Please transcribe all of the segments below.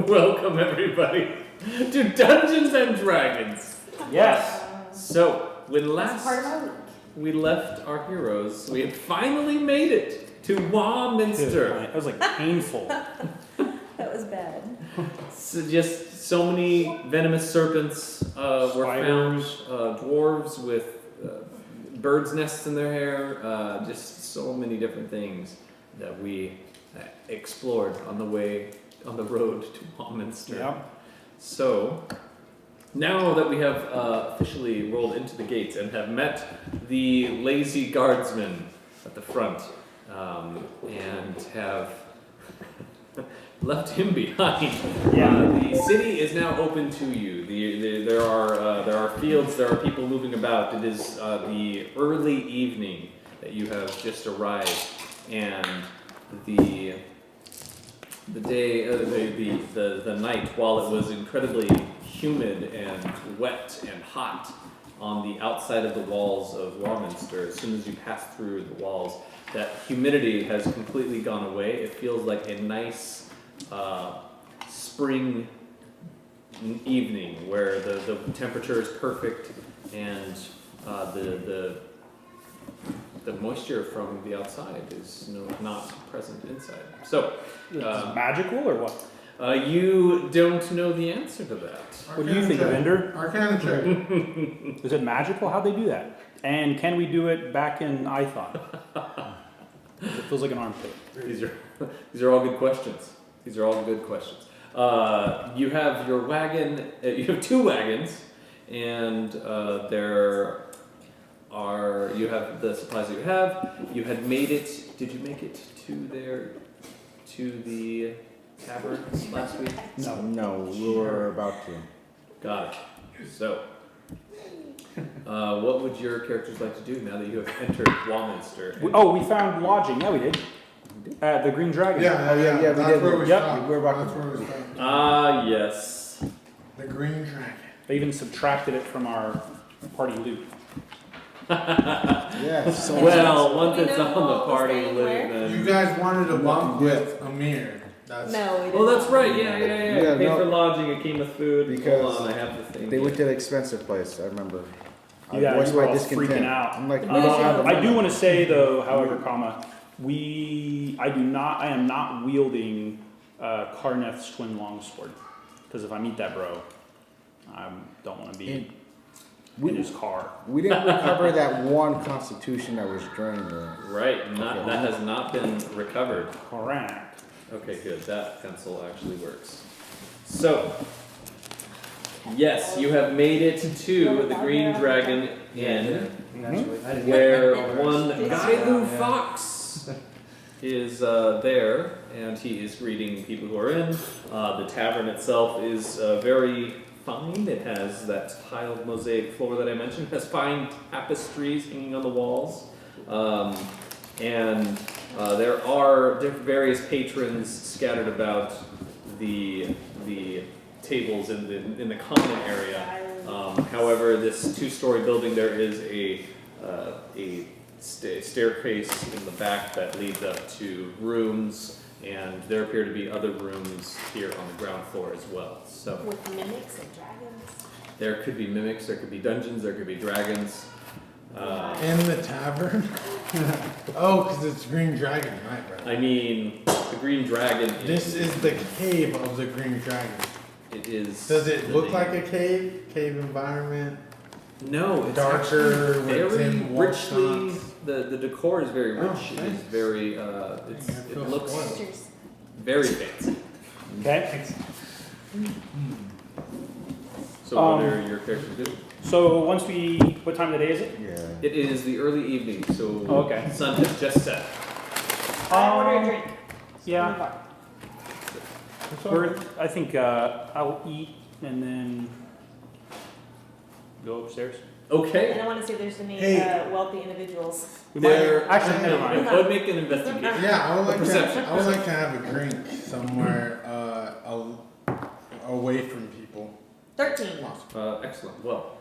Welcome everybody to Dungeons and Dragons. Yes. So when That's part of last my week. we left our heroes, we had finally made it to Warminster. That was like painful. That was bad. So just so many venomous serpents were found, dwarves with birds' nests in their hair, just so many different things that we explored on the road to Warminster. Yep. So, now that we have officially rolled into the gates and have met the lazy guardsman at the front, and have left him behind, the city is now open to you. There are fields, there are people moving about. It is the early evening that you have just arrived, and the day, the night, while it was incredibly humid and wet and hot on the outside of the walls of Warminster, as soon as you pass through the walls, that humidity has completely gone away. It feels like a nice spring evening where the temperature is perfect and the moisture from the outside is not present inside. So, magical or what? you don't know the answer to that. What do you think, Evendur? Arcana check. Is it magical? How'd they do that? And can we do it back in Ithon? It feels like an armpit. These are all good questions. These are all good questions. You have your wagon. You have two wagons, and you have the supplies that you have. You had made it. Did you make it to the tavern last week? No, we were about to. Got it. So, what would your characters like to do now that you have entered Warminster? We found lodging. Yeah, we did. At the Green Dragon. Yeah, we that's did. where we Yep. stopped. We're about That's to- where we stopped. Ah, yes. The Green Dragon. They even subtracted it from our party loot. Yes. Well, once We it's know on the what was party staying loot, where? then... You guys wanted to bunk with Amir. That's No, we didn't. Oh, that's right. Yeah. Yeah, Paid no. for lodging. It came with food. Because Hold on, I have the thing. They here. went to the expensive place, I remember. I Yeah, voiced we were my all discontent. freaking out. I'm like, we Oh. don't have the I do money. want to say though, however, I am not wielding Karneth's twin longsword. Because if I meet that bro, I don't want to be in his car. We didn't recover that one constitution that was drained. Right. Okay. That has not been recovered. Correct. Okay, good. That pencil actually works. So, yes, you have made it to the Green Dragon Inn, where one Gailu Fox is there, and he is greeting people who are in. The tavern itself is very fine. It has that tiled mosaic floor that I mentioned. It has fine tapestries hanging on the walls. And there are various patrons scattered about the tables in the common area. However, this two-story building, there is a staircase in the back that leads up to rooms, and there appear to be other rooms here on the ground floor as well. So With mimics and dragons. there could be mimics, there could be dungeons, there could be dragons. in the tavern. Oh, because it's Green Dragon, right, bro? I mean, the Green Dragon. This is the cave of the Green Dragon. It is. Does it the look name. like a cave? Cave environment? No, it's Darker, actually where very Tim walks richly. on. The decor is very rich. Oh, It is nice. very. I It feel looks spoiled. Pictures. very fancy. Okay. So what are your characters doing? So what time of the day is it? Yeah. It is the early evening, so Okay. sun has just set. I order a drink. Yeah. I think I'll eat and then go upstairs. And Okay. I want to see if there's any Hey. Wealthy individuals. We There. actually, never Go mind. ahead and make an investigation. Yeah, I would like Perception. to. I would like to have a drink somewhere away from people. 13. Excellent. Well,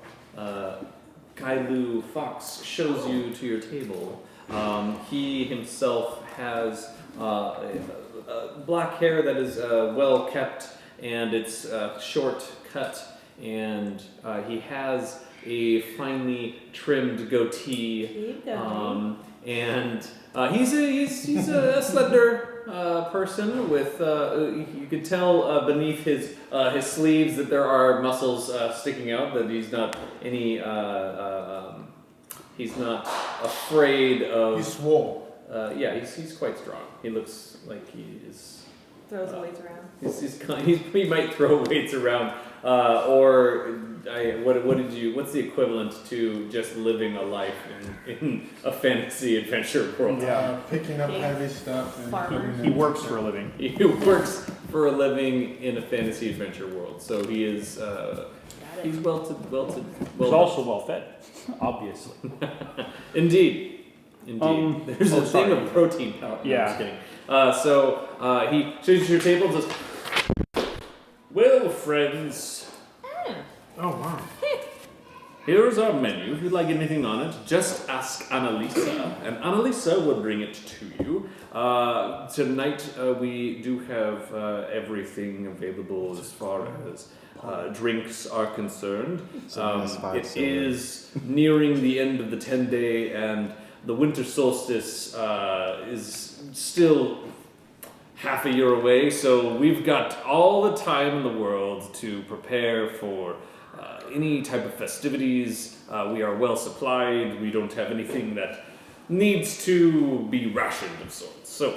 Kailu Fox shows you to your table. He himself has black hair that is well kept and it's short cut, and he has a finely trimmed goatee. Keep going. And he's a slender person with you could tell beneath his sleeves that there are muscles sticking out, that he's not he's not afraid of. He's swole. Yeah, he's quite strong. He looks like he is. Throws the weights around. He might throw weights around, what's the equivalent to just living a life in a fantasy adventure world? Picking up Big heavy stuff. And farmer. putting it He in works the- for a living. He works for a living in a fantasy adventure world, so he is Got it. he's He's also well fed, obviously. indeed. There's a thing sorry. of protein powder. No, Yeah. I'm just kidding. So he shows you your table and says, "Well, friends, Oh wow. here is our menu. If you'd like anything on it, just ask Annalisa, and Annalisa will bring it to you. Tonight we do have everything available as far as drinks are concerned. It is nearing the end of the 10-day, and the winter solstice is still half a year away, so we've got all the time in the world to prepare for any type of festivities. We are well supplied. We don't have anything that needs to be rationed of sorts. So,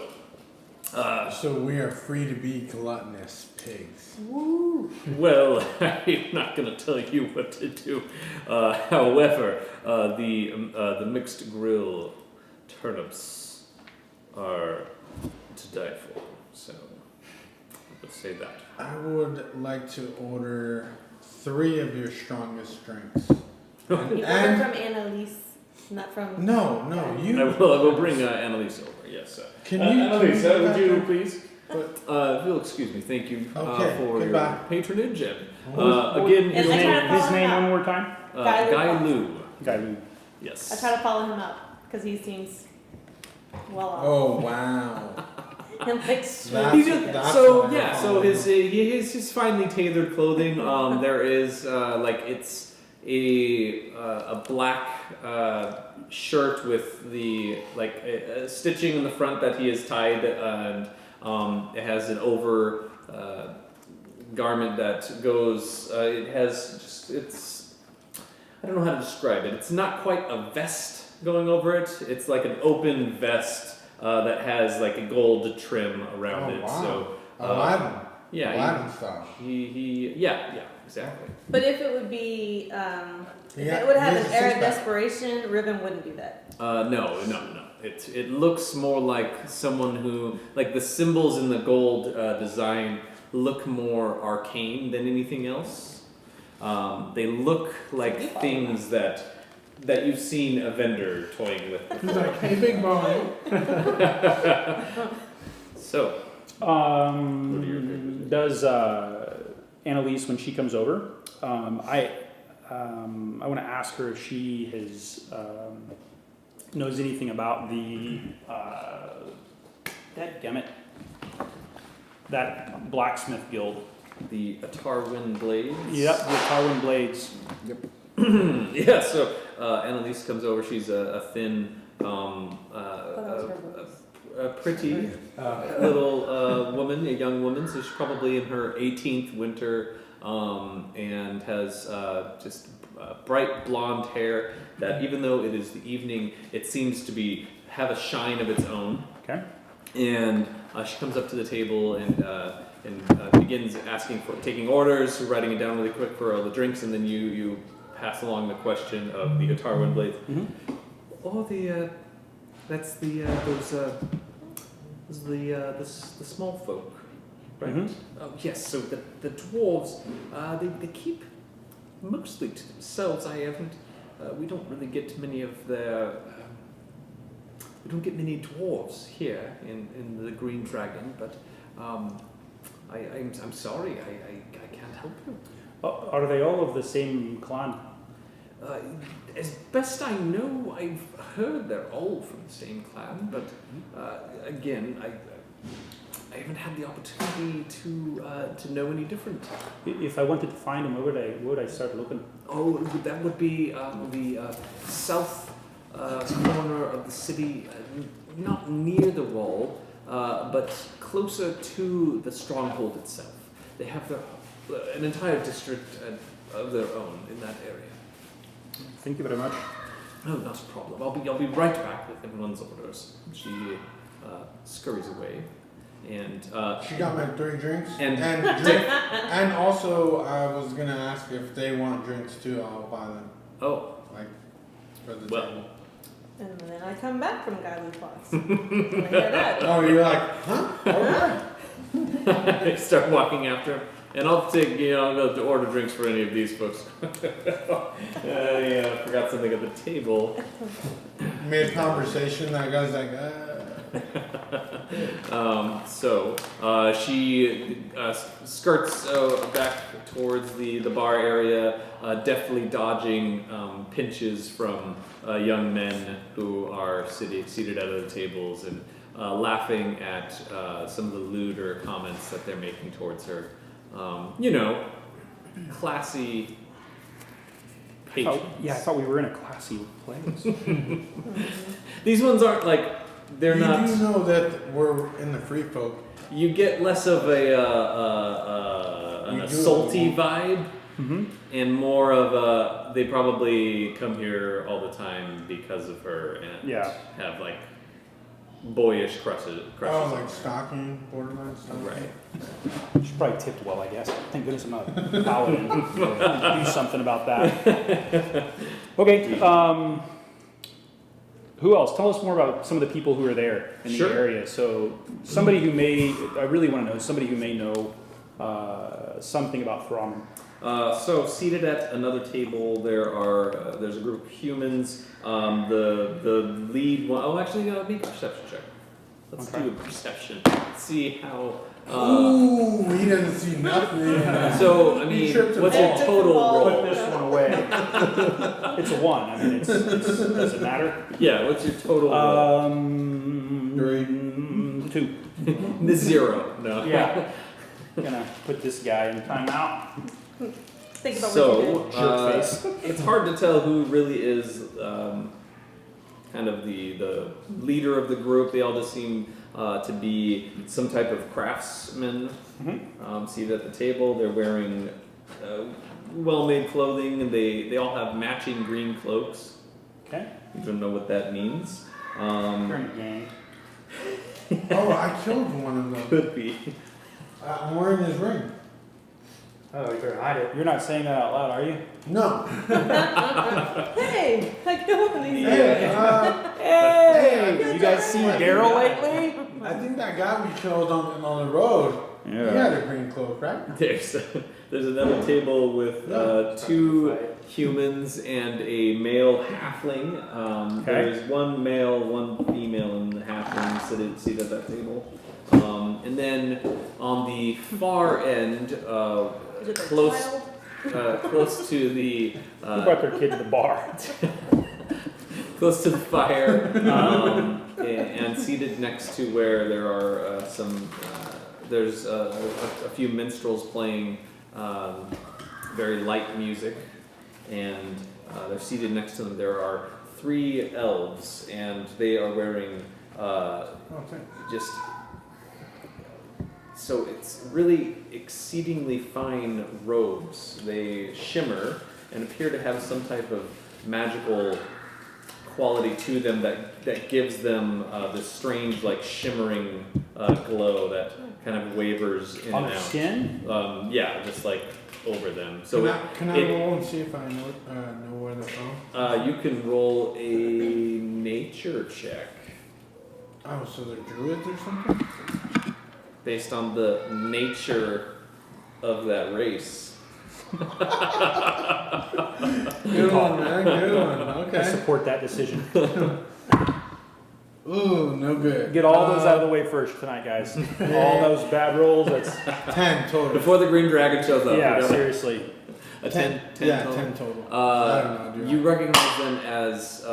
So we are free to be gluttonous pigs. well, I'm not going to tell you what to do. However, the mixed grill turnips are to die for. So, let's say that. I would like to order 3 of your strongest drinks. You ordered from Annalise, not from. No, you. I will bring Annalise over. Yes. Can you? Annalise, can would you back please? But- If you'll excuse me, thank you Okay, for goodbye. your patronage. And, Who's- again, And his I name, tried to His follow name him one up. more time? Guy Lu. Guy Lu. Yes. I try to follow him up because he seems well off. Oh wow. And like, That's- He just- that's so why I yeah, so follow his finely tailored clothing. There is it's a black shirt with the stitching in the front that he has tied, and it has an over garment that goes. It has it's I don't know how to describe it. It's not quite a vest going over it. It's like an open vest that has like a gold trim around Oh, it. wow. So Aladdin. yeah, Aladdin style. yeah, exactly. but if it would be, if Yeah, it would have here's an a air of six-pack. desperation, Riven wouldn't do that. No. It looks more like someone who, like, the symbols in the gold design look more arcane than anything else. They look like things that you've seen Evendur toying with before. He's like, hey, big boy. So, Does Annalise, when she comes over, I want to ask her if she has knows anything about the that blacksmith guild. the Atarwin Blades. Yep, the Tarwin Blades. Yeah, so Annalise comes over. She's a thin, a pretty little woman, a young woman. So she's probably in her 18th winter, and has just bright blonde hair that, even though it is the evening, it seems to have a shine of its own. Okay. And she comes up to the table and begins taking orders, writing it down really quick for all the drinks, and then you pass along the question of the Atarwin Blades. Mhm. Oh, that's the small folk, right? Mhm. Oh yes. So the dwarves, they keep mostly to themselves. We don't really get many of their. We don't get many dwarves here in the Green Dragon, but I'm sorry, I can't help you. Are they all of the same clan? As best I know, I've heard they're all from the same clan, but again, I haven't had the opportunity to know any different. If I wanted to find him, where would I start looking? Oh, that would be the south corner of the city, not near the wall, but closer to the stronghold itself. They have an entire district of their own in that area. Thank you very much. Oh, not a problem. I'll be right back with everyone's orders. She scurries away, and She got my 3 drinks. And- And also, I was gonna ask if they want drinks too. I'll buy them. oh, Like, for the Well. table. And then I come back from Godly Plots. When I hear that. Oh, you're like, huh? Alright. I start walking after him, and I'll take I'll go to order drinks for any of these folks. I forgot something at the table. Mid conversation, that guy's like, So she skirts back towards the bar area, deftly dodging pinches from young men who are seated at other tables and laughing at some of the lewder comments that they're making towards her. Classy patrons. I thought we were in a classy place. These ones aren't like, they're you not. do know that we're in the free folk. You get less of an You do. salty vibe, Mm-hmm. and more of a, they probably come here all the time because of her and Yeah. have like boyish crushes Oh, on like her. stalking, borderline stalking. Right. She probably tipped well, I guess. Thank goodness I'm not a paladin. Do something about that. Okay. Who else? Tell us more about some of the people who are there in Sure. the area. So somebody who I really want to know, somebody who may know something about Thrawn. So seated at another table, there's a group of humans. The lead one, make a perception check. Let's Okay. do a perception. See how. Ooh, he doesn't see nothing. So I He mean, tripped what's and your fell. total Put roll? Put this one away. It's a 1. I mean, does it matter? Yeah, what's your total roll? 2. The 0. No. Yeah. Gonna put this guy in timeout. Think about what So you Jerk face. it's hard to tell who really is kind of the leader of the group. They all just seem to be some type of craftsman seated at the table. They're wearing well-made clothing, and they all have matching green cloaks. Okay. You don't know what that means. You're in a gang. Oh, I killed one of them. Could be. I'm wearing his ring. Oh, you better hide it. You're not saying that out loud, are you? No. Hey, I can open these. Hey, Hey! You guys seen Daryl lately? I think that guy we killed on the road, he had a green cloak, right? There's another table with 2 humans and a male halfling. Okay. There's one male, one female, and the halfling seated at that table. And then on the far end, Is it their close child? close to the Who brought their kid to the bar? close to the fire, and seated next to where there are there's a few minstrels playing very light music, and they're seated next to them. There are 3 elves, and they are wearing just. So it's really exceedingly fine robes. They shimmer and appear to have some type of magical quality to them that gives them this strange, like, shimmering glow that kind of wavers in On and the out. skin? Yeah, just like over them. So Can I roll and see if I know where they're from? you can roll a nature check Oh, so they're druids or something? based on the nature of that race. Good one, man. Good one. I Okay. support that decision. Ooh, no good. Get all those out of the way first tonight, guys. All those bad rolls. That's 10 total. Before the green dragon shows up. yeah, we got seriously. a 10 Yeah, total. 10 total. I don't know, dude. You recognize them as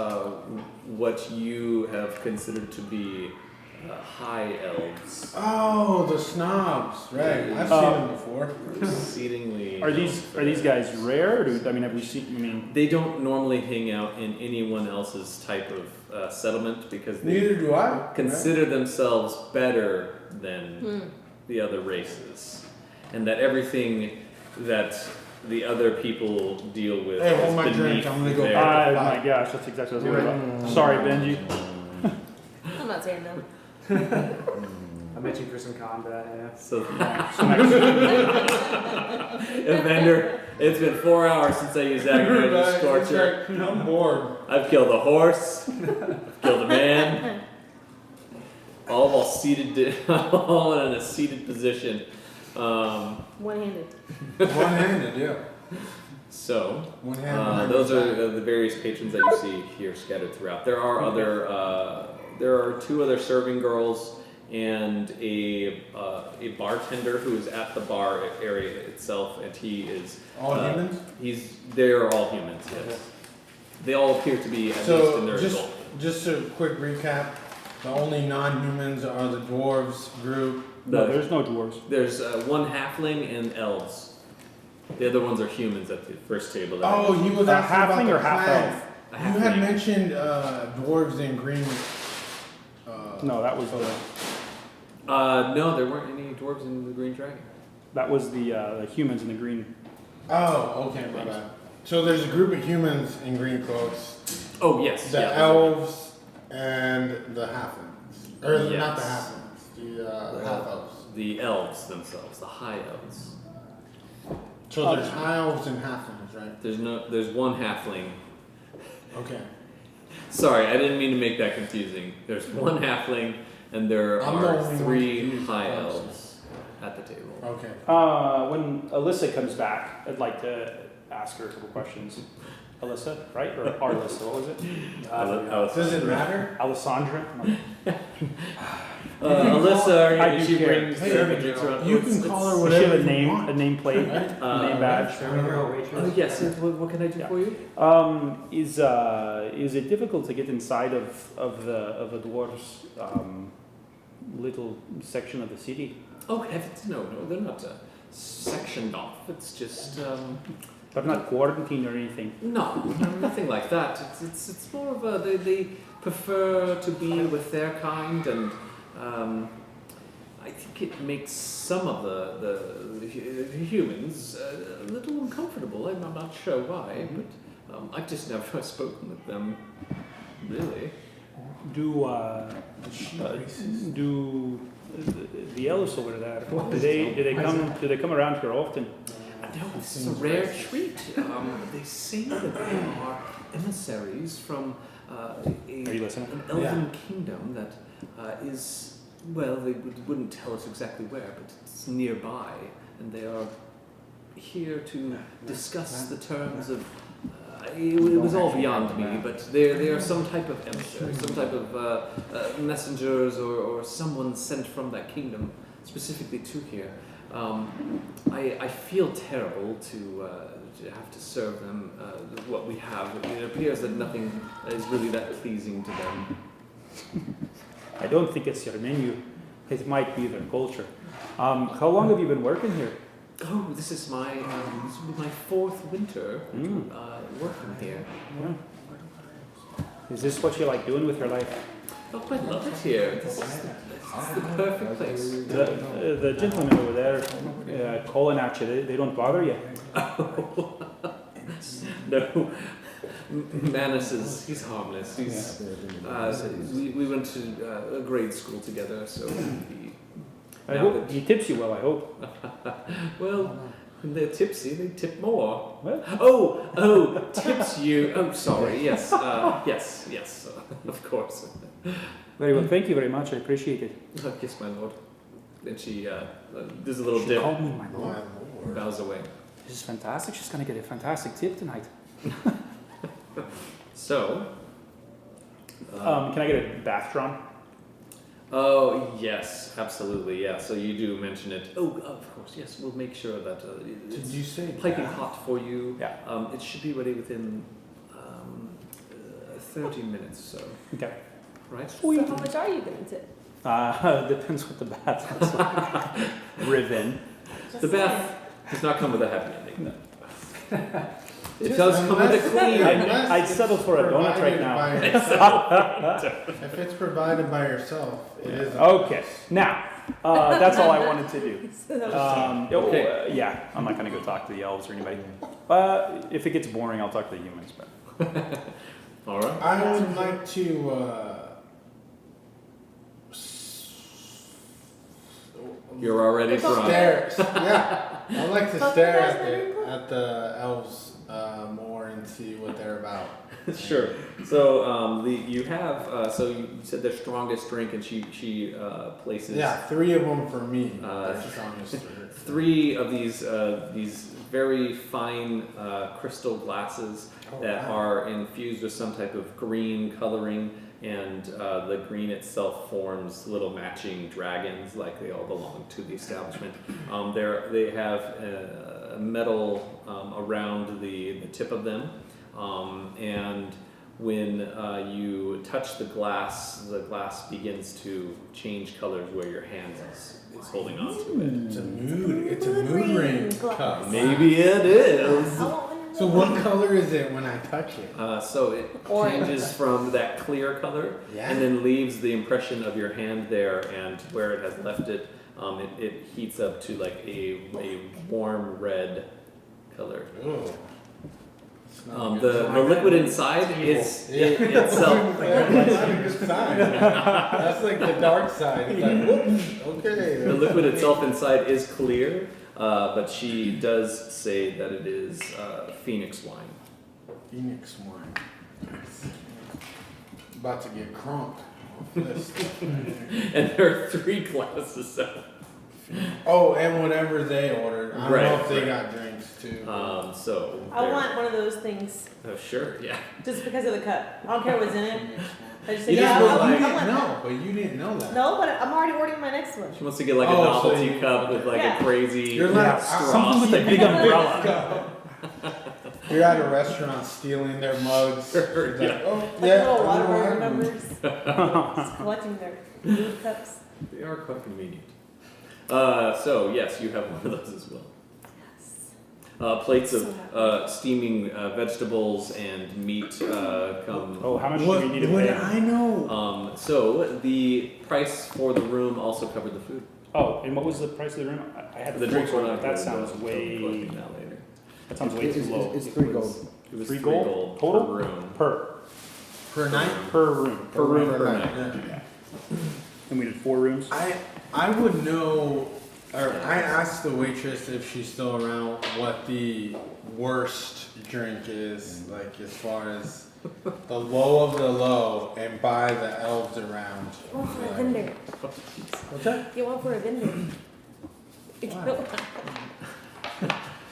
what you have considered to be high elves. Oh, the snobs, right? I've seen them before. Exceedingly. Are these guys rare? Or have we seen? I mean, They don't normally hang out in anyone else's type of settlement because they Neither do I. consider themselves better than the other races, and that everything that the other people deal with Hey, is hold my drink, beneath I'm gonna go their- back. oh my gosh, that's exactly what I was worried about. Sorry, Benji. I'm not saying no. I'm itching for some combat, yeah. So, Evendur, it's been 4 hours since I used aggravated scorcher. I'm bored. I've killed a horse. I've killed a man. All while seated, all in a seated position. One-handed. One-handed, yeah. So, One-handed. those are the various patrons that you see here scattered throughout. There are there are 2 other serving girls and a bartender who is at the bar area itself, and he is All humans? They're all humans. Yes, they all appear to be at least in So, their just, adult. just a quick recap. The only non-humans are the dwarves group. No, there's no dwarves. There's 1 halfling and elves. The other ones are humans at the first table. that I Oh, he was A asking halfling about or the half clan. elf? A You had halfling. mentioned dwarves in green. No, that was No, there weren't any dwarves in the Green Dragon. the humans in the green. Oh, okay, my bad. So there's a group of humans in green cloaks. Oh yes, The yeah, elves and the halflings. Or not the Yes. halflings, the half-elves. the elves themselves, the high elves. So there's high elves and halflings, right? There's 1 halfling. Okay. Sorry, I didn't mean to make that confusing. There's 1 halfling, and there I'm the are only one 3 confused, high honestly. elves at the table. Okay. When Alyssa comes back, I'd like to ask her a couple questions. Alyssa, right? Or Alyssa, what was it? Does it matter? Alessandra? Alyssa, I do she care. brings Hey, serving drinks around. You It's- can call her Does she whatever have a you name, want. a nameplate, a name badge? Serving girl, waitress. Oh yes. What can I do Yeah. for you? Is it difficult to get inside of the dwarves' little section of the city? Oh heavens, no, they're not sectioned off. It's just But not quarantined or anything. no, nothing like that. It's more of a they prefer to be with their kind, and I think it makes some of the humans a little uncomfortable. I'm not sure why, but I've just never spoken with them, really. Do the elves over there? Do they come around here often? No, this is a rare treat. They say that they are emissaries from Are you listening? an elven kingdom that is, well, they wouldn't tell us exactly where, but it's nearby, and they are here to discuss the terms of. It was all beyond me, but they are some type of emissary, some type of messengers or someone sent from that kingdom specifically to here. I feel terrible to have to serve them what we have. It appears that nothing is really that pleasing to them. I don't think it's your menu. It might be their culture. How long have you been working here? Oh, this will be my 4th winter working here. Is this what you like doing with your life? Oh, I love it here. This is the perfect place. The gentlemen over there calling at you, they don't bother you? No, Manus he's harmless. We went to a grade school together, so I hope he tips you well, I hope. well, when they're tipsy, they tip more. Well, Oh, tips you. Oh, sorry. Yes, yes, of course. very well. Thank you very much. I appreciate it. Oh, yes, my lord. And she does a little She dip, called me my lord. My lord. bows away. This is fantastic. She's going to get a fantastic tip tonight. So, Can I get a bath drawn? oh yes, absolutely, yeah. So you do mention it. Oh, of course, yes. We'll make sure that Did it's you say piping that? hot for you. Yeah. It should be ready within 30 minutes. So, Okay. right? So how much are you going to tip? Depends what the bath looks like. Riven. Just The saying. bath does not come with a happy ending. No. It does come with a clean. I'd settle for a donut right now. If it's provided by yourself, it is. Okay, now, that's all I wanted to do. Okay. Yeah, I'm not gonna go talk to the elves or anybody. If it gets boring, I'll talk to the humans, but. All right. I would like to. You're already from. Stare. Yeah, I'd like to Fuck stare with us, at the elves more and see what they're about. Sure. So you have so you said their strongest drink, and she places Yeah, 3 of them for me. Uh, Their strongest 3 3. of these very fine crystal glasses that wow. are infused with some type of green coloring, and the green itself forms little matching dragons, like they all belong to the establishment. They have a metal around the tip of them, and when you touch the glass begins to change colors where your hand is holding on to it. It's a mood ring cup. Maybe it is. I want one of So those. what color is it when I touch it? So it Orange. changes from that clear color, Yeah. and then leaves the impression of your hand there, and where it has left it, it heats up to like a warm red color. Ooh. The liquid inside is itself. That's like the dark side. It's like, whoops, okay. The liquid itself inside is clear, but she does say that it is phoenix wine. Phoenix wine. About to get crunk. off this. And there are 3 glasses out. Oh, and whatever they ordered. I don't know if they Right. got drinks too. So I there- want one of those things Oh, sure, yeah. just because of the cup. I don't care what's in it. I just say, You yeah, just I want, want you one. didn't know, but you didn't know that. No, but I'm already ordering my next one. She wants to get like a Oh, so novelty you- cup with like Yeah. a crazy You're like, straw. Something with a big umbrella. You're at a restaurant stealing their mugs. It's like, Yeah. oh, Like yeah. little I know Whataburger I do. numbers. Just collecting their food cups. They are quite convenient. So yes, you have one of those as well. Plates of So happy. steaming vegetables and meat come. Oh, how much do What we need to would pay? I know? So the price for the room also covered the food. Oh, and what was the price of the room? I had The drinks were not. That good, sounds but way. I'll be collecting that later. That sounds way too low. It's 3 gold. It was 3 3 gold gold total? per room. Per Per night? room. Per room Per per night. night. Yeah. And we did 4 rooms. I would know, or I asked the waitress if she's still around what the worst drink is, like as far as the low of the low, and buy the elves around. Get one for a vendor. What's that? Get one for a vendor.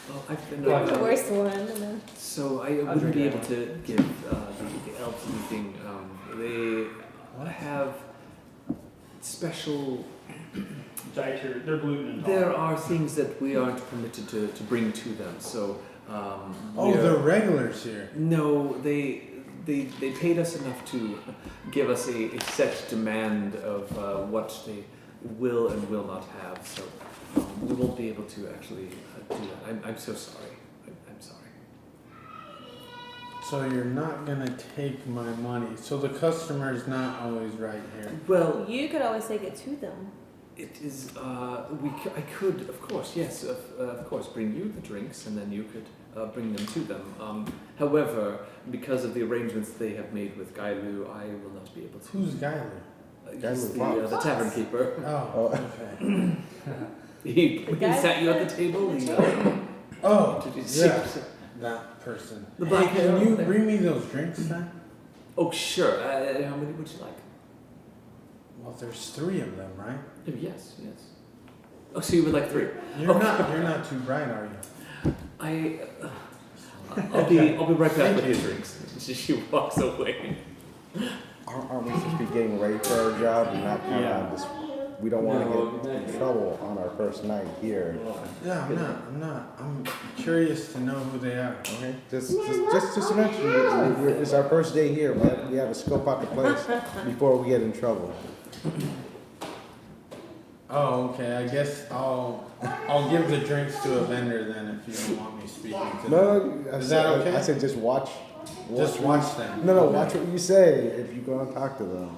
Well, I've been. The worst one. And then So I wouldn't be able to give the elves anything. They have special. Dietary, they're gluten There intolerant. are things that we aren't permitted to bring to them. So. Oh, we're- the regulars here. No, they paid us enough to give us a set demand of what they will and will not have. So we won't be able to actually do that. I'm so sorry. I'm sorry. So you're not gonna take my money. So the customer's not always right here. Well, you could always take it to them. it is. I could, of course, yes, of course, bring you the drinks, and then you could bring them to them. However, because of the arrangements they have made with Gailu, I will not be able to. Who's Guyler? He's Gailu the tavern keeper. Oh, okay. He guy sat you at the table. Oh, Did you yeah, see- that person. The Hey, black hair can you over there. bring me those drinks then? Oh, sure. How many would you like? Well, there's 3 of them, right? Oh, yes. Oh, so you would like 3? You're not too bright, are you? I'll be right back with his drinks. She walks away. Aren't we supposed to be getting ready for our job and not kind of just, we don't want to get in trouble on our first night here. Yeah, I'm not. I'm curious to know who they are. Okay, just to mention, it's our first day here, but we have to scope out the place before we get in trouble. Oh, okay. I guess I'll give the drinks to a vendor then if you don't want me speaking to them. No, Is that okay? I said just watch. Just watch them. No, watch what you say if you're gonna talk to them,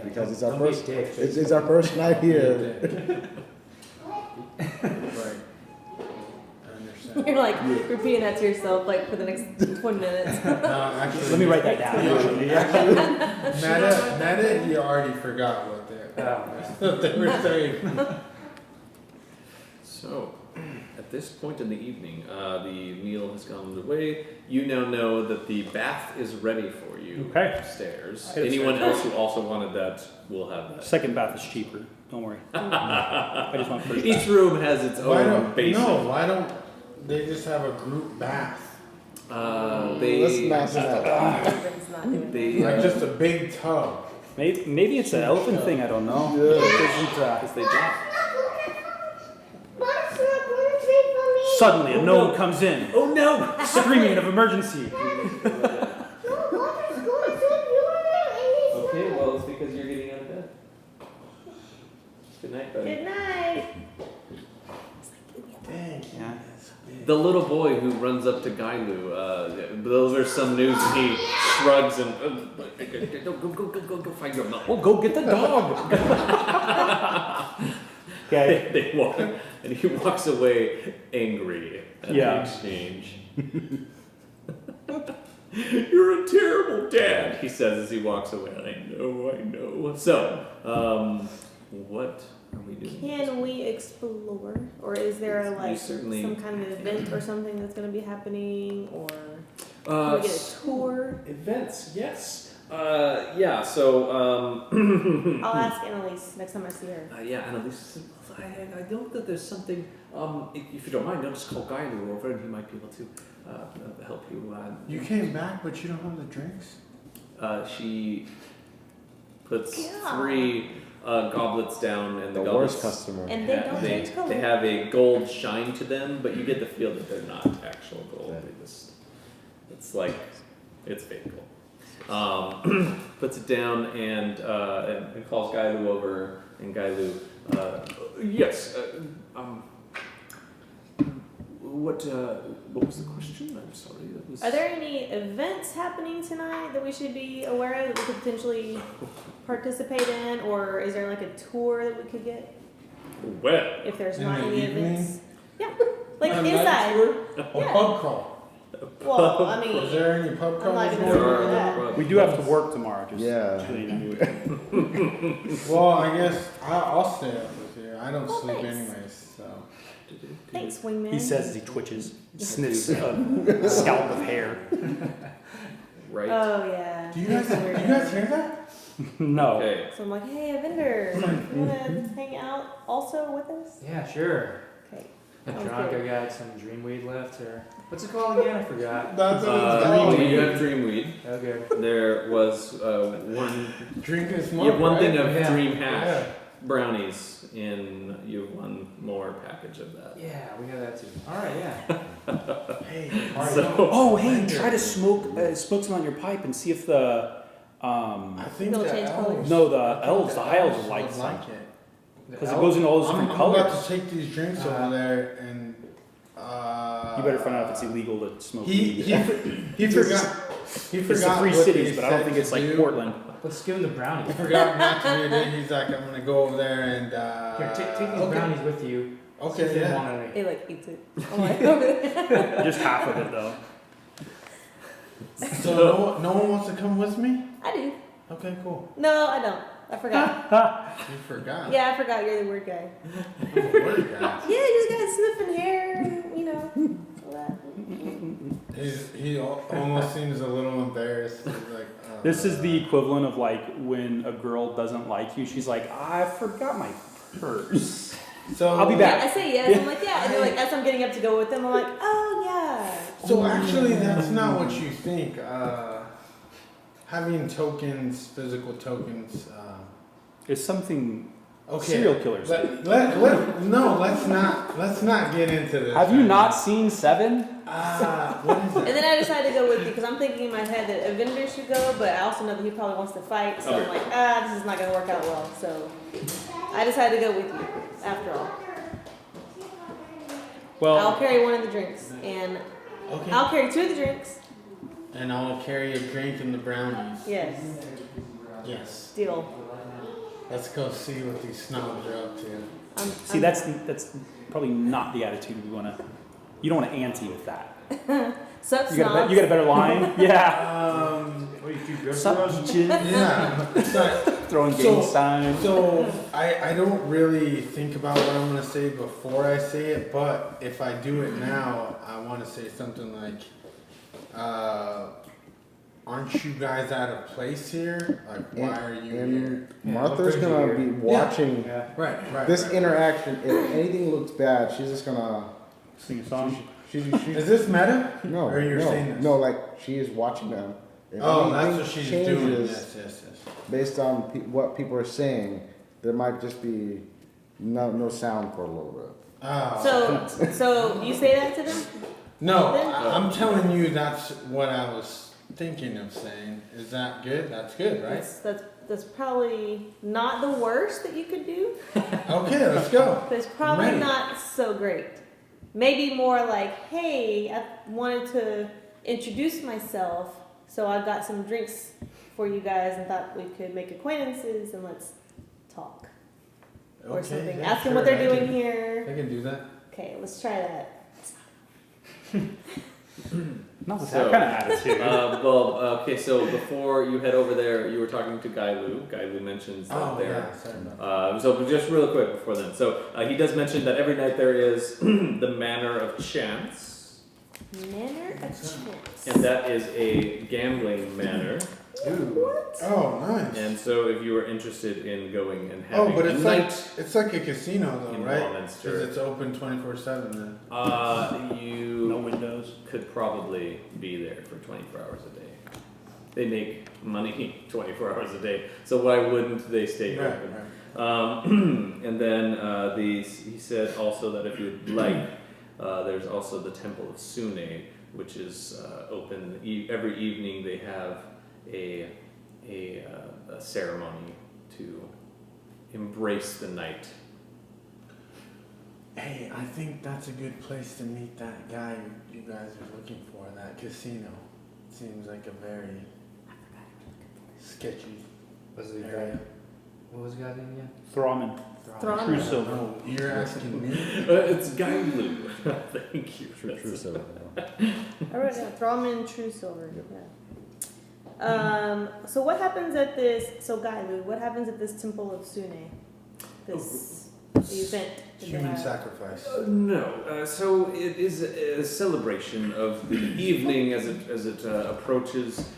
because it's our Don't be a first. dick. It's our first night here. Right. I understand. You're like repeating that to yourself like for the next 20 minutes. Actually, Let me write that down. Meta, you already forgot what they were saying. So, at this point in the evening, the meal has gone away. You now know that the bath is ready for you Okay. upstairs. I Anyone understand. else who also wanted that will have that. Second bath is cheaper. Don't worry. I just want first Each bath. room has its own basin. Why don't they just have a group bath? Let's mash it out. Riven's not doing They, Like just a big tub. Maybe it's an Elven thing. I don't know. Yeah. because they don't. Suddenly, a gnome comes in, Oh no! screaming of emergency. Okay, well it's because you're getting out of bed. Good night, buddy. Good night. Dang. Yeah. The little boy who runs up to Gailu, delivers some news and he shrugs and go find your mom. Oh, go get the dog. Okay. They walk, and he walks away angry at Yeah. the exchange. You're a terrible dad, he says as he walks away. I know. So, what are we doing? Can we explore, or is there You like certainly- some kind of event or something that's going to be happening, or can Uh, we get a tour? Events, yes. Yeah, so, I'll ask Annalise next time I see her. yeah, Annalise, I know that there's something, if you don't mind, I'll just call Gailu over and he might be able to help you. You came back, but you don't have the drinks? She puts Yeah. 3 goblets down and the The goblets worst customer. And they don't they, change color. they have a gold shine to them, but you get the feel that they're not actual gold. They just, it's like, it's fake gold. Puts it down and calls Gailu over, and Gailu, yes, what was the question? I'm sorry. That was... Are there any events happening tonight that we should be aware of that we could potentially participate in, or is there like a tour that we could get Well, if there's In not the any evening? events? Yeah, like A night inside. tour? A Yeah. pub crawl. Well, I Is mean, there any pub I'm crawls? not gonna there remember are that. We do have to work tomorrow. Just Yeah. so you know. Well, I guess I'll stay up with you. I don't Well, sleep thanks. anyways, so. Thanks, wingman. He says as he twitches, sniffs a scalp of hair. right. Oh yeah. Do you guys hear that? No. Okay. So I'm like, hey, Evendur, you wanna hang out also with us? Yeah, sure. Okay. I'm Sounds drunk. good. I got some dreamweed left, or what's it called again? I forgot. That's what it's called. You have Dreamweed. Okay. There was one. Drink and smoke. You have one right? thing of Yeah. Dream Hash Yeah. brownies in. You have one more package of that. Yeah, we got that too. All right, yeah. Hey, So- Oh, hey, try to smoke some on your pipe and see if the I think They'll the change elves. colors? no the elves the high elves will would like like some it. because it goes in all those I'm different about colors. to take these drinks over there and. You better find out if it's illegal to smoke He weed. he forgot. He It's the forgot 3 what cities, they but I don't said think to it's like do. Portland. Let's give him the brownies. He forgot not to do it. He's like, I'm gonna go over there and. Here, take these okay. brownies with you. See if Okay, they yeah. want any. He like eats it. I'm like, okay. Just half of it though. So no one wants to come with me? I do. Okay, cool. No, I don't. I forgot. You forgot. Yeah, I forgot you're the weird guy. I'm a word guy. Yeah, you just got sniffing hair, you know. All that. He almost seems a little embarrassed. He's like, This is the equivalent of like when a girl doesn't like you. She's like, I forgot my purse. So I'll be Yeah, back. I say yes. I'm like, yeah. And then like as I'm getting up to go with them, I'm like, oh yeah. So actually, that's not what you think. Having tokens, physical tokens. It's something Okay. serial killers. do. Let's not get into this. Have you not seen Seven? What is And it? then I decided to go with you because I'm thinking in my head that Evendur should go, but I also know that he probably wants to fight. So I'm like, this is not gonna work out well. So I decided to go with you. After all, Well, I'll carry one of the drinks, and Okay. I'll carry 2 of the drinks. And I'll carry a drink and the brownies. Yes, Yes. deal. Let's go see what these snobs are up to. see, that's probably not the attitude we want to. You don't want to ante with that. Sup, You got snobs? you got a better line? Yeah. What, you too good for Sup, us? bitches? Yeah. But, Throwing So- gang signs. so I don't really think about what I'm gonna say before I say it, but if I do it now, I want to say something like, "Aren't you guys out of place here? Like, why are you here?" And Yeah, Martha's what gonna brings you be watching Yeah. Right. this right. interaction. If anything looks bad, she's just gonna. Sing a song. She Is this meta? no, Or you're no, saying this? no. Like she is watching them. If Oh, that's anything what she's changes doing. Yes. based on what people are saying, there might just be no sound for a little bit. Oh. So you say that to them? No, Then- I'm telling you that's what I was thinking of saying. Is that good? That's good, right? That's probably not the worst that you could do. Okay, let's go. But it's probably Ready. not so great. Maybe more like, hey, I wanted to introduce myself, so I got some drinks for you guys and thought we could make acquaintances and let's talk. Or Okay, something. yeah, Ask them sure, what they're I doing can- here. I can do that. Okay, let's try that. Not with So, that kind of attitude. Okay, so before you head over there, you were talking to Guy Lu. Guy Lu mentions that Oh, there. yeah, sorry about that. So just real quick before then. So he does mention that every night there is the Manor of Chance, Manner of chance. and that is a gambling manor. What? Oh, nice. And so if you were interested in going and Oh, having but a it's night like a casino though, in right? Warminster, Because it's open 24/7 then. you No windows. could probably be there for 24 hours a day. They make money 24 hours a day, so why wouldn't they stay Right, open? right. And then he said also that if you'd like, there's also the Temple of Sune, which is open every evening. They have a ceremony to embrace the night. Hey, I think that's a good place to meet that guy you guys are looking for, that casino. Seems like a very sketchy Was the area. guy? What was the guy's name again? Thrawman. Thrawman. True silver. Oh, you're asking me? It's Guy Lu. Thank you. True silver. I wrote down Thrallman True Silver. Yeah. So what happens at this? So Gailu, what happens at this Temple of Sune? This event. that they Human have? sacrifice. No, so it is a celebration of the evening as it approaches.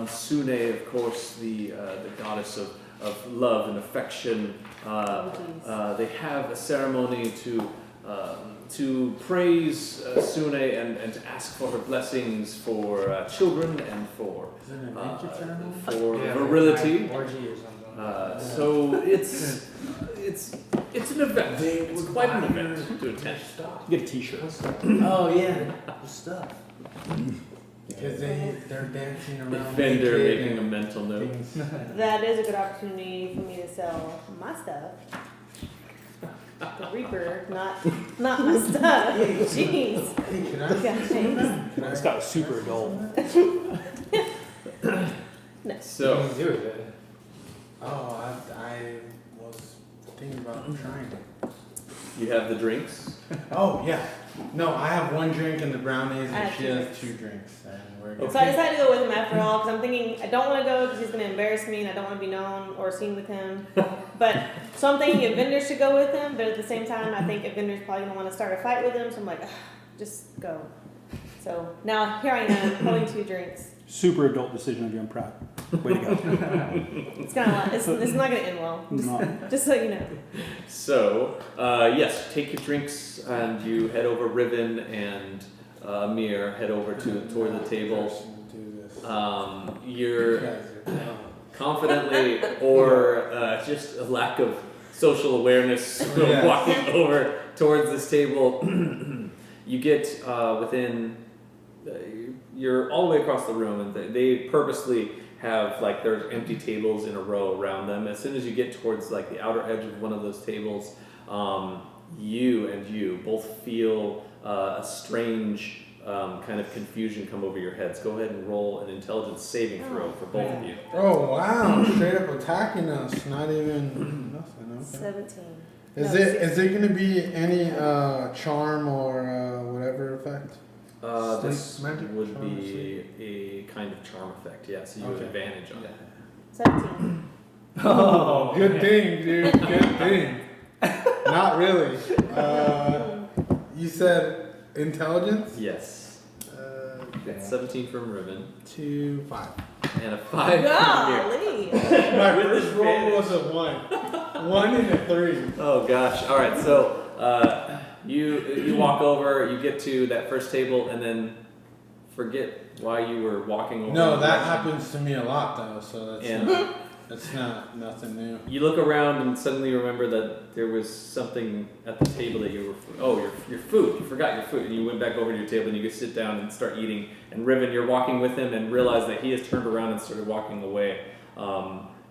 Sune, of course, the goddess of love and affection. They have a ceremony to praise Sune and to ask for her blessings for children and for Is it a naked ceremony? for virility. Orgy or something. So it's an event. It's quite an event to attend. You get a T-shirt. Oh yeah, the stuff. Because they're dancing around. Evendur naked making a and mental note. things. That is a good opportunity for me to sell my stuff. The Reaper, not my stuff. Jeez. Hey, can I? Guys. Can I? It's got a super adult. So What do you do with it? Oh, I was thinking about trying it. you have the drinks. Oh, yeah. No, I have one drink and the brownies, I and have she two has drinks. 2 drinks. And we're good. So I decided to go with him after all because I'm thinking I don't want to go because he's going to embarrass me and I don't want to be known or seen with him. But so I'm thinking Evendur should go with him, but at the same time I think Evendur's probably going to want to start a fight with him. So I'm like, "Ugh, just go. So now here I am holding 2 drinks. Super adult decision of you. I'm proud. Way to go. It's gonna it's not going to end well. No. Just so you know. So yes, take your drinks and you head over. Riven and Amir head over toward the table. Do this. You're You guys are- confidently or just a lack of social awareness Yeah. walking over towards this table. You get within you're all the way across the room, and they purposely have like there's empty tables in a row around them. As soon as you get towards like the outer edge of one of those tables, you both feel a strange kind of confusion come over your heads. Go ahead and roll an intelligence saving throw for both of you. Oh wow! Straight up attacking us. Not even nothing. Okay. 17. Is it gonna be any charm or whatever effect? This magic would charm, be a kind of charm effect, yeah, so you have Okay. advantage on it. 17. Oh, good thing, dude. Good thing. Not really. You said intelligence? Yes. Okay. 17 from Riven, 2, 5. and a 5 from Amir. Golly. My With first roll was advantage. a 1. 1 and a 3. Oh gosh, alright, so you walk over, you get to that first table, and then forget why you were walking over. No, the that direction. happens to me a lot though, so And that's not nothing new. you look around and suddenly remember that there was something at the table that you were, your food, you forgot your food, and you went back over to your table and you could sit down and start eating, and Riven, you're walking with him and realize that he has turned around and started walking away,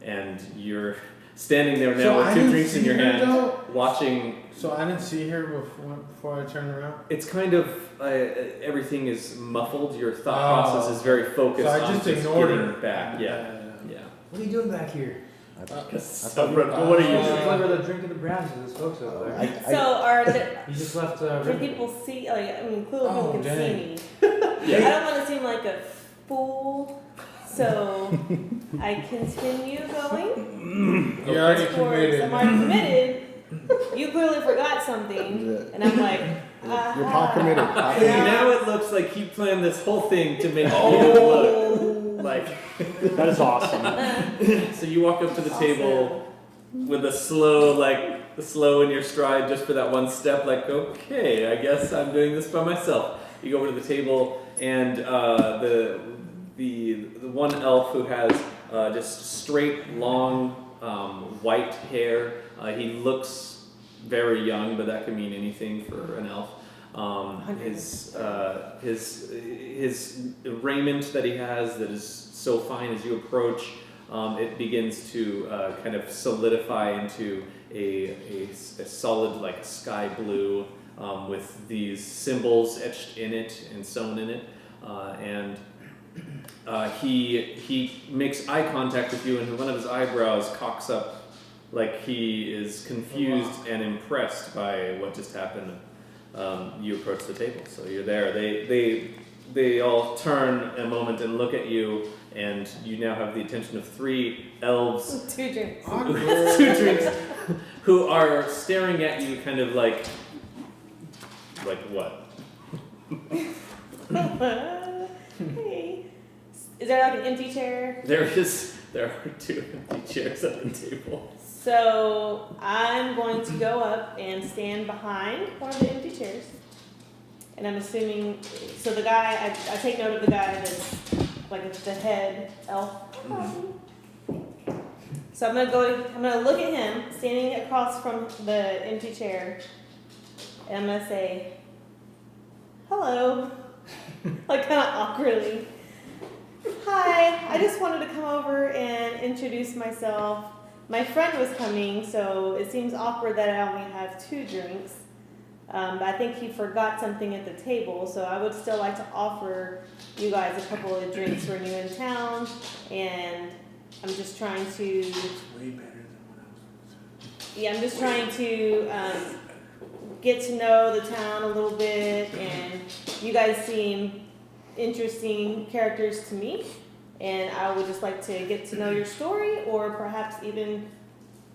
and you're standing there now So I with 2 didn't drinks in see your her, hand, though? watching. So I didn't see her before I turned around? It's kind of, everything is muffled, your thought Oh. process is very focused So I on just ignored getting her. back, yeah. What are you doing back here? So, what are you It's doing? like where they're drinking the brands of those folks over there. So are the, You just left. can Riven. people see, like, I mean, clearly Oh, people can dang. see me. Yeah. I don't want to seem like a fool, so I continue going. You're already Of course, committed. I'm already committed. You clearly forgot something, Yeah. and I'm like, You're pot committed. Pot See, committed. now it looks like he planned this whole thing to make you look like. That is awesome. So you walk up to the table with a slow in your stride just for that one step, like, okay, I guess I'm doing this by myself. You go over to the table, and the one elf who has just straight, long, white hair, he looks very young, but that could mean anything for an elf. His raiment that he has that is so fine as you approach, it begins to kind of solidify into a solid like sky blue with these symbols etched in it and sewn in it, and he makes eye contact with you, and one of his eyebrows cocks up like he is confused and impressed by what just happened. You approach the table, so you're there. They all turn a moment and look at you, and you now have the attention of 3 elves, 2 drinks. 2 drinks, who are staring at you, kind of like what? Hey. Is there like an empty chair? There are 2 empty chairs at the table. So I'm going to go up and stand behind one of the empty chairs. And I'm assuming, so the guy, I take note of the guy that's like the head elf. So I'm gonna look at him standing across from the empty chair. And I'm gonna say, hello, like kind of awkwardly. Hi, I just wanted to come over and introduce myself. My friend was coming, so it seems awkward that I only have 2 drinks. But I think he forgot something at the table, so I would still like to offer you guys a couple of drinks when you're in town. And I'm just trying to, Way better than what I was. yeah, I'm just trying to get to know the town a little bit. And you guys seem interesting characters to me. And I would just like to get to know your story, or perhaps even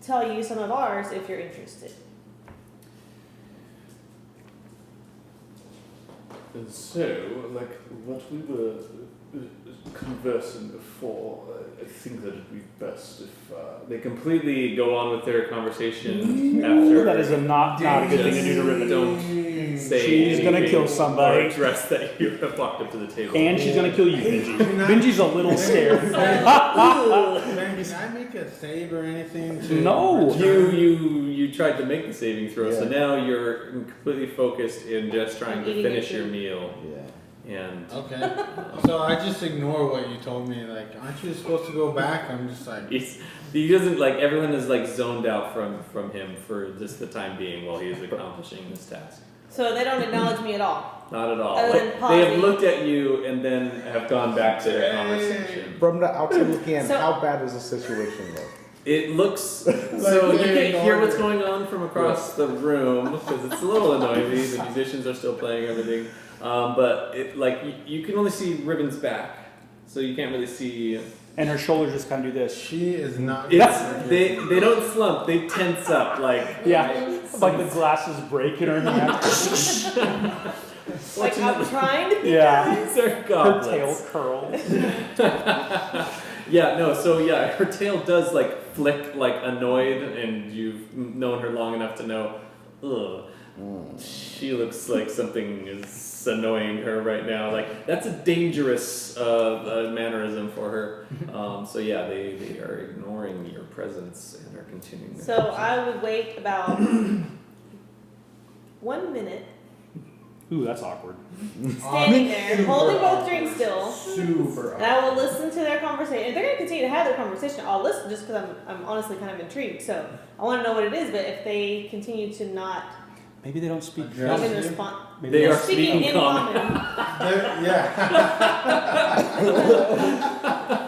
tell you some of ours if you're interested. And so, like what we were conversing before, I think that it'd be best if They completely go on with their conversation after. That is not a good thing to do to Riven. Don't say She's gonna anything kill somebody. or address that you have walked up to the table. And she's gonna kill you, Benji. Benji's a little scared. Man, can I make a save or anything to No. You tried to make the saving throw, so Yeah. now you're completely focused in just trying to Eating finish your your food. meal. Yeah. And Okay. So I just ignore what you told me. Like, aren't you supposed to go back? I'm just like, he doesn't like everyone is like zoned out from him for just the time being while he's accomplishing this task. So they don't acknowledge me at all. Not at all. Other than Like, they have pausing. looked at you and then have gone back to their conversation. From the outside looking in, So- how bad is the situation though? It looks so you they can't hear ignore what's it. going on from across the room because it's a little noisy. The musicians are still playing everything, but it like you can only see Riven's back, so you can't really see. And her shoulders just kind of do this. she is not. It's they don't slump, they tense up like Yeah, like the glasses break in her hand. Like I'm trying to be Yeah. nice. They're Her goblins. tail curls. Yeah, no, so yeah, her tail does like flick like annoyed, and you've known her long enough to know, ugh, she looks like something is annoying her right now. Like, that's a dangerous mannerism for her. So yeah, they are ignoring your presence and are continuing. their So I would wait about 1 minute, Ooh, that's awkward. standing there, holding both drinks still, Super. and I will listen to their conversation. If they're going to continue to have their conversation, I'll listen just because I'm honestly kind of intrigued. So I want to know what it is, but if they continue to not Maybe they don't speak. Yeah. even Maybe respond, Maybe They they're are speaking in common. common. Yeah.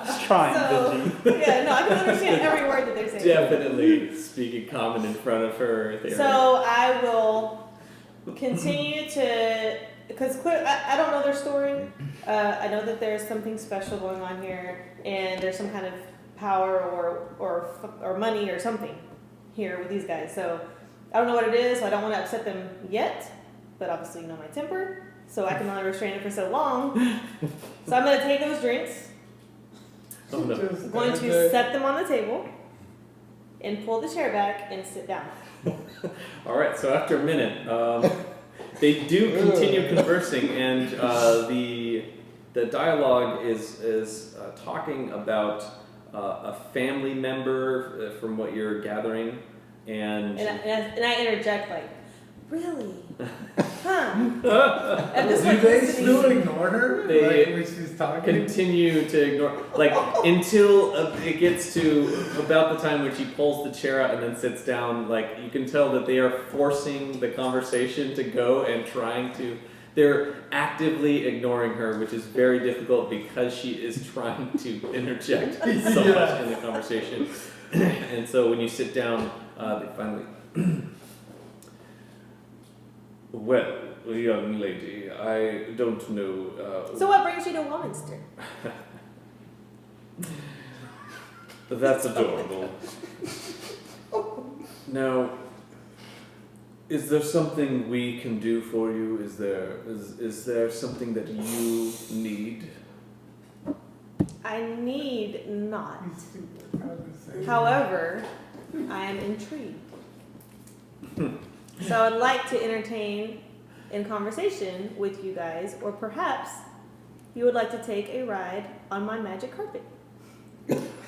It's trying, Benji. Yeah, no, I can understand every word that they're saying. Definitely speaking common in front of her. They are- So I will continue to, because I don't know their story. I know that there's something special going on here, and there's some kind of power or money or something here with these guys. So I don't know what it is. So I don't want to upset them yet, but obviously you know my temper, so I can only restrain it for so long. So I'm going to take those drinks. Oh, no. I'm going to set them on the table and pull the chair back and sit down. All right. So after a minute, they do continue conversing, and the dialogue is talking about a family member from what you're gathering, and And I interject like, really? Huh? I'm just Do like they listening. still ignore her? They like when she's talking? continue to ignore, like until it gets to about the time when she pulls the chair out and then sits down. Like you can tell that they are forcing the conversation to go and trying to. They're actively ignoring her, which is very difficult because she is trying to interject so much in the conversation. And so when you sit down, they finally. Well, young lady, I don't know. So what brings you to Warminster? That's adorable. Now, is there something we can do for you? Is there something that you need? I need not. However, I am intrigued. So I would like to entertain in conversation with you guys, or perhaps you would like to take a ride on my magic carpet.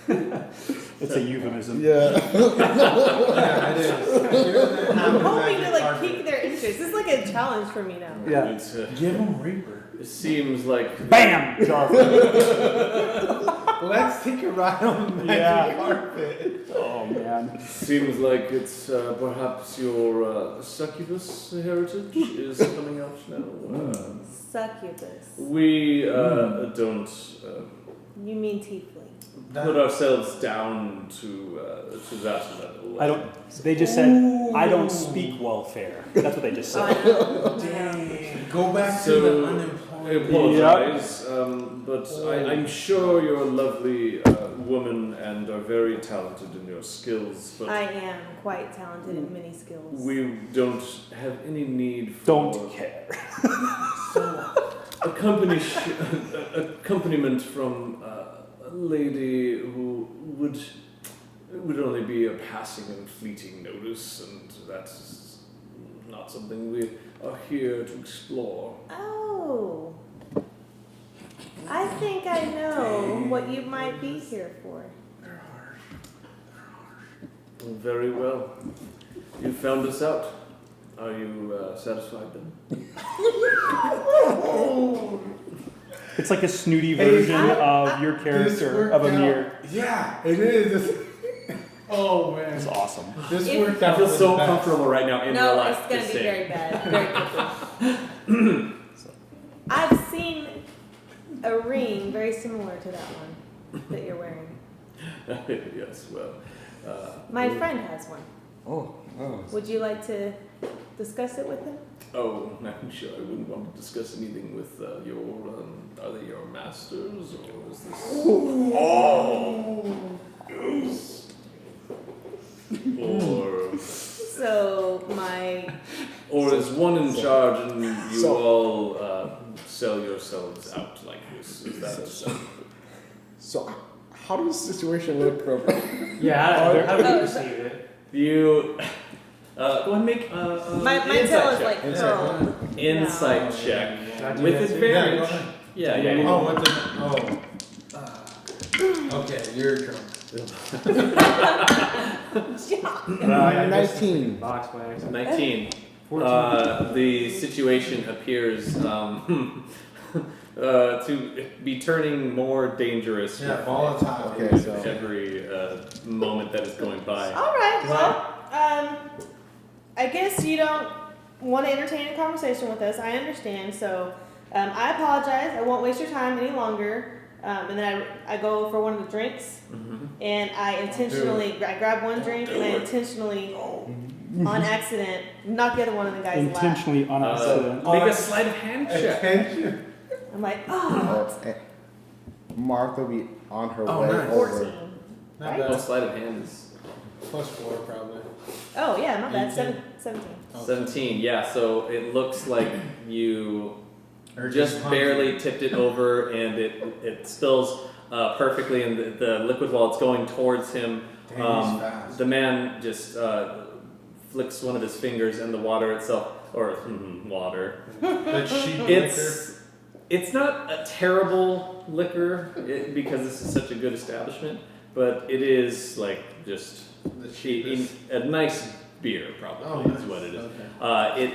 It's a euphemism. Yeah. Yeah, it is. I'm hoping to like pique their interest. This is like a challenge for me now. Yeah. It's, Give him Reaper. it seems like Bam! Jarford. Let's take a ride on the magic Yeah. carpet. Oh man. seems like it's perhaps your succubus heritage is coming out now. Succubus. We don't You mean tiefling? put ourselves down to that level. I don't. They just said I don't speak welfare. That's what they just Oh, I said. know. Dang. Go back to So, the I unemployed. apologize, but I'm sure you're a lovely woman and are very talented in your skills, but I am quite talented in many skills. we don't have any need for Don't care. accompaniment from a lady who would only be a passing and fleeting notice, and that's not something we are here to explore. Oh. I think I know what you might be here for. Very well. You found us out. Are you satisfied then? It's like a snooty version of your character of Amir. Yeah, it is. Oh man, It's awesome. this If- worked I out. feel for the so best. comfortable right now in real No, life. it's gonna just be saying. very bad, very quickly. I've seen a ring very similar to that one that you're wearing. Yes, well. My friend has one. Oh, oh. Would you like to discuss it with him? Oh, I'm sure I wouldn't want to discuss anything with your. Are they your masters or is this? Or So or is one in charge and you all sell yourselves out like this? Is that So, how does the situation look from? Yeah, how do you Oh, perceive it? you? Go ahead and make my insight tail is check. like Insight. curled. Insight Yeah. check Should I do with that too? advantage. Yeah, go ahead. Yeah, Yeah, yeah. Oh, what the? Okay, you're drunk. I guess 19. Box wax. 19. 14. The situation appears to be turning more dangerous Yeah, with volatile. Okay, so every moment that is going by. All right. Well, I guess you don't want to entertain a conversation with us. I understand. So I apologize. I won't waste your time any longer. And then I go for one of the drinks, and I intentionally I grab one drink and I intentionally, on accident, knock the other one in the guy's lap. Intentionally on accident. Make a sleight of hand check. Attention. I'm like, oh, Martha will be on her Oh, way nice. over. 14. Not Right? Oh, bad. sleight of hand is +4 probably. Oh yeah, not bad. 18. 17. 17. Yeah, so it looks like you Or just pumped. barely tipped it over and it spills perfectly in the liquid while it's going towards him. Dang, he's fast. The man just flicks one of his fingers and the water itself, or water. The cheap liquor. It's not a terrible liquor because this is such a good establishment, but it is like just The cheapest. a nice beer probably Oh, is nice. what it is. Okay.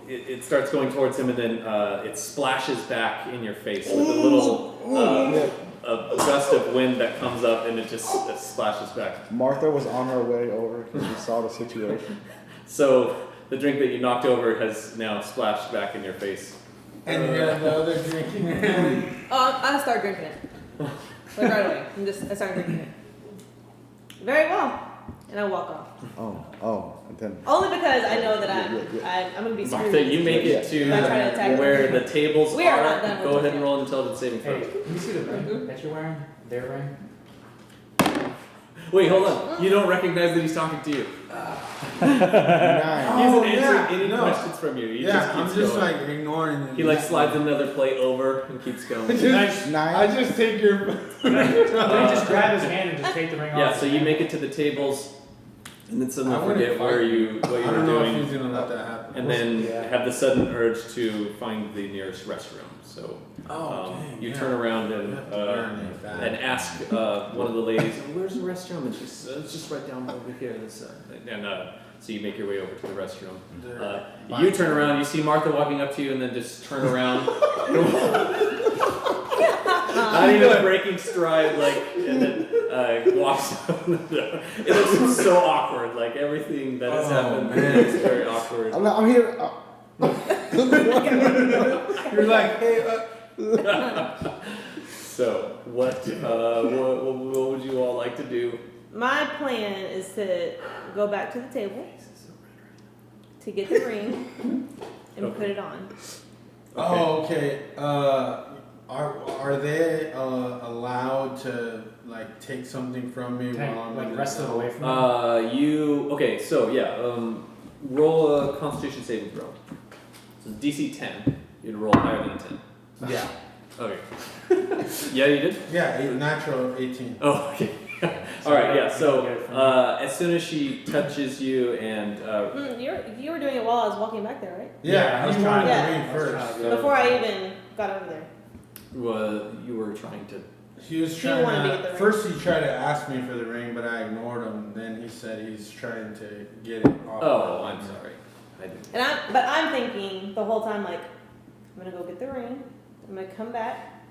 It starts going towards him and then it splashes back in your face with a little a gust of wind that comes up and it just splashes back. Martha was on her way over because she saw the situation. So the drink that you knocked over has now splashed back in your face. And you got the other drink in your hand. Oh, I start drinking it. Like right away. I start drinking it. Very well. And I walk off. Oh, and then Only because I know that I'm going to be screwed. Martha, you make it If I try to to attack where him. the tables We are not done Go with ahead this and yet. roll an intelligence saving Hey, throw. can you see the ring that you're wearing? Their ring? Wait, hold on. You don't recognize that he's talking to you. He 9. hasn't answered any no. questions from you. He Yeah, just I'm keeps just going. like ignoring it. He like slides another plate over and keeps going. Just- 9. I just take your. Then just grab his hand and just take the ring off. Yeah, his so you hand. make it to the tables, and then suddenly I wouldn't forget fight what I you don't were know if doing, he's gonna let that happen. and then Yeah. have the sudden urge to find the nearest restroom. So dang, you yeah. turn around You and have to urinate that. and ask one of the ladies, "Where's the restroom?" And she says, "It's just right down over here." So you make your way over to the restroom. You turn around, you see Martha walking up to you, and then just turn around. Not even breaking stride, like, and then walks out the door. It looks so awkward, like everything that has Oh, happened man. is very awkward. I'm here. You're like, hey, So, what would you all like to do? My plan is to go back to the table to get the ring and Okay. put it on. Oh, okay. Are they allowed to like take something from me Can while I, I'm like in wrest it the away from him? Okay, so yeah, roll a Constitution saving throw. So DC 10. You'd roll higher than a 10. Yeah. Okay. Yeah, you did? Yeah, natural 18. Oh, okay. All right, yeah. So as soon as she touches you and You were doing it while I was walking back there, right? Yeah, I was he trying wanted to- the I ring was first. trying to- Before I even got over there. you were trying to. He was He trying wanted to to. get the ring. First, he tried to ask me for the ring, but I ignored him. Then he said he's trying to get it off. Oh, I'm sorry. But I'm thinking the whole time, like, I'm gonna go get the ring. I'm gonna come back,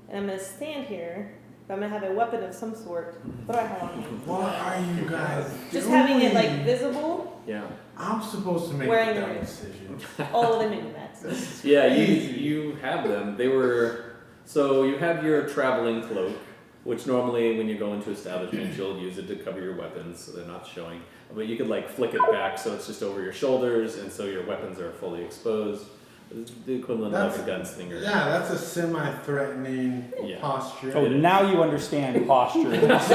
and I'm gonna stand here. But I'm gonna have a weapon of some sort. What do I have on me? What are you guys Just doing? having it like visible. Yeah. I'm supposed to make Wearing the the dumb ring. decision. Oh, they made me mad. Yeah, Crazy. you have them. They were so you have your traveling cloak, which normally when you go into establishments you'll use it to cover your weapons so they're not showing. But you could like flick it back so it's just over your shoulders and so your weapons are fully exposed. The equivalent of like a gunslinger. Yeah, that's a semi-threatening Yeah. posture. Oh, now you understand posture. This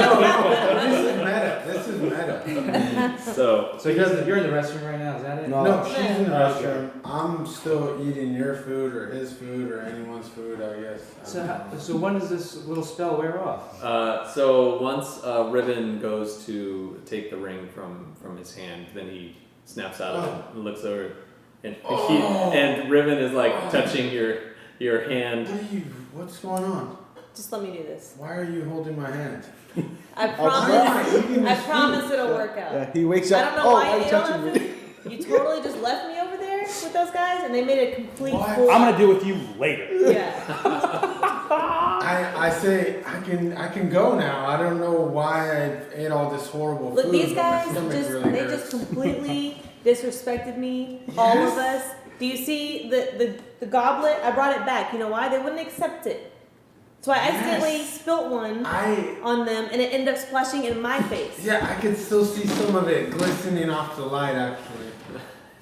is meta. So So you're in the restroom right now, is that it? No. No, she's in the restroom. I'm still eating your food or his food or anyone's food, I guess. So when does this little spell wear off? so once Riven goes to take the ring from his hand, then he snaps out of it and looks over, and and Riven is like touching your hand. What's going on? Just let me do this. Why are you holding my hand? I Why promise. am I eating I this promise food? it'll work out. Yeah, he wakes I up. don't know why why you you ate all touching that me? food. You totally just left me over there with those guys, and they made a complete What? fool. I'm gonna deal with you later. Yeah. I say I can go now. I don't know why I ate all this horrible Look, food. these but my guys stomach just really they hurts. just completely disrespected me. All of us. Do you see the goblet? I brought it back. You know why? They wouldn't accept it. So I accidentally Yes. spilt one I on them, and it ended up splashing in my face. yeah, I could still see some of it glistening off the light actually.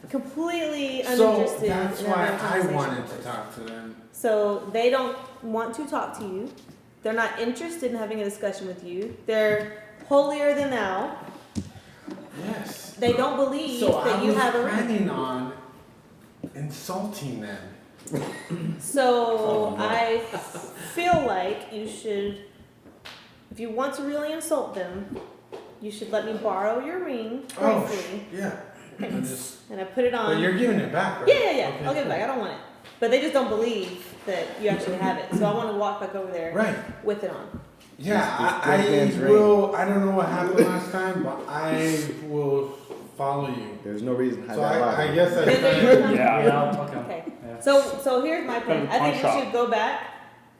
Completely So uninterested. that's in why having a I conversation. wanted to talk to them. So they don't want to talk to you. They're not interested in having a discussion with you. They're holier than thou. Yes. They don't believe So that I you was have a ring. planning on insulting them. So Oh, no. I feel like you should, if you want to really insult them, you should let me borrow your ring briefly. Yeah. I just, And I put it on. but you're giving it back, right? Yeah. Okay, I'll give it back. I don't want it. But they just don't believe that you actually have it. So I want to walk back over there Right. with it on. Yeah, This dead man's I ring. will. I don't know what happened last time, but I will follow you. There's no reason to hide So that body. I guess I. Is there your- Yeah. Yeah, I'll come. Okay. Yeah. So here's my plan. Kind of I think pawn we shop. should go back.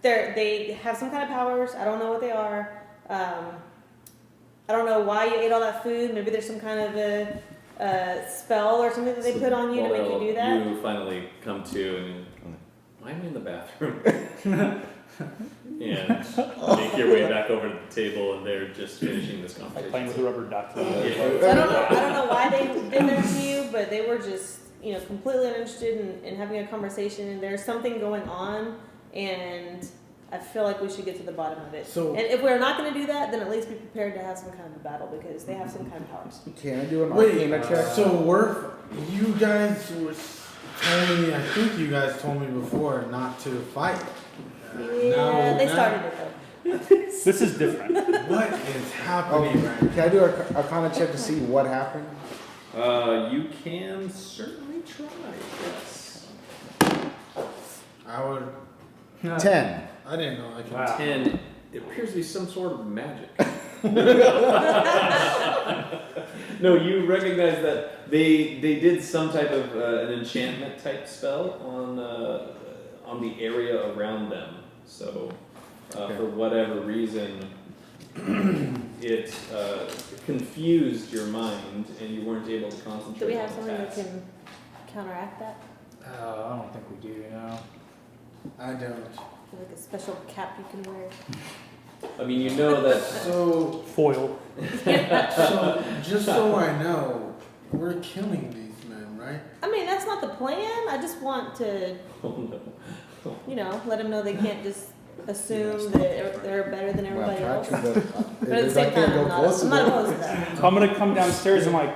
They have some kind of powers. I don't know what they are. I don't know why you ate all that food. Maybe there's some kind of a spell or something that they put on you to make you do that. You finally come to and why am I in the bathroom? And make your way back over to the table, and they're just finishing this Like conversation. playing with a rubber duck. So I don't know why they did that to you, but they were just completely uninterested in having a conversation. And there's something going on, and I feel like we should get to the bottom of it. So- and if we're not going to do that, then at least be prepared to have some kind of a battle because they have some kind of powers. Can I do an Wait, arcana check? so you guys were telling me, I think you guys told me before not to fight. Yeah, they started it though. This is different. What is happening right now? Can I do a arcana check to see what happened? You can certainly try, yes. I would. 10. I didn't know I could. Wow. 10, it appears to be some sort of magic. No, you recognize that they did some type of an enchantment type spell on the area around them. So for whatever reason, it confused your mind and you weren't able to concentrate. Do we have on something that task. can counteract that? I don't think we do, I don't. Like a special cap you can wear? I mean, you know that. So, Foil. just so I know, we're killing these men, right? I mean, that's not the plan. I just want to, Oh no. let them know they can't just assume that they're better than Well, everybody else. try to, But at the same time, I'm not opposed to that. So I'm gonna come downstairs and like,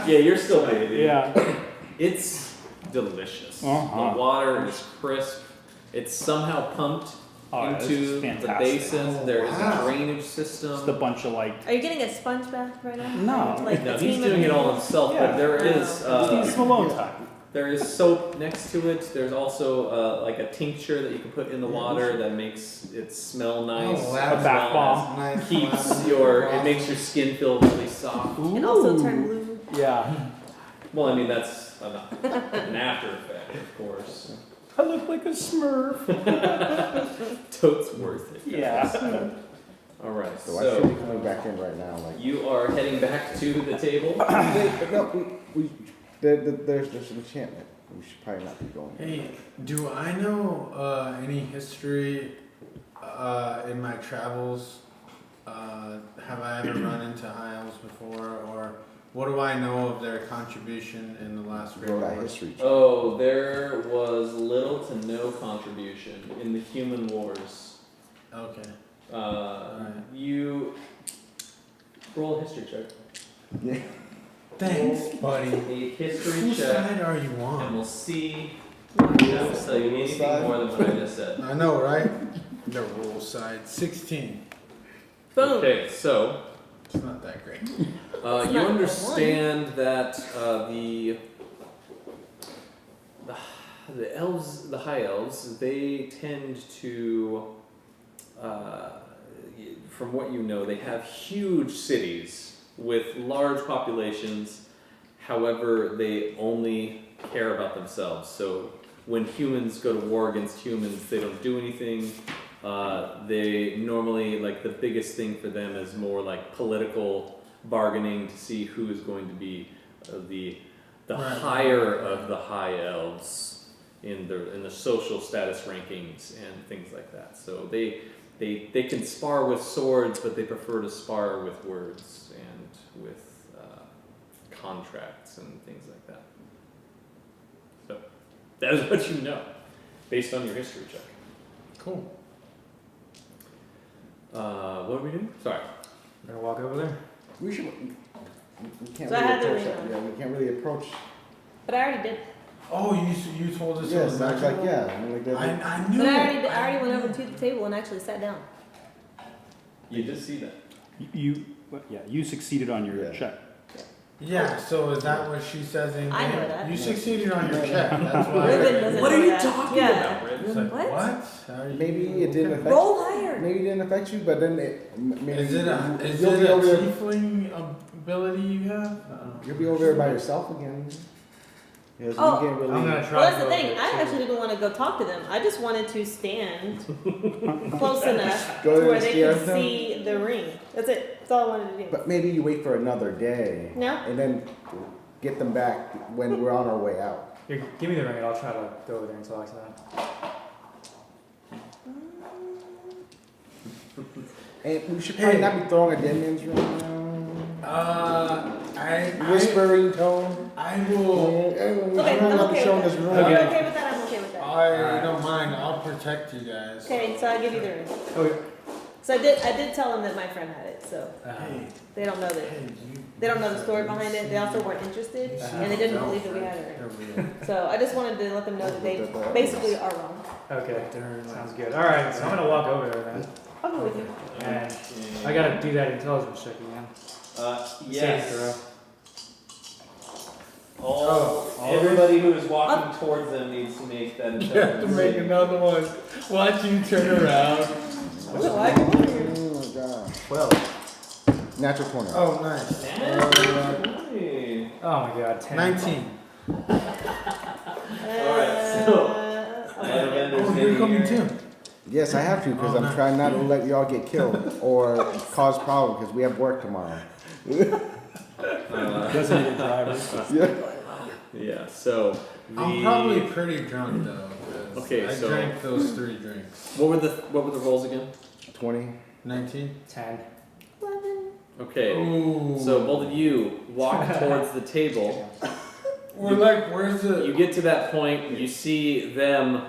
Yeah, you're still bathing. yeah. It's delicious. Uh-huh. The water is crisp. It's somehow pumped Oh, this into is the fantastic. basin. Oh, There is wow. a drainage system. Just a bunch of like, Are you getting a sponge bath right now? No. Like No, a he's team doing of it all people? himself, Yeah. but there is just need some alone time. there is soap next to it. There's also like a tincture that you can put in the water that makes it smell nice. Oh, A bath bomb. Nice. Keeps your it makes your skin feel really soft. And also turn blue. Yeah. Well, I mean, that's an after effect, of course. I look like a Smurf. Totes worth it. Yeah. All right, So I should be coming back in right now. Like, you are heading back to the table. wait, no, there's an enchantment. We should probably not be going. Hey, do I know any history in my travels? Have I ever run into high elves before, or what do I know of their contribution in the last Great Roll that War? history check. Oh, there was little to no contribution in the human wars. Okay. You roll a history check. Yeah. Thanks, buddy. A history Whose check, side are you and on? we'll see if that will tell you anything Side. more than what I just said. I know, right? The rule side. 16. Boom. Okay, so It's not that great. It's you not understand that the elves, the high elves, they tend to, from what you know, they have huge cities with large populations. However, they only care about themselves. So when humans go to war against humans, they don't do anything. They normally, like, the biggest thing for them is more like political bargaining to see who is going to be the Right. higher of the high elves in the social status rankings and things like that. So they can spar with swords, but they prefer to spar with words and with contracts and things like that. So that is what you know, based on your history check. Cool. What are we doing? Sorry. I'm gonna walk over there. We should. We can't So I really had to approach read that. on. Yeah, we can't really approach. But I already did. Oh, you told us it Yes, was I was like, magical? yeah. I mean, like, that- I knew But I it. already went over to the table and actually sat down. You did see that. You succeeded on your Yeah. check. Yeah, so is that what she says in I know game? that. You succeeded on your check. That's why. Riven doesn't What know are you that. talking Yeah. about, It's Riven? like, What? what? Are you- Maybe it didn't affect. Roll higher. Maybe it didn't affect you, but then maybe Is it a you'll be over there. tiefling ability you have? You'll be over there by yourself again. Yes, Oh. you can't really. I'm gonna try. Well, that's to the go thing. over I there, actually didn't want to go talk to them. I just wanted to stand close enough Go to there where and they scare could them? see the ring. That's it. That's all I wanted to do. But maybe you wait for another day No? and then get them back when we're on our way out. Here, give me the ring and I'll try to go over there and talk to them. And we should probably not be throwing a dead man's ring around. Whispering tone. I will. Okay, I'm I'm not okay showing with this that. room. I'm Okay. okay with that. I'm okay with that. I don't mind. I'll protect you guys. Okay, so I give you the ring. Okay. So I did tell them that my friend had it, so Hey, they don't know that. hey, you. They don't know the story behind it. They also weren't interested, and they didn't believe that we had it. They're real. So I just wanted to let them know that they basically are wrong. Okay. Sounds good. All right. So I'm gonna walk over there then, I'll go with you. and I gotta do that intelligence check again. Saving Yes. throw. Everybody who is walking towards them needs to make that. You have to make another one. Watch you turn around. So I go over here. Oh my god. 12. Natural 20. Oh, nice. Hey. Oh my god. 10. 19. Alright, so- Oh, you're coming too. Yes, I have to because Oh, I'm nice. trying not to let y'all get killed or cause problems because we have work tomorrow. Designated driver. Yeah. Yeah. So I'm probably pretty drunk though. 'cause Okay, I so- drank those 3 drinks. what were the rolls again? 20. 19. 10. 11. Okay. Ooh. So both of you walk towards the table. we're like, where's the? You get to that point, you see them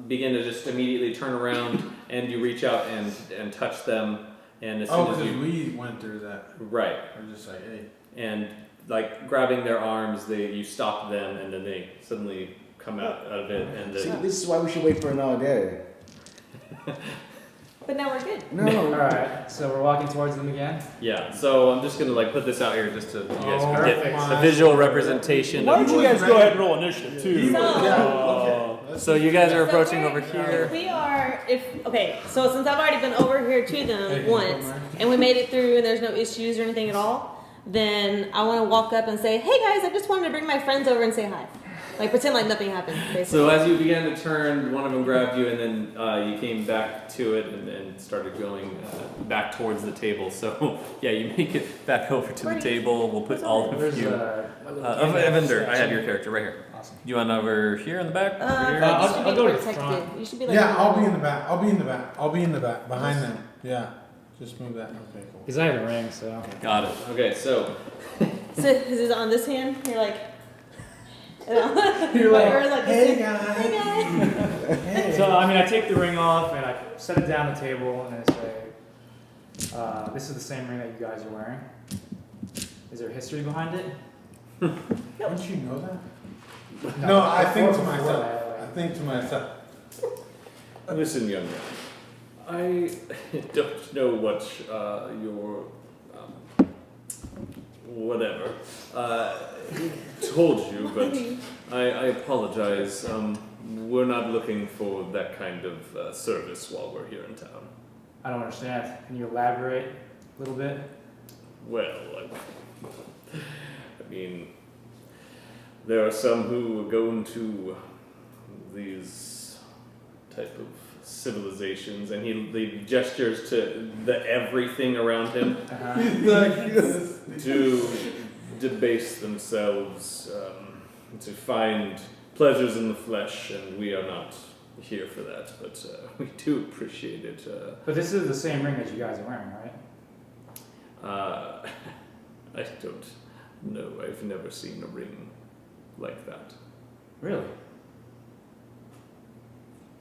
begin to just immediately turn around, and you reach out and touch them, and as Oh, soon as because you we went through that. right, We're just like, hey. and like grabbing their arms, you stop them, and then they suddenly come out of it, and See, then this is why we should wait for another day. But now we're good. All No. right. So we're walking towards them again. yeah. So I'm just gonna like put this out here just to you guys Oh, can get perfect. a visual representation. Why Of don't you guys go ahead and roll initiative too? So- Okay. So you guys are So approaching we're- over here. We are, so since I've already been over here to them Hey, once, come on. and we made it through and there's no issues or anything at all, then I want to walk up and say, "Hey guys, I just wanted to bring my friends over and say hi." Like pretend like nothing happened. Basically. So as you began to turn, one of them grabbed you, and then you came back to it and started going back towards the table. So yeah, you make it back over to the table. We'll put all of Where's you. Evendur, I have your character right here. Awesome. You want over here in the back? Over here? I'll go to the protected. front. You should be like. Yeah, I'll be in the back. I'll be in the back. I'll be in the back behind them. Yeah, just move that. Okay, cool. Because I have a ring, so. Got it. Okay, so So is it on this hand? You're like. You're like, or like hey this hand. guys. Hey guys. Hey. So, I mean, I take the ring off and I set it down the table and I say, this is the same ring that you guys are wearing. Is there history behind it? Don't you know that? No, I think to myself. I think to myself. listen, young man. I don't know what your whatever told you, but I apologize. We're not looking for that kind of service while we're here in town. I don't understand. Can you elaborate a little bit? Well, I mean, there are some who go into these type of civilizations, and he gestures to the everything around him to debase themselves, to find pleasures in the flesh, and we are not here for that, but we do appreciate it. But this is the same ring that you guys are wearing, right? I don't know. I've never seen a ring like that. Really?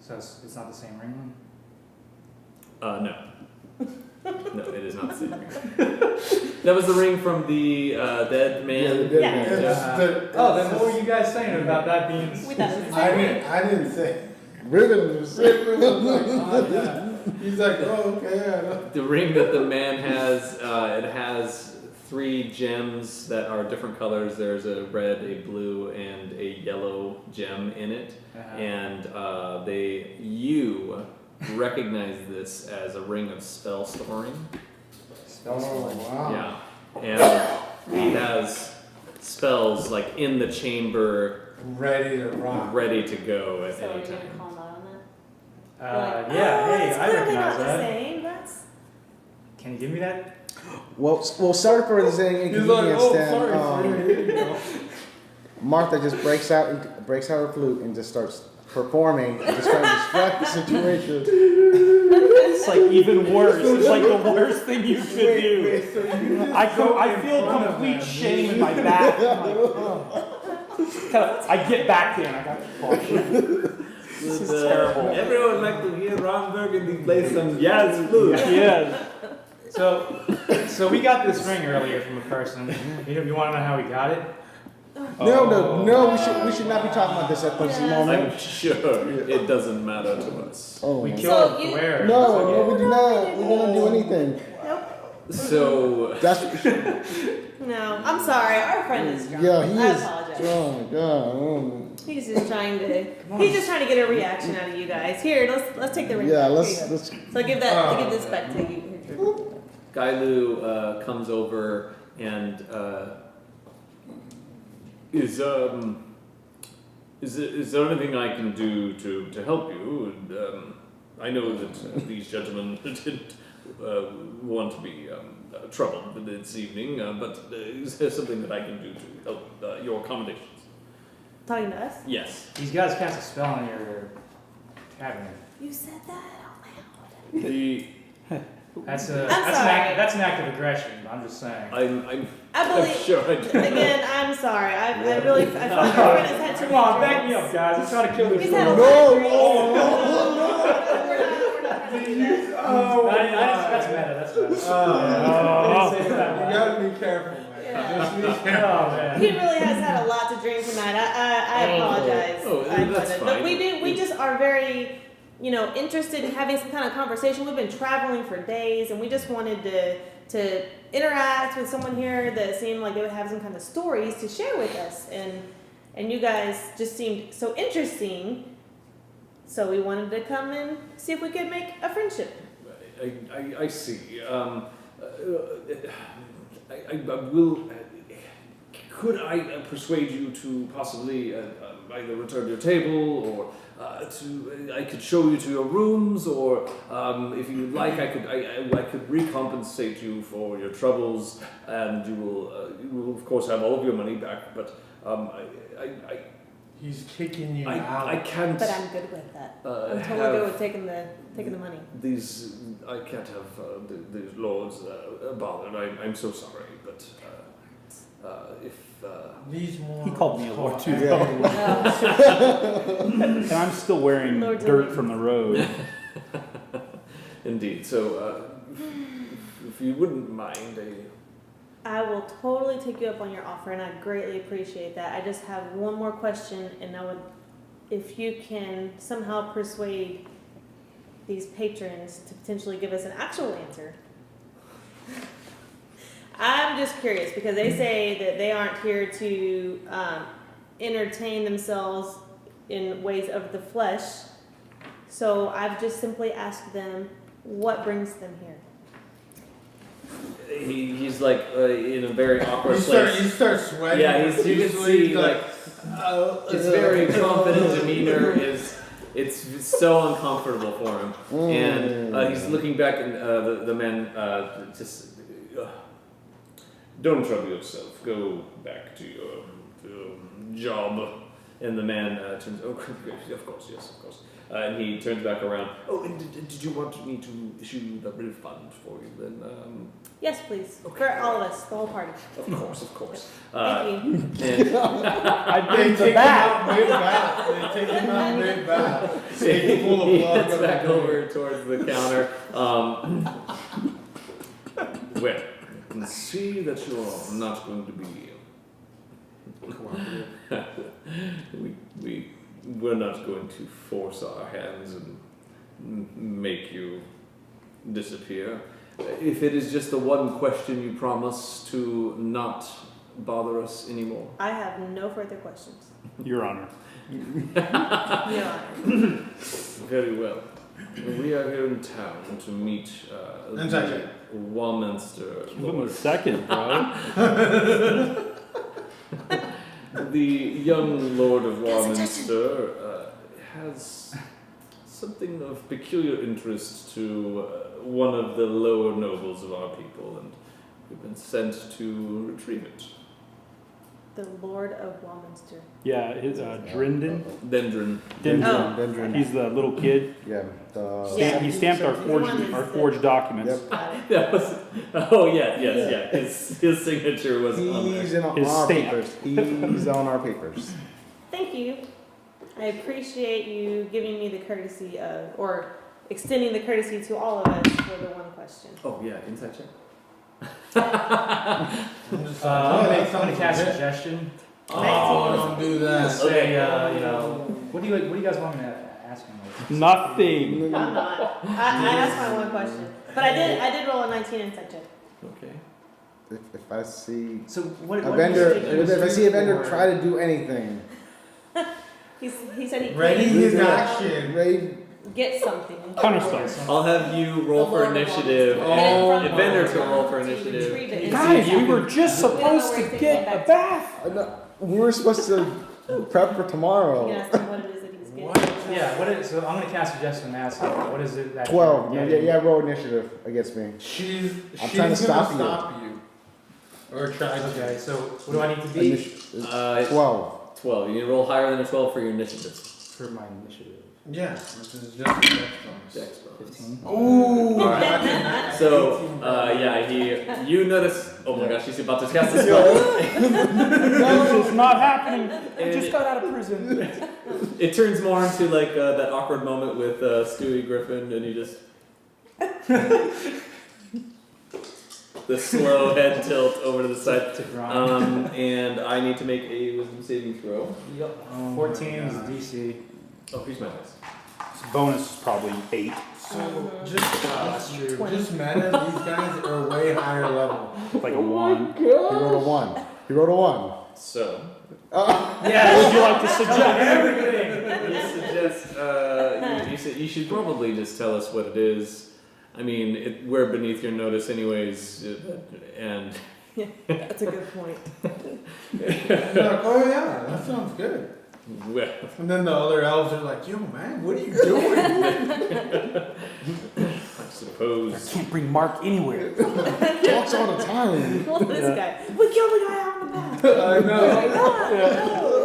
So it's not the same ring then? No. No, it is not the same ring. That was the ring from the dead man. Yeah, the dead man. Then what were you guys saying about that being? We thought it was the same ring. I didn't say. Riven was Riven was like, oh, yeah. He's like, oh, okay, I know. The ring that the man has, it has 3 gems that are different colors. There's a red, a blue, and a yellow gem in it. And you recognize this as a ring of spell storing. Oh, wow. Yeah. And he has spells like in the chamber, Ready to rock. ready to go at So any you're gonna time. call him out on that? You're like, Yeah, oh, hey, it's I clearly recognize not the that. same. That's Can you give me that? Well, sorry for this He's like, inconvenience. oh, Then sorry, here you go. Martha just breaks out her flute and just starts performing, and just trying to distract the situation. It's like even worse. It's like the worst thing you could do. I feel complete shame in my back. I'm like, oh. I get back there and I got to caution. This is terrible. Everyone would like to hear Ron Burgundy play some jazz flute. Yeah. So we got this ring earlier from a person. You want to know how we got it? No. We should not be talking about this at this moment. I'm sure it doesn't matter to us. Oh, We my- killed So it you- for wear. no, we do not. We don't do anything. So That's no. I'm sorry. Our friend is drunk. yeah. He I is. apologize. Oh my god. He's just trying to. He's just trying to get a reaction out of you guys. Here, let's take the ring. Yeah, back. let's Here you go. let's. So give that. Give this back to you. Gailu comes over and is there anything I can do to help you? And, I know that these gentlemen didn't want to be troubled this evening, but is there something that I can do to help your accommodations? Talking to us. Yes. These guys cast a spell on your tavern. You said that out loud. The That's sorry. an act of aggression. I'm just saying. I'm I believe. sure I do. Again, I'm sorry. I really. I feel like our friend has had too Come on, many back me drinks. up, guys. I'm trying to kill this He's had a one. lot of drinks. Oh, That's meta. That's meta. Oh. I didn't say it that You way. gotta be careful, man. Yeah. Just be Oh, careful. man. He really has had a lot to drink tonight. I apologize. Oh, I that's apologize. But fine. we just are very, interested in having some kind of conversation. We've been traveling for days, and we just wanted to interact with someone here that seemed like they would have some kind of stories to share with us. And you guys just seemed so interesting. So we wanted to come and see if we could make a friendship. I see. I will. Could I persuade you to possibly either return to your table, or I could show you to your rooms, or if you would like, I could recompensate you for your troubles, and you will of course have all of your money back. But He's kicking you I out. can't. But I'm good with that. I'm totally have good with taking the money. these. I can't have these lords bothered. I'm so sorry, but if. These more. He called me a lord too, Yeah. though. And I'm still wearing Lord's dirt only. from the road. Indeed. So, if you wouldn't mind, I will totally take you up on your offer, and I greatly appreciate that. I just have one more question, and I would, if you can somehow persuade these patrons to potentially give us an actual answer. I'm just curious because they say that they aren't here to entertain themselves in ways of the flesh. So I've just simply asked them what brings them here. he's like in a very awkward You place. start sweating. Yeah, you can see like oh, his very confident demeanor is. It's so uncomfortable for him, and he's looking back, and the man just don't trouble yourself. Go back to your job. And the man turns. Oh, of course, yes, of course. And he turns back around. Oh, and did you want me to issue the refund for you then? Yes, please. Okay. For all of us, the whole party. Of course. Thank you. And I've They been to take him that. out mid-bath. They take him out mid-bath. Take him full of he blood. heads back over towards the counter. Well, I can see that you're not going to be. We're not going to force our hands and make you disappear. If it is just the one question, you promise to not bother us anymore. I have no further questions. Your Honor. Your Honor. Very well. We are here in town to meet Exactly. the Warminster Give him a Lord. second, bro. The young Lord of Warminster has something of peculiar interest to one of the lower nobles of our people, and we've been sent to retrieve it. The Lord of Warminster. Yeah, his Drinden. Dendron. Oh, Dendron. He's the little kid. Yeah. Yeah. He stamped our He's the one forged that's forged documents. Yep. Got it. That was. Oh yeah. His signature was on there. He's on His our stamp. papers. He's on our papers. Thank you. I appreciate you giving me the courtesy of, or extending the courtesy to all of us for the one question. Oh yeah, inside check. I'm just I'm like, gonna cast a suggestion. oh, don't do that. Say, what do you guys want me to ask him? Nothing. I'm not. I asked my one question, but I did roll a 19 inside check. Okay. If I see So what? a what vendor, is if I see a vendor for- try to do anything, He said he Ready couldn't his action. ready. get something. Counterspell. I'll have you roll for initiative, Oh. and Evendur to roll for initiative. Retrieve it. Guys, we were just supposed to get a bath. We were supposed to prep for You tomorrow. can ask him what it is that he's getting. Yeah. What is? So I'm gonna cast suggestion and ask him. What is it? That 12. you're Yeah, getting? yeah, roll initiative against me. She's I'm trying to stop you. you. Or try to. Okay. So what do I need to be 12. 12. You need to roll higher than a 12 for your initiative. for my initiative? Yeah, which is just the next bonus. Dex bonus. 15. Ooh. Alright. So, you notice. Oh my gosh, he's about to cast a spell. This is not happening. I And just it- got out of prison. It turns more into like that awkward moment with Stewie Griffin, and you just. The slow head tilt over to the side. To grind. And I need to make a wisdom saving throw. Yep. Oh 14 my is gosh. DC. Oh, here's my dice. Bonus is probably 8. So just That's true. just meta, these guys are way higher level. Like a 1. He rolled a 1. He rolled a 1. So, Yeah, would you like to suggest? Everything. you suggest you should probably just tell us what it is. I mean, we're beneath your notice anyways, and That's a good point. They're like, oh yeah, that sounds good. Well, And then the other elves are like, yo man, what are you doing? I suppose. Can't bring Mark anywhere. Talks all the time. Well, this guy. We killed the guy out in the back. I know.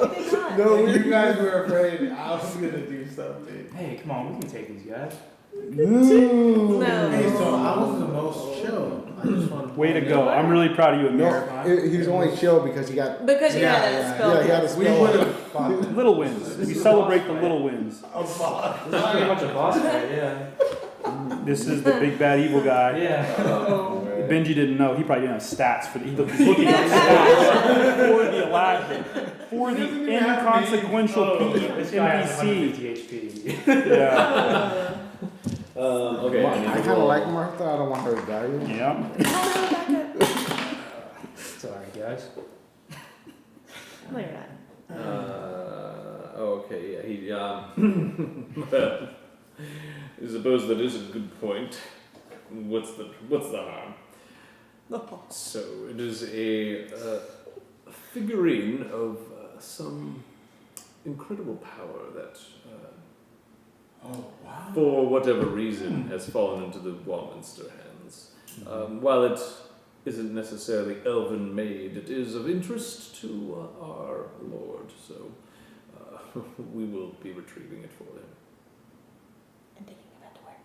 No, we did not. No, you guys were afraid I was gonna do something. Hey, come on, we can take these guys. No. Hey, so No. I was the most chill. I just want Way to go. I'm really proud of you, Amir. No, he was only chill because he got. Because you had a spell. Yeah, he had a We spell. would have fought them. Little wins. We celebrate the little wins. This is pretty much a boss fight, yeah. This is the big bad evil guy. Yeah. Oh. Benji didn't know. He probably didn't have stats for the. He's looking at stats for the Aladdin. For the inconsequential This guy has NPC. 150 HP. Yeah. Okay. I kind of like Martha. I don't want her to die. Yeah. It's alright, guys. No, you're not. Okay. Yeah. He. Well, I suppose that is a good point. What's the harm? So it is a figurine of some incredible power that, Oh wow. for whatever reason, has fallen into the Warminster hands. While it isn't necessarily elven made, it is of interest to our lord. So we will be retrieving it for him. And taking it back to where?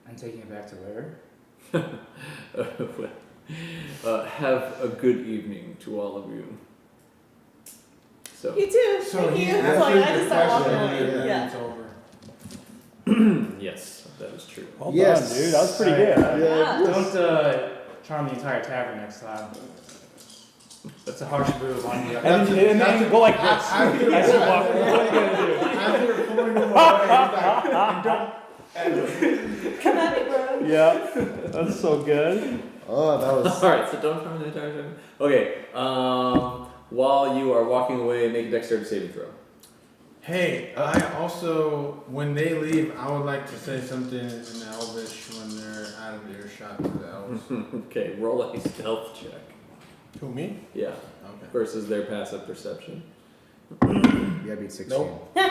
And taking it back to where? Have a good evening to all of you. So, You too. So Thank he you. It's like I answered just the start walking question away. and Yeah. it's over. yes, that is true. Well Yes. done, dude. That was pretty Sorry, good. Yeah. Don't charm the entire tavern next time. That's a harsh move on you. And then go like this. After As you walk. What are you gonna do? after pulling him away, he's like, don't. Come at me, bro. Yeah. That's so good. Oh, that was. All right, so don't try the entire time. Okay. While you are walking away, make a dexterity saving throw. Hey, I also, when they leave, I would like to say something in Elvish when they're out of earshot to the elves. Okay, roll a stealth check. To me? Yeah, Okay. versus their passive perception. Yeah, beat 16. Nope. As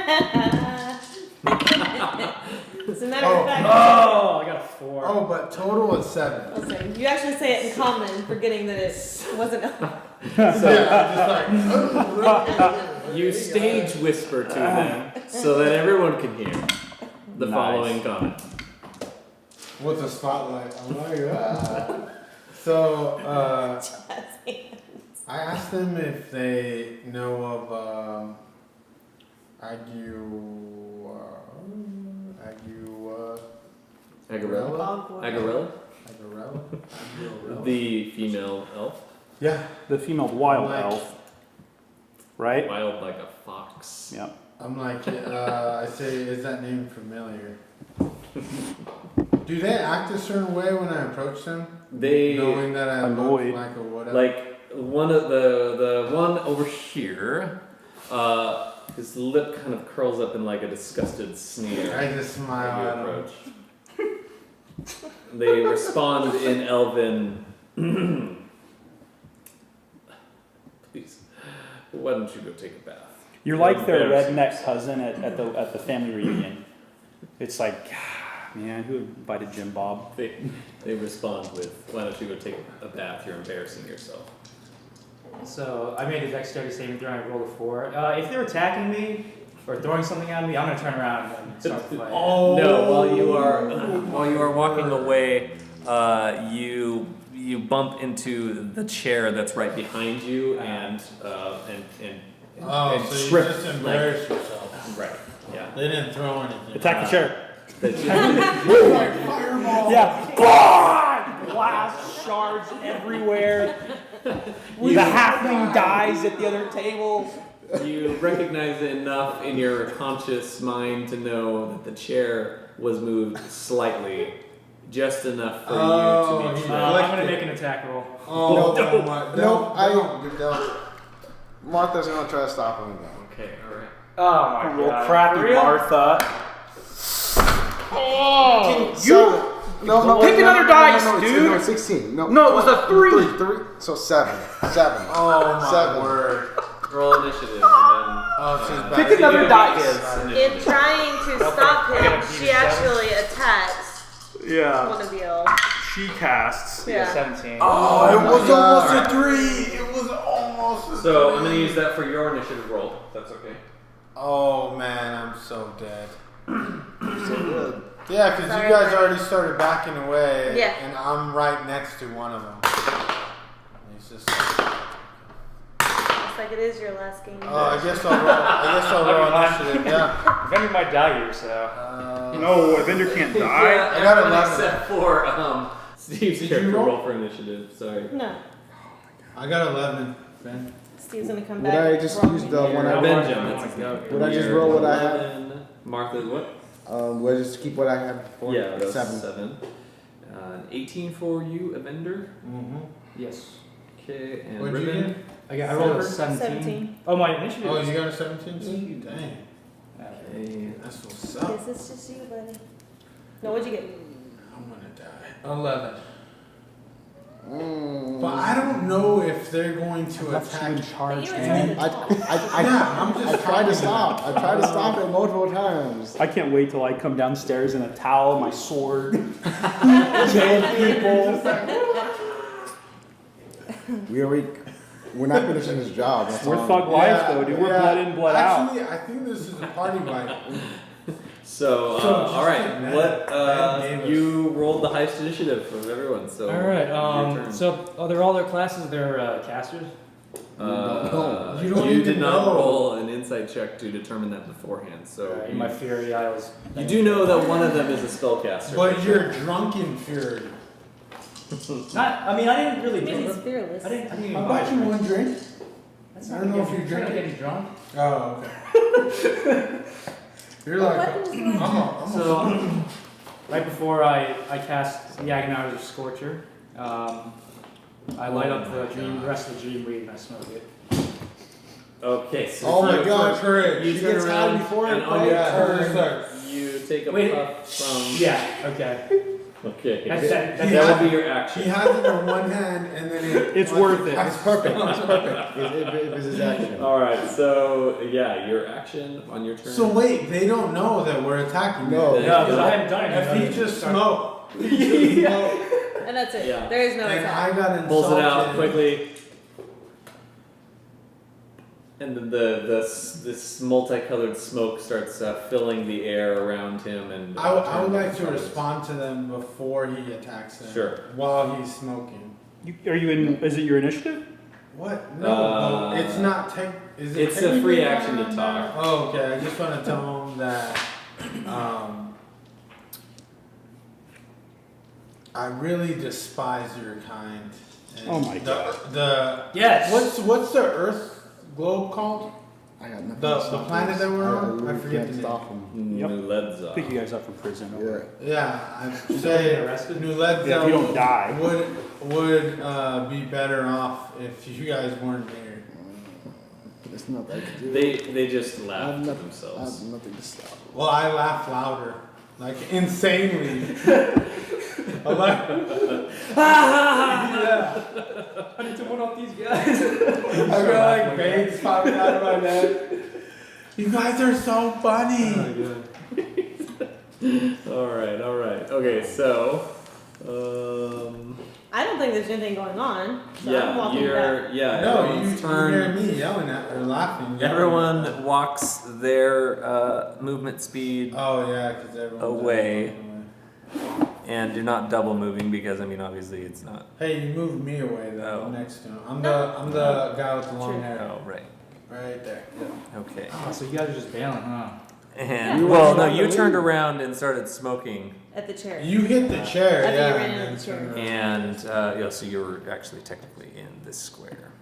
a matter of fact, Oh, I got a 4. Oh, but total is 7. I'll say, you actually say it in common, forgetting that it wasn't. Yeah, just like, You stage whisper to them so that everyone can hear the Nice. following comment. with a spotlight. I'm like, ah. So, I asked them if they know of Agarella? Agarella? The female elf. Yeah. The female wild Like- elf. Right? Wild like a fox. Yeah. I'm like, I say, is that name familiar? Do they act a certain way when I approach them? They Knowing that I Annoyed. look like a whatever? like one of the one over here, his lip kind of curls up in like a disgusted sneer. I just As smile you at them. approach. They respond in Elven. Please, why don't you go take a bath? You're like their Embarrassing. redneck cousin at the family reunion. It's like, man, who invited Jim Bob? They respond with, why don't you go take a bath? You're embarrassing yourself. So I made a dexterity saving throw and I rolled a 4. If they're attacking me or throwing something at me, I'm gonna turn around and start the fight. Oh. No, while you are walking away, you bump into the chair that's right behind you and Oh, and so you trip, just embarrassed yourself. right. Yeah. They didn't throw anything. Attack the chair. Fireball! Yeah. Blah! Glass shards everywhere. The halfling dies at the other table. You recognize it enough in your conscious mind to know that the chair was moved slightly, just enough for Oh, you to be he tripped. I'm gonna make an attack roll. Oh, No, my, no, Martha's gonna try to stop him again. Okay, alright. Oh my Real god. crappy For real? Martha. Oh, No. Pick another dice, no, dude. No, 16. No, No, it was a 3. 3. So 7. Oh my 7. word. Roll initiative and then. Oh, she's back. Pick another dice. In trying to stop him, she actually attacks Yeah. one of you. She casts. Yeah. 17. Oh, it was God. almost a 3. It was almost a 3. So I'm gonna use that for your initiative roll. If that's okay. Oh man, I'm so dead. So good. Yeah, because Sorry, you guys buddy. already started backing away. Yeah. And I'm right next to one of them. He's just. Looks like it is your last game. Oh, I guess I'll roll initiative. Yeah. Evendur might die here, so. No, Evendur can't die. Yeah, I got everyone 11. except for Steve's Did you character roll? roll for initiative. Sorry. No. I got 11. Ben. Steve's gonna come Would back. I just roll use me. the one I Benjen, Oh that's my his God. name. Would I just You're roll what I have? 11. Martha's what? Would I just keep what I had before? Yeah, that's 7. 7. 18 for you, Evendur. Mm-hmm. Yes. Okay, and What'd you Riven. get? I rolled a Silver? 17. Oh, my initiative. Oh, is- you got a 17 too? Dang. Okay. That's what's up. This is just you, buddy. No, what'd you get? I'm gonna die. 11. Mm. But I don't know if they're going to Left you in attack. charge, But you man. were Yeah, I'm just I tried to talking stop. I tried to stop it multiple times. I can't wait till I come downstairs in a towel, my sword, killing people. We're not finishing this job. That's We're all. thug life though, dude. We're yeah. blood in, blood out. Actually, I think this is a party fight. So, So, just all right. take that. What That gave us- you rolled the highest initiative of everyone. So, All right. your turn. So, they're all their classes. They're casters. Uh, You don't you even did not know. roll an insight check to determine that beforehand. So In my fury, I was. you do know that one of them is a spellcaster. But you're drunk in fury. Not. I mean, I didn't really. Maybe he's drink. fearless. I didn't even How buy about a you drink. one drink? That's I not don't know if getting- you're trying to drinking. get me drunk. Oh, okay. You're like, I'm a So, right before I cast the Agonizer Scorcher, I light up the rest of the dream weed and I smoke it. Okay. So Oh my you- God. courage. You He turn gets high around before and it, on right? your Yeah, turn, turn. you take a Wait. puff from. Yeah. Okay. Okay. That's That would be your He action. has it in one hand and then It's worth it. It's perfect. It's perfect. If it's his action. All right. So yeah, your action on your turn. So wait, they don't know that we're attacking No. them. No, because I haven't done If anything. he just smoked, And that's it. Yeah. There is no and attack. I got insulted. Pulls it out quickly. And then this multicolored smoke starts filling the air around him, and I would like to respond to them before he attacks them. Sure. While he's smoking. Are you in? Is it your initiative? What? No, Uh, it's not tech. Is it it's a free technically action to on talk. there? Oh, okay. I just want to tell him that. I really despise your kind. And Oh my God. The Yes. what's the Earth globe called? I got nothing The to stop planet this. that we're on? really I forget can't the name. stop him. Yep. Ledza. Pick you guys up from prison. Don't Yeah. worry. Yeah, I'd say arrested? New Led Yeah, if you don't die. would be better off if you guys weren't here. There's nothing I can do. They just laugh I have to nothing- I themselves. have nothing to stop. Well, I laugh louder, like insanely. I laugh. Yeah. I need to one off these guys. I got like veins popping out of my neck. You guys are so funny. All right. Okay, so I don't think there's anything going on. So I'm yeah, walking back. No, everyone's you turn. hear me yelling at or laughing. yelling. Everyone walks their movement speed, Oh yeah, because everyone's Away. and you're not double moving because obviously it's not. Hey, you moved me away though. Oh. I'm next to him. I'm the guy with the long True. hair. Oh, right. Right there. Okay. Oh, so you guys are just bailing, huh? And Yeah. well, no, You you were turned leaving. around and started smoking, At the chair. You hit the chair, I think yeah. you ran and into then the chair. turned around. and so you were actually technically in this square,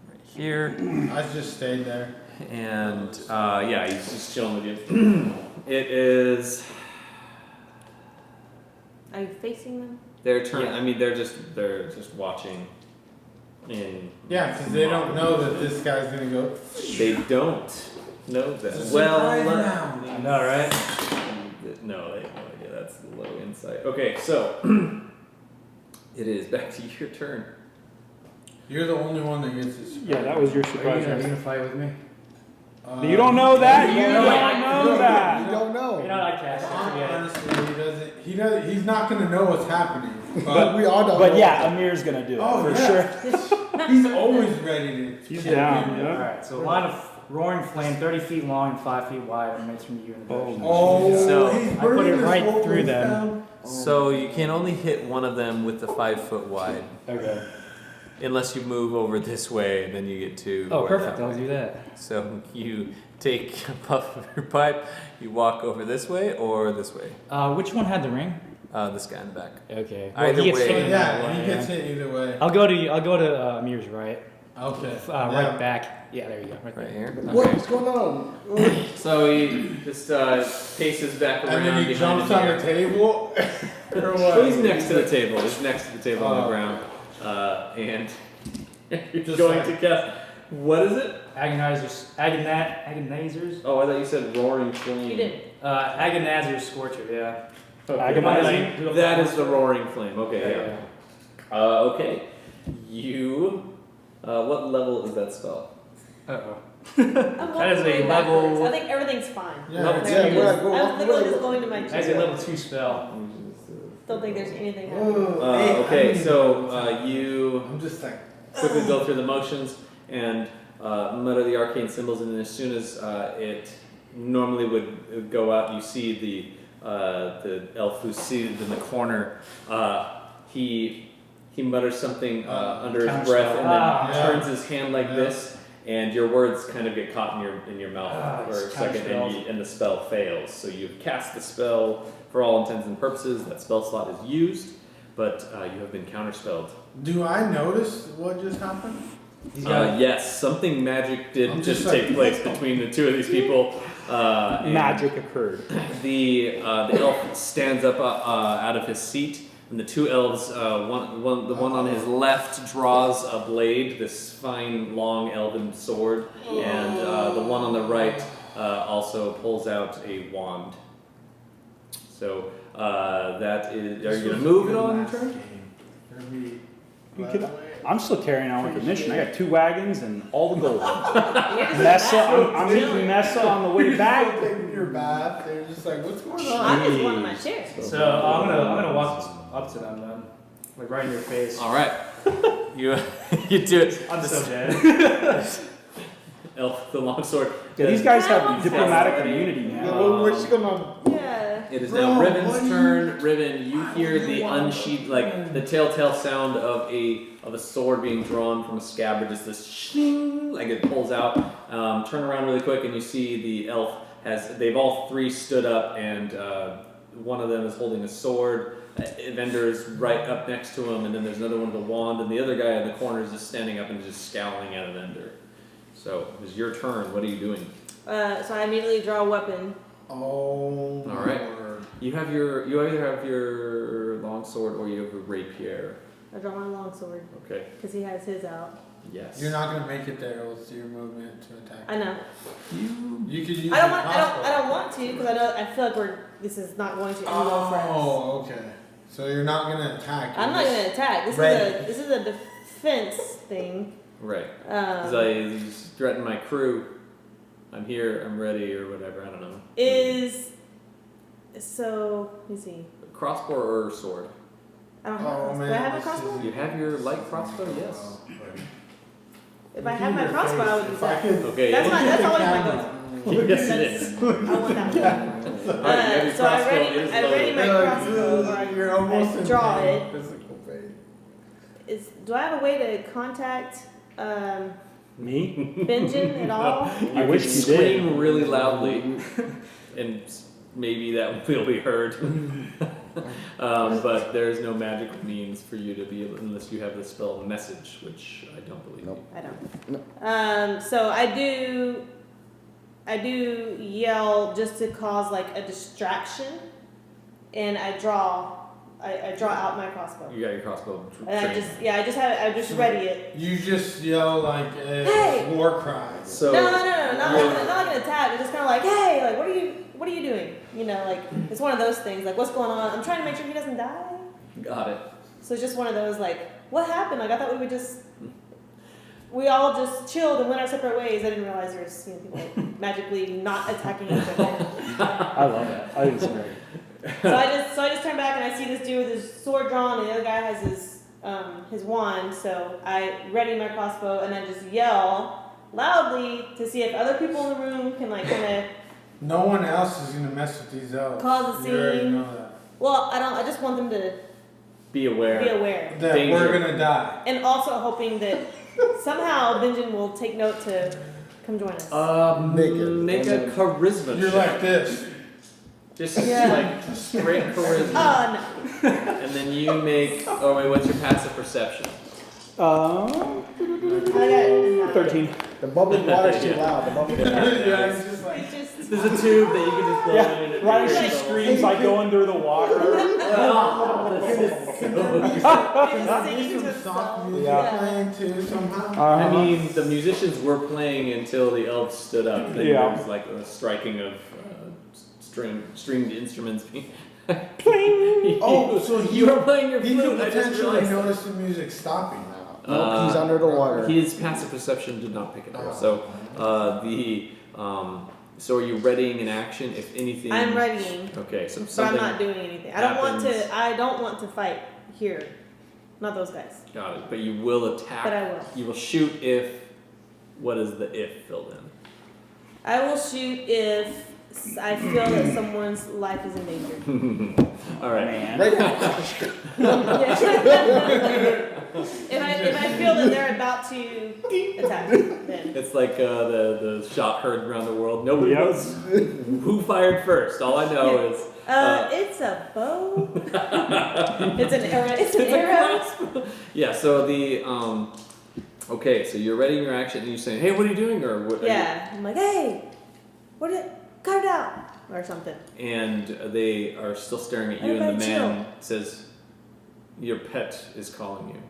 right here. I just stayed there. And yeah, he's just chilling with you. It is Are you facing them? their turn. Yeah. They're just watching. In Yeah, because they don't know that this guy's gonna go. they don't know that. It's a Well, surprise round. I know, right? no, they have no idea. That's low insight. Okay, so it is back to your turn. You're the only one that gets this. Yeah, that was your Are you surprise. gonna fight with me? You don't know that. You don't know You that. don't know. You know, I cast it. Forget it. Honestly, he doesn't. He's not gonna know what's happening. But we all don't But know. yeah, Amir's gonna do it Oh, for yeah. sure. He's always ready to. He's down. All Yeah. right, so a line of roaring flame, 30 feet long and 5 feet wide, emanates from you in the direction. Oh, So, he's I put it burning this right whole through place them. down. So you can only hit one of them with the 5 foot wide. Okay. Unless you move over this way, then you get to. Oh, go perfect. that I'll way. do that. So you take a puff of your pipe, you walk over this way or this way. Which one had the ring? This guy in the back. Okay. Either he gets way. hit in that Yeah, one, he gets hit either way. I'll go to Amir's right. Okay. Right back. Yeah, there you go. Right Right there. here. What's going on? So he just paces back around. And then he behind jumps on Amir. the table. Or So what? he's next to the table. He's next to the table on the Oh. ground. And you're Just going like- to cast. What is it? Agonizers? Oh, I thought you said roaring flame. You didn't. Agonizer Scorcher, yeah. Okay. Agonizing? That is the roaring flame. Okay, yeah. Okay. You. What level is that spell? Uh-oh. I'm That is a walking level- backwards. I think everything's fine. Yeah, Level Yeah, two. we're like, go I walk was literally away. just going to my That's a chair. level 2 spell. Don't think there's anything happening. Okay, so you I'm just like. quickly go through the motions and mutter the arcane symbols, and as soon as it normally would go out, you see the elf who's seated in the corner. He mutters something under his Counterspell. breath, and then Yeah. turns his hand like this, and your words kind of get caught in your mouth for a it's second, and the spell fails. So you've cast the spell for all intents and purposes. That spell slot is used, but you have been counterspelled. Do I notice what just happened? He's got Yes, something magic did I'm just just like- take place between the two of these people. And Magic occurred. The elf stands up out of his seat, and the two elves, the one on his left draws a blade, this fine, long elven sword, and the one on the right also pulls out a wand. So that is. Are you gonna move at all in your turn? You could- I'm still carrying on with the mission. I got 2 wagons and all the gold. Messa, I'm meeting Messa on the way back. Taking your bath. They're just like, what's going on? I'm just wanting my chair. So I'm gonna walk up to them then, like right in your face. All right, you do it. I'm so dead. Elf, the longsword. Yeah, these guys I have want diplomatic that. immunity, Yeah, man. what's going on? Yeah. It is Bro, now what Riven's do you- turn. Riven, you hear the unsheathed, like the telltale sound of a sword being drawn from a scabbard. Just this shing, like it pulls out. Turn around really quick, and you see the elf they've all 3 stood up, and one of them is holding a sword. Evendur is right up next to him, and then there's another one with a wand, and the other guy in the corner is just standing up and just scowling at Evendur. So it's your turn. What are you doing? So I immediately draw a weapon. Oh. All right. Lord. You either have your longsword or you have a rapier. I draw my longsword Okay. because he has his out. Yes. You're not gonna make it there with your movement to attack. I know. You could use. I don't your want. crossbow. I don't want to because I feel like this is not going to end well for us. Oh, okay. So you're not gonna attack. I'm you're not just- gonna attack. This is a defense thing. Right. Because I just threaten my crew. I'm here. I'm ready, or whatever. I don't know. So let me see. Crossbow or sword? I don't have a Oh crossbow. man. Do I have a this crossbow? is- You have your light crossbow. Yes. Oh, buddy. If I Look had in my your crossbow, I would face. use If I that. could- Okay. That's yeah. my. That's Look at always my the go-to. Yes, it is. I want that one. All right, you have your So I crossbow. ready. It is I ready loaded. my You're like, crossbow. "Ugh," You're almost I in draw pain, it. Physical pain. Do I have a way to contact Me? Benjen at all? I wish you Scream did. really loudly, and maybe that will be heard. But there's no magical means for you to be able, unless you have the spell message, which I don't believe. Nope. I don't. So I do yell just to cause like a distraction, and I draw out my crossbow. You got your crossbow And trained. I just ready it. You just yell like Hey! war cry. So No, What not like an attack. It's just kind of like, hey, like what are you doing? You know, like it's one of those things. Like what's going on? I'm trying to make sure he doesn't die. Got it. So it's just one of those like, what happened? Like I thought we all just chilled and went our separate ways. I didn't realize there was people magically not attacking each other. I love that. I think it's great. So I just turn back and I see this dude with his sword drawn and the other guy has his wand. So I ready my crossbow and I just yell loudly to see if other people in the room can like kind of. No one else is gonna mess with these elves. Cause a You already scene. know that. Well, I just want them to Be aware. be aware. That Danger. we're gonna die. And also hoping that somehow Benjen will take note to come join us. Make a charisma You're check. like this. Just Yeah. like straight charisma. No. And then you make. Oh wait, what's your passive perception? I got 13. The bubbling water's too loud. The bubbling water. Yeah, it's just like. It's just There's a tube that you can just blow in and Yeah, it right as makes she it screams, I go under the water. singing to Some soft itself. music Yeah. playing too somehow. I mean, the musicians were playing until the elves stood up. Then Yeah. there was like a striking of stringed instruments. Oh, so you were playing your He flute. could I just potentially realized. notice the music stopping now. Nope, he's under the water. His passive perception did not pick it up. So so are you readying an action if anything? I'm readying, Okay, so if but I'm something. not doing anything. I don't want to fight here. Not those guys. Got it. But you will attack. But I will. You will shoot if. What is the if filled in? I will shoot if I feel that someone's life is in danger. All right. Man. Right If I feel that they're about to attack, then It's like the shot heard around the world. Nobody Yep. knows who fired first. All I know is it's a bow. It's an arrow. It's an arrow. yeah. So the okay. So you're readying your action, and you're saying, "Hey, what are you doing?" Or what? Yeah, I'm like, hey, cut it out or something. And they are still staring at you, and the Everybody man says, "Your pet is calling you."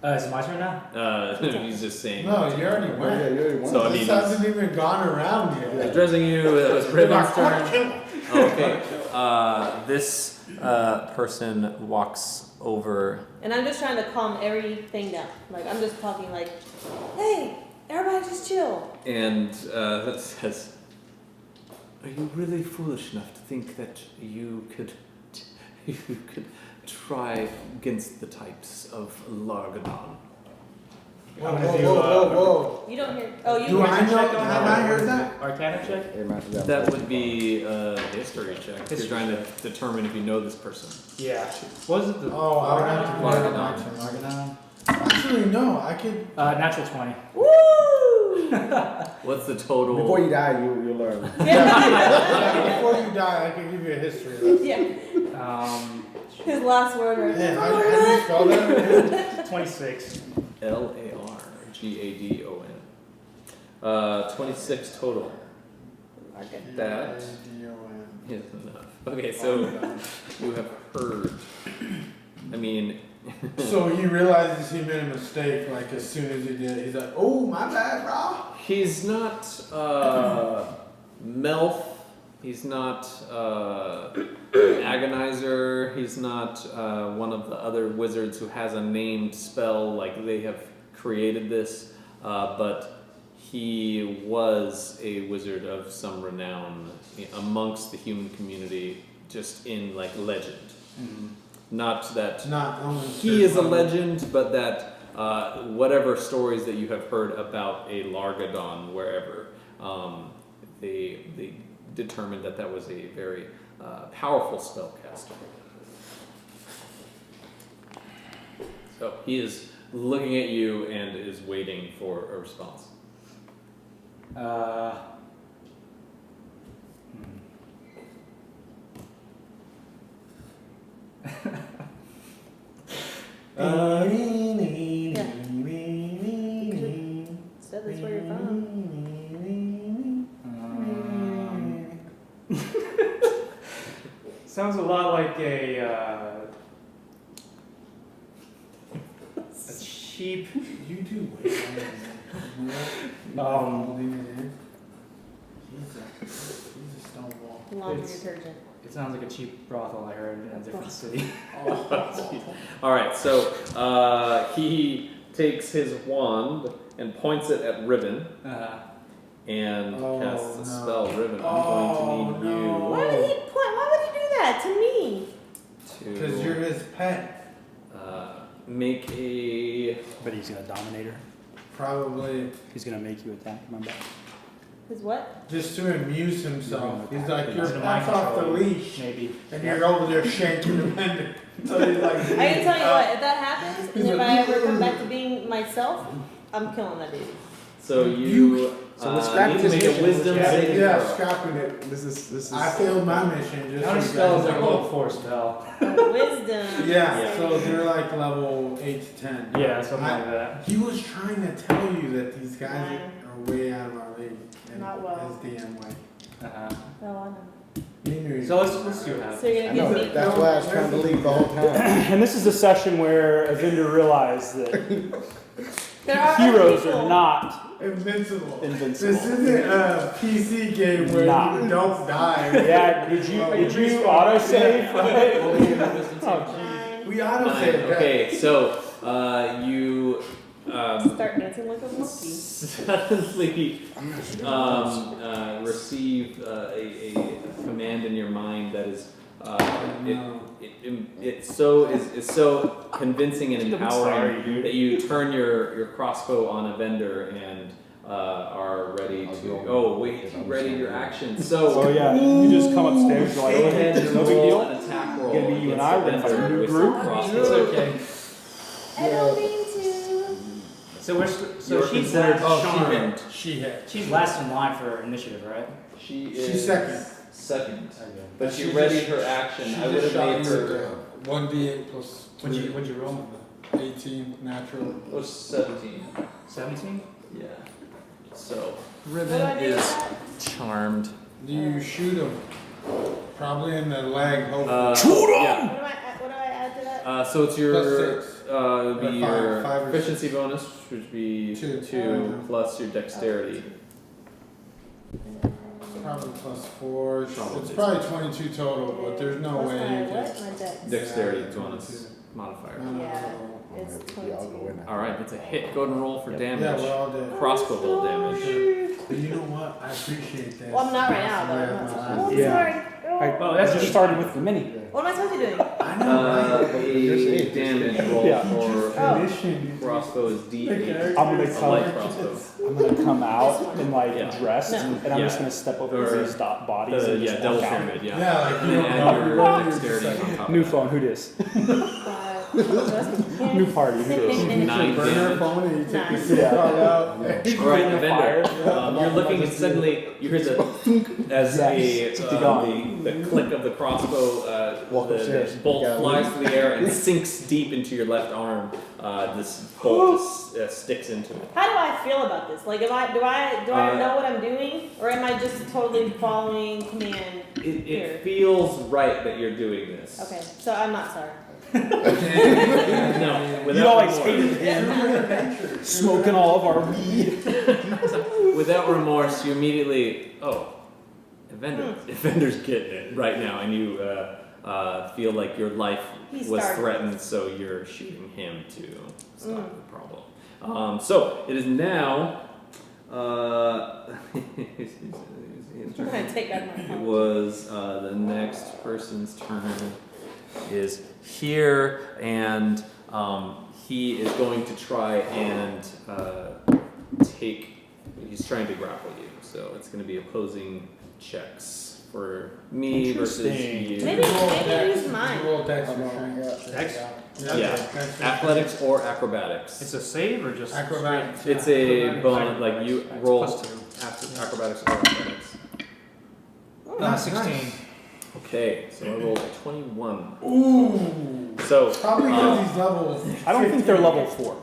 Is it my turn now? He's just saying. No, you already Yeah, went. you already won. So I mean, This hasn't even gone around yet. addressing you. It was Riven's turn. Kill him. Okay. This person walks over. And I'm just trying to calm everything down. Like I'm just talking like, hey, everybody just chill. And that says, "Are you really foolish enough to think that you could try against the types of Largadon?" Whoa, I'm whoa, gonna do, whoa. You don't hear. Oh, you Do hear. I know? Have I heard that? Arcana check? Hey, man, yeah. That would be a history check. You're trying to determine if you know this person. Yeah. What was it? The Oh, I would have to put it on my Largadon. turn. Arcana? Actually, no. I could. Natural 20. Woo! What's the total? Before you die, you learn. Yeah. Before you die, I can give you a history lesson. Yeah. His last word right Yeah, there. how do you spell that? 26. Largadon. 26 total. That is enough. Okay, so you have heard. I mean. So he realizes he made a mistake, like as soon as he did. He's like, "Oh, my bad, bro." He's not Melf. He's not Agonizer. He's not one of the other wizards who has a named spell, like they have created this. But he was a wizard of some renown amongst the human community, just in like legend. Mm-hmm. Not that Not only he is a legend, but that whatever stories that you have heard about a Largadon wherever, they determined that that was a very powerful spellcaster. So he is looking at you and is waiting for a response. Said that's where you're from. Sounds a lot like a cheap. You do way holding it in. He's a stone wall. Laundry It's- detergent. It sounds like a cheap brothel I heard in a different city. All right, so he takes his wand and points it at Riven and casts a spell. Riven, I'm going to need Why would he point? Why would he do that to me? Because you're his pet. Make a. But he's gonna dominate her. Probably He's gonna make you attack. Remember? His what? just to amuse himself. He's like, He's you're gonna back mind off the control you, leash. Maybe. And you're over there shanking the vendor. So he's like, I can tell you what. If that happens, and if I ever come back to being myself, I'm killing that dude. So you So we're scrapping need to this make a mission. wisdom Yeah, saving yeah, throw. scrapping it. This is. I failed my mission just Counter so you spell is guys like a know. level 4 spell. Wisdom. Yeah, so they're like level 8 to 10. Yeah, something like that. He was trying to tell you that these guys are way out of our league. And Not well. As DM way. Uh-huh. Oh, I know. He knew So let's see what happens. So you're I gonna know. give me. That's why I was trying to leave the whole time. And this is the session where Evendur realized that There are heroes other are people. not Invincible. invincible. This isn't a PC game where Nah. you don't die. Yeah, did you autosave? Right? Roll your wisdom saving throw. Fine. We autosave. Okay, so you Start dancing like a monkey. suddenly receive a command in your mind that is it's so convincing and empowering that you turn your crossbow on Evendur and are ready to ready your action. So So yeah, you just come upstairs, you're like, go okay, ahead and no big roll deal. an attack roll. Gonna be you and I, we're gonna against fight a new Evendur group. with your crossbow. It's okay. I don't mean to. So we're You're she's considered last. charmed. She hit. She's last in line for initiative, right? She's second. Second. Okay. But she She readied just- her action. She I would just have shot made you her. 1d8 plus What'd you roll? 18 natural. Was 17. 17? Yeah. So What do I Riven do is with that? charmed. Do you shoot him? Probably in the leg, hopefully. Yeah. What do I add to that? So it's your Plus 6. would be Or five- your five or efficiency bonus, which would be Two. 2 plus your dexterity. Probably plus 4. Probably. It's probably 22 total, but there's no What's way my you what? can. My dex. Dexterity Yeah, bonus modifier. No, no, Yeah. no. It's Yeah, I'll go 22. in. All right, that's a hit. Go ahead and roll for Yeah, damage. we're all dead. Crossbow bolt damage. But you know what? I appreciate that. Well, I'm not right now, That's the way though. of my Oh, life. Yeah. sorry. Oh, I that's just started with the mini. What am I supposed to be doing? I know, right? A damage roll Yeah. for Condition. crossbow is D8. I'm gonna A come, light crossbow. I'm gonna come out and like Yeah. dressed, No. and I'm Yeah. just gonna step over Or these bodies and Yeah, just double walk out. pyramid. Yeah. Yeah, like And you then don't add know your you're dexterity on top New of that. phone, who dis? New New party, who dis? 9 burn your damage. phone and you take the Nice. SIM card out. All right, Fire. Evendur. You're looking and suddenly you hear the thunk as Yes. the click of the crossbow. Walk upstairs. The bolt Yeah. flies through the air and sinks deep into your left arm. This bolt just, sticks into it. How do I feel about this? Like, do I know what I'm doing, or am I just totally following command? It Here. feels right that you're doing this. Okay, so I'm not sorry. No, without You always remorse. hated him smoking all of our weed. Without remorse, you immediately Evendur's getting it right now, and you feel like your life He's was starving. threatened, so you're shooting him to stop the problem. So it is now. I'm gonna take back my It phone. was the next person's turn is here, and he is going to try and he's trying to grapple you, so it's going to be opposing checks for me versus Interesting. you. Maybe use mine. Roll dex for Dex? Yeah. Athletics or acrobatics. It's a save or just Acrobatics. It's a bonus, like you roll plus 2. acrobatics or athletics. Nice. 16. Okay, so I rolled a 21. Ooh. So Probably because he's level. I don't think they're level 4.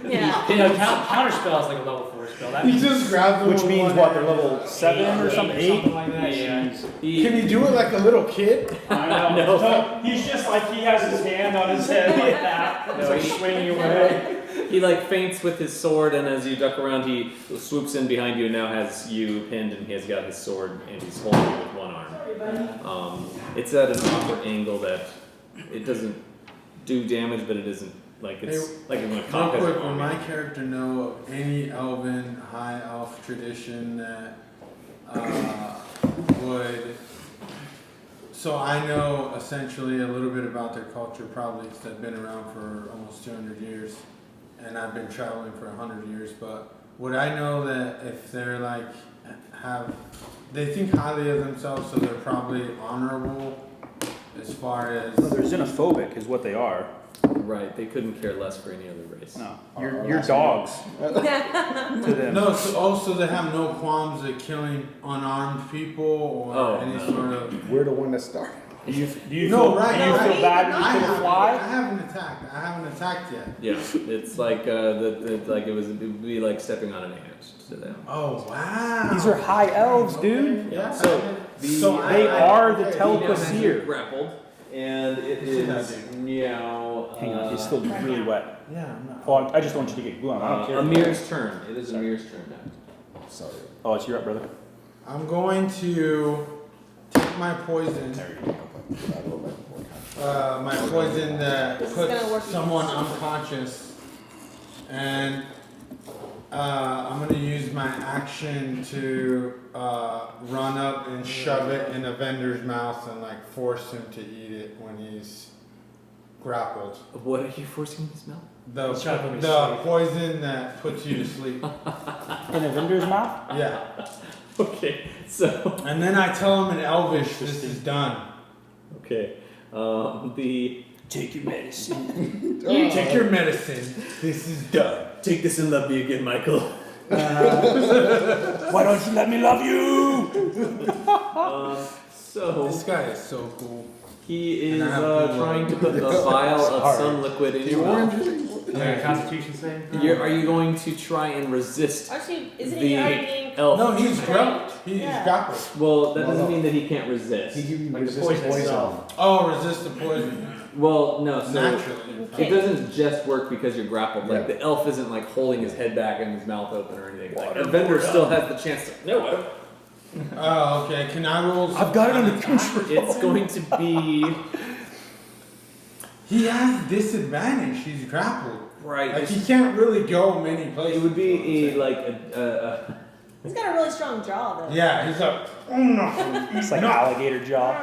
Yeah. Counter spell is like a level 4 spell. That He means just grabs him Which with means one what? They're hand. level 7 or something? 8? Something like that, yeah. Can he do it like a little kid? I know. No. So he's just like, he has his hand on his head like that. No, He's he- like swinging away. He like feints with his sword, and as you duck around, he swoops in behind you and now has you pinned, and he has got his sword and he's holding you with one arm. It's at an awkward angle that it doesn't do damage, but it isn't like it's like when a Real cop has quick, an will arm. my character know of any Elven high elf tradition that would? So I know essentially a little bit about their culture, probably because I've been around for almost 200 years, and I've been traveling for 100 years. But would I know that if they're like they think highly of themselves, so they're probably honorable as far as. No, they're xenophobic, is what they are. Right, they couldn't care less for any other race. No, you're dogs to them. No, so also they have no qualms at killing unarmed people or any sort of. We're the one that started. Do you No, feel, right, do you right. feel bad that I you couldn't haven't, fly? I haven't attacked yet. Yeah, it's like it would be like stepping on an ant to them. Oh wow! These are high elves, dude. Yeah. So They are the He telepaseer. grappled, and it is meow. Hang on, he's still really wet. Yeah, I'm not. Oh, I just don't want you to get glue on. I don't care. Amir's turn. It is Amir's turn now. Sorry. Oh, it's your up, brother. I'm going to take my poison. My poison that This is gonna work puts someone unconscious, and I'm gonna use my action to run up and shove it in Evendur's mouth and like force him to eat it when he's grappled. What are you forcing his mouth? He's trying to put me to The sleep. poison that puts you to sleep. In Evender's mouth? Yeah. Okay, so And then I tell him in Elvish, this is done. okay, Take your medicine. Take your medicine. This is done. take this and love me again, Michael. Why don't you let me love you? So This guy is so cool. he is And I have blue trying light. to put a vial of some liquid in your mouth. Constitution save? Are you going to try and resist? Actually, isn't The he already being? elf? No, he's grappled. He's Yeah. grappled. Well, that doesn't No. mean that he can't resist. He give you Like the resist poison poison. itself. Oh, resist the poison. Well, no. So Naturally. it doesn't just work because you're grappled. Like Yeah. the elf isn't like holding his head back and his mouth open or anything. Like Evendur still has the chance to. No, I don't. Oh, okay. Can I roll? I've got it under control. It's going to be He has disadvantage. He's grappled. right. Like he can't really go many places. It would be a He's got a really strong jaw though. Yeah, he's like, oh no. It's like alligator jaw.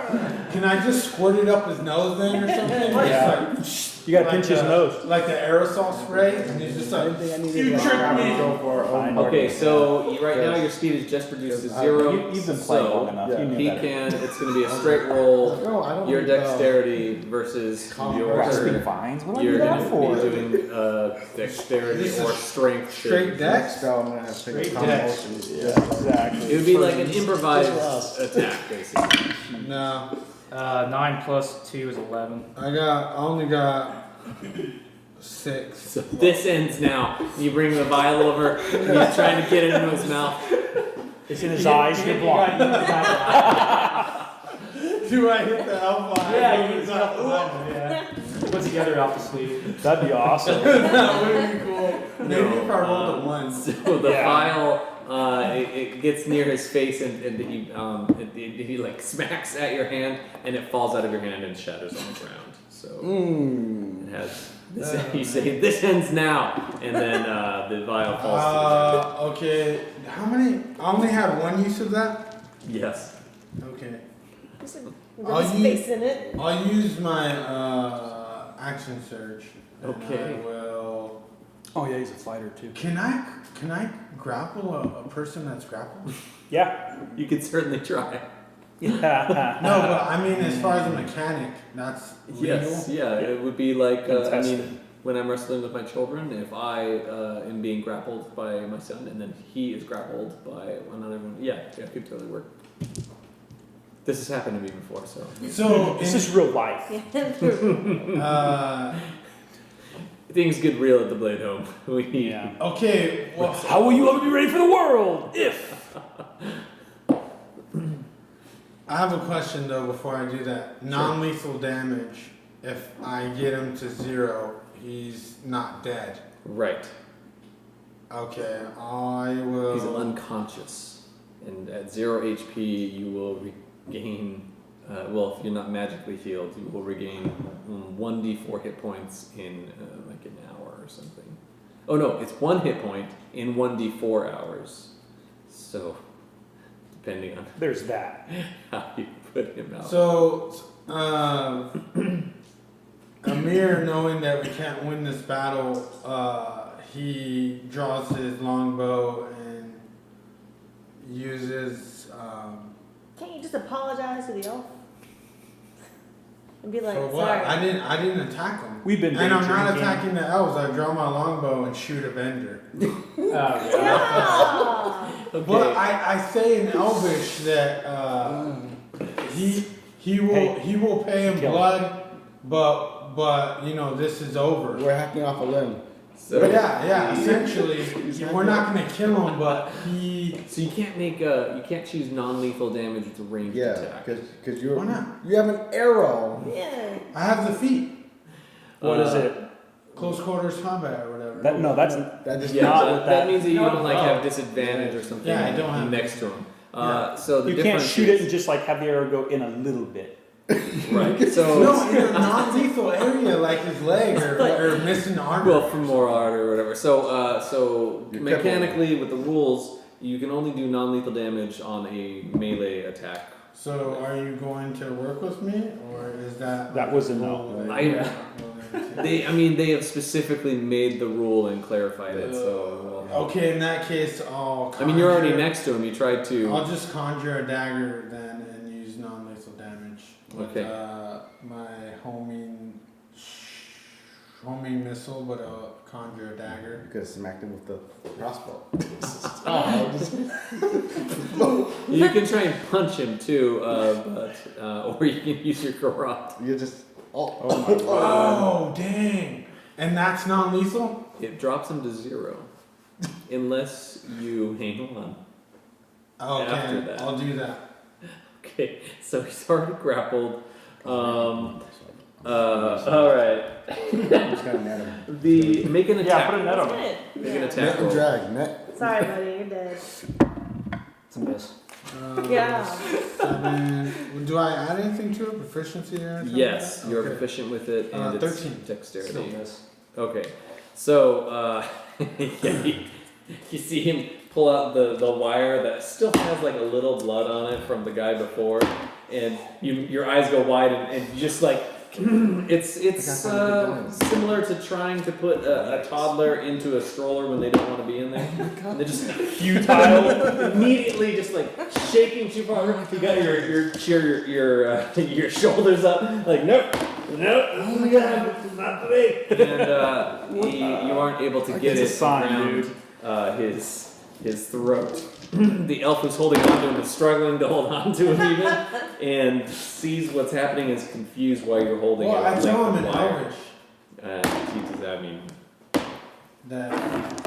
Can I just squirt it up his nose then or something? Yeah. Just You gotta like pinch his the- nose. Like the aerosol spray, and he's just like, you tricked me. Go for Fine. Okay, so right now your speed is just reduced to Yes, 0. You've been playing long so enough. yeah. You knew he better. can. It's going to be a straight roll. No, I don't Your need, dexterity versus your Grasping turn. vines? What do I do You're that going for? to be doing dexterity This is or strength. Straight dex? spell. I'm gonna have to take a Straight calm dex. motion. Yeah, exactly. It would be like an improvised attack, basically. No, 9 plus 2 is 11. I only got 6. So this ends now. You bring the vial over. And you're trying to get it into his mouth. It's in his eyes. You're blind. Do I hit the elf eye? Yeah, you got the line, yeah. Put together off the sleeve. That'd be awesome. That would be cool. Maybe if I rolled a 1. So the Yeah. vial, it gets near his face and he like smacks at your hand and it falls out of your hand and shatters on the ground. So it has. This, you say this ends now, and then the vial falls to the ground. Okay. How many? I only had one use of that? Yes. Okay. There's Are a you- space in it. I'll use my action surge. and Okay. I will. Oh yeah, he's a fighter too. Can I grapple a person that's grappled? Yeah. You could certainly try. Yeah. No, but I mean, as far as a mechanic, that's legal. Yes. Yeah. It would be like I Contested. mean, when I'm wrestling with my children, if I am being grappled by my son and then he is grappled by another one, yeah, it could totally work. This has happened to me before, so. So, This is real life. Yeah, true. Things get real at the Blade Home. We need. Yeah. okay. Well, How will you ever be ready for the world if? I have a question though before I do that. Non-lethal damage. If I get him to 0, he's not dead. Right. Okay, I will. He's unconscious, and at 0 HP, you will regain. Well, if you're not magically healed, you will regain 1d4 hit points in like an hour or something. Oh no, it's 1 hit point in 1d4 hours. So, depending on There's that. how you put him out. So, Amir, knowing that we can't win this battle, he draws his longbow and uses. Can't you just apologize to the elf? And be like, For what? sorry. I didn't attack him. We've been And I'm day not drinking. attacking the elves. I draw my longbow and shoot Evendur. Yeah. Okay. But I say in Elvish that he will pay in Kill him. blood, but you know this is over. We're hacking off a limb. So, Yeah, essentially, we're not gonna kill him, but he. So you can't make you can't choose non-lethal damage with a ranged Yeah, attack. because Why not? you have an arrow. Yeah. I have the feat, What is it? close quarters combat or whatever. That no, that's That just Yeah, Not that, with that that. means that you don't like Oh. have disadvantage or something. Yeah, I don't have next to him. Yeah. So the you can't difference shoot it is- and just like have the arrow go in a little bit. right. So No, in a non-lethal area like his leg or missing armor. well, for more art or whatever. So You're mechanically with the rules, you can only do non-lethal damage on a melee attack. So are you going to work with me, or is that? That was a no. rule that I- you're not willing to- They have specifically made the rule and clarified it. So Okay, in that case, I'll. I mean, you're already conjure- next to him. You tried to. I'll just conjure a dagger then and use non-lethal damage. With, Okay. my homing missile, but I'll conjure a dagger. You could have smacked him with the crossbow. You can try and punch him too, or you can use your garrote. You just Oh my god. Oh dang! And that's non-lethal. It drops him to 0, unless you hang on. Okay, After that. I'll do that. Okay, so he's already grappled. All right. I'm just gonna net him. Make an Yeah, attack. put a net on him. Good. Make an Yeah. attack Net and roll. drag. Net. Sorry, buddy, you're dead. It's a miss. Yeah. 7. Do I add anything to it? Proficiency or anything? Yes, like you're that? Okay. proficient with it, and it's 13. dexterity. Still miss. Okay, so yeah, you see him pull out the wire that still has like a little blood on it from the guy before, and your eyes go wide and you just like it's similar to trying to put a toddler into a stroller when they don't want to be in there. And they're just futile, immediately just like shaking too far. You got your shoulders up, like nope. Oh my god, not today. And you aren't able to get It's it a sign, around his throat. The elf who's holding on to him is struggling to hold on to him even, and sees what's happening and is confused why you're holding Well, it. I tell him like in the wire. Elvish He does, I mean, that.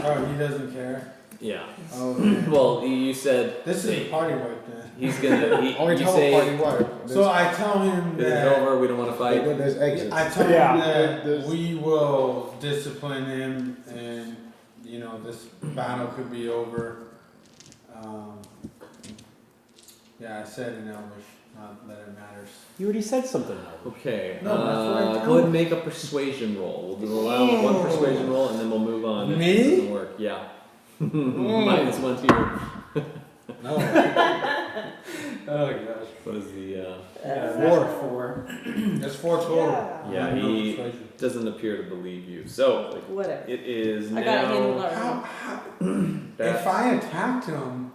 Oh, he doesn't care. yeah. Okay. Well, you said This is a party wipe then. he's gonna. Only You tell say party what. So I tell him it's that. over. We don't want to fight. There's exits. I tell Yeah. him that There's- we will discipline him, and you know this battle could be over. Yeah, I said in Elvish, not that it matters. You already said something. Okay. No, that's what I go tell ahead and make a persuasion roll. We'll allow one persuasion roll, and then we'll move on. if Me? it doesn't work. Yeah. -1 to your. No. Oh gosh. What is the? Four. It's 4 total. Yeah, No he persuasion. doesn't appear to believe you. So Whatever. it is I got a handle now already. If that I attacked him,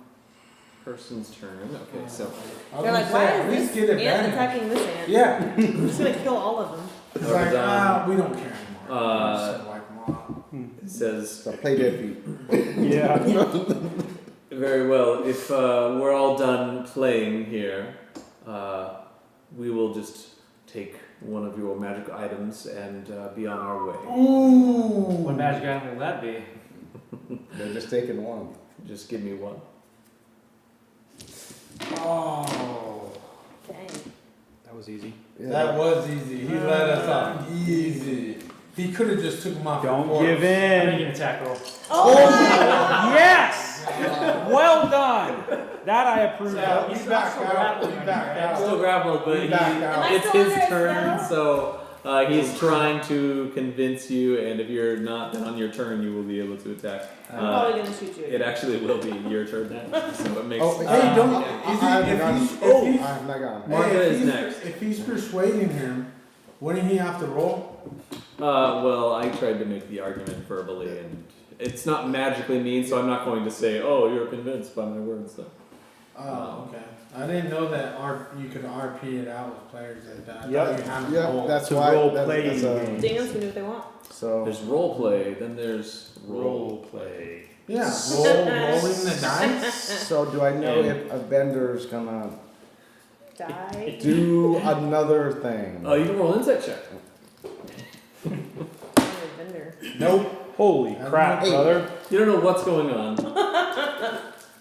person's turn. Okay, so I was They're gonna like, say, why at is least this get ant advantage. attacking this ant? Yeah. I'm just gonna kill all of them. It's Or like, down. we don't care anymore. Uh, We just wipe 'em off. it says So play dead feet. Yeah. very well. If we're all done playing here, we will just take one of your magic items and be on our way. Ooh. What magic item will that be? They're just taking one. Just give me one. Oh. Dang. That was easy. Yeah. That was easy. He let us off easy. He could have just took him off. Don't the course. give I'm in. making an attack roll. Oh, Yes! Well done. That I approve So of. he's back out. He's back He's out. still grappled, but He's back out. Am I it's still his under a turn, spell? so he's trying to convince you, and if you're not, then on your turn you will be able to attack. I'm probably gonna shoot you. It actually will be your turn now, so it makes. Oh, Hey, don't. I'm not gone. Martha is next. If he's persuading him, wouldn't he have to roll? Well, I tried to make the argument verbally, and it's not magically mean, so I'm not going to say, "Oh, you're convinced by my words." So. Oh, okay. I didn't know that you could RP it out with players like that. I Yep. thought you had to Yeah, roll. that's It's a why. role-playing game. Daniels can do what they want. So There's role play, then there's Role play. Yeah, rolling the dice. So do I know if Evender's gonna Die. do another thing? Oh, you can roll an insight check. Vendor. Nope. Holy crap, Hey. brother. You don't know what's going on.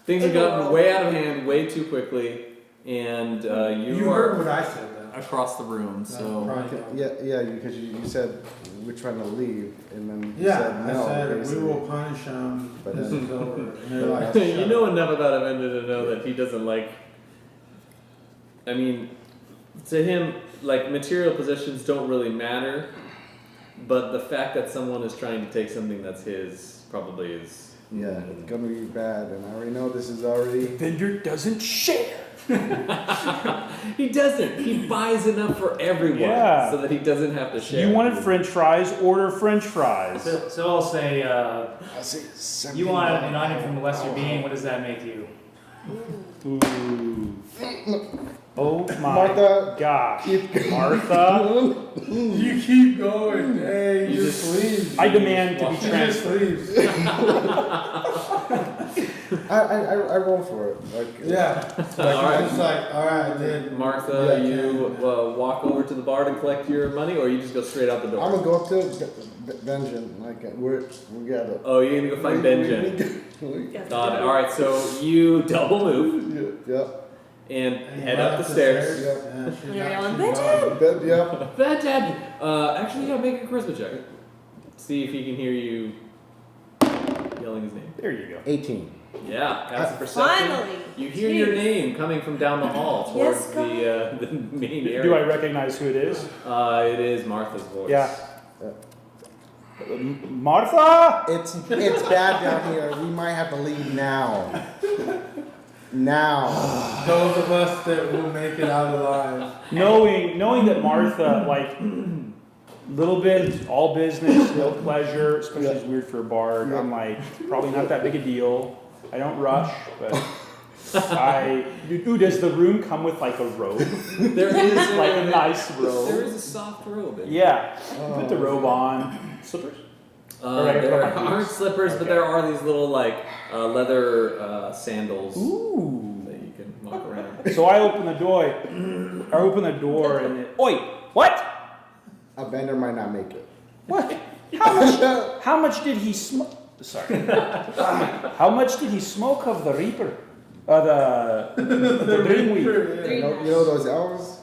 Things have gotten way out of hand, way too quickly, and You you heard are what I said though. across the room. So Probably don't. Yeah, because you said we're trying to leave, and then you Yeah, said no. I said we basically. will punish him. But This then- is over. And they're like, you "Shut know up." enough about Evendur to know that he doesn't like. I mean, to him, like material possessions don't really matter, but the fact that someone is trying to take something that's his probably is. Yeah, it's gonna be bad, and I already know this is already. Vendor doesn't share. He doesn't. He buys enough for everyone, Yeah. so that he doesn't have to share. You wanted French fries, order French fries. So I'll say, I see. 17 you want an item from a lesser being, what does that make you? Ooh. Oh my Martha, gosh. keep- Martha, You keep going. Hey, you just leave. I demand to be He just transferred. leaves. I roll for it. Like, Yeah. All right. It's like, all right, then. Martha, Yeah, you walk over to the bar to collect your money, or you just go straight out the door? I'm gonna go up to Benjen. Like we gotta. Oh, you're gonna go find Benjen. Got it. All right, so you double move Yeah. and And head right up the stairs. Yeah, she's You're not yelling, too "Benjen!" bad. Yeah. Benjen. Actually, yeah, make a charisma check. See if he can hear you yelling his name. There you go. 18. Yeah, passive perception. Finally. You hear your Jeez. name coming from down the hall Yes, towards the main area. Do I recognize who it is? It is Martha's voice. Yeah. Martha? It's bad down here. We might have to leave now. Now. Those of us that will make it out alive. Knowing that Martha, like, little bit, all business, no pleasure, especially it's weird for a bard. I'm like, probably not that big a deal. I don't rush, but does the room come with like a robe? There is Like a nice There robe? is a soft robe. In Yeah. Put the robe on. Slippers? There aren't slippers, but there are these little like leather sandals Ooh. that you can walk around. So I open the door. And oi, what? A vendor might not make it. What? How much did he smoke? Sorry. How much did he smoke of the Reaper? The Dreamweaver? You know those elves?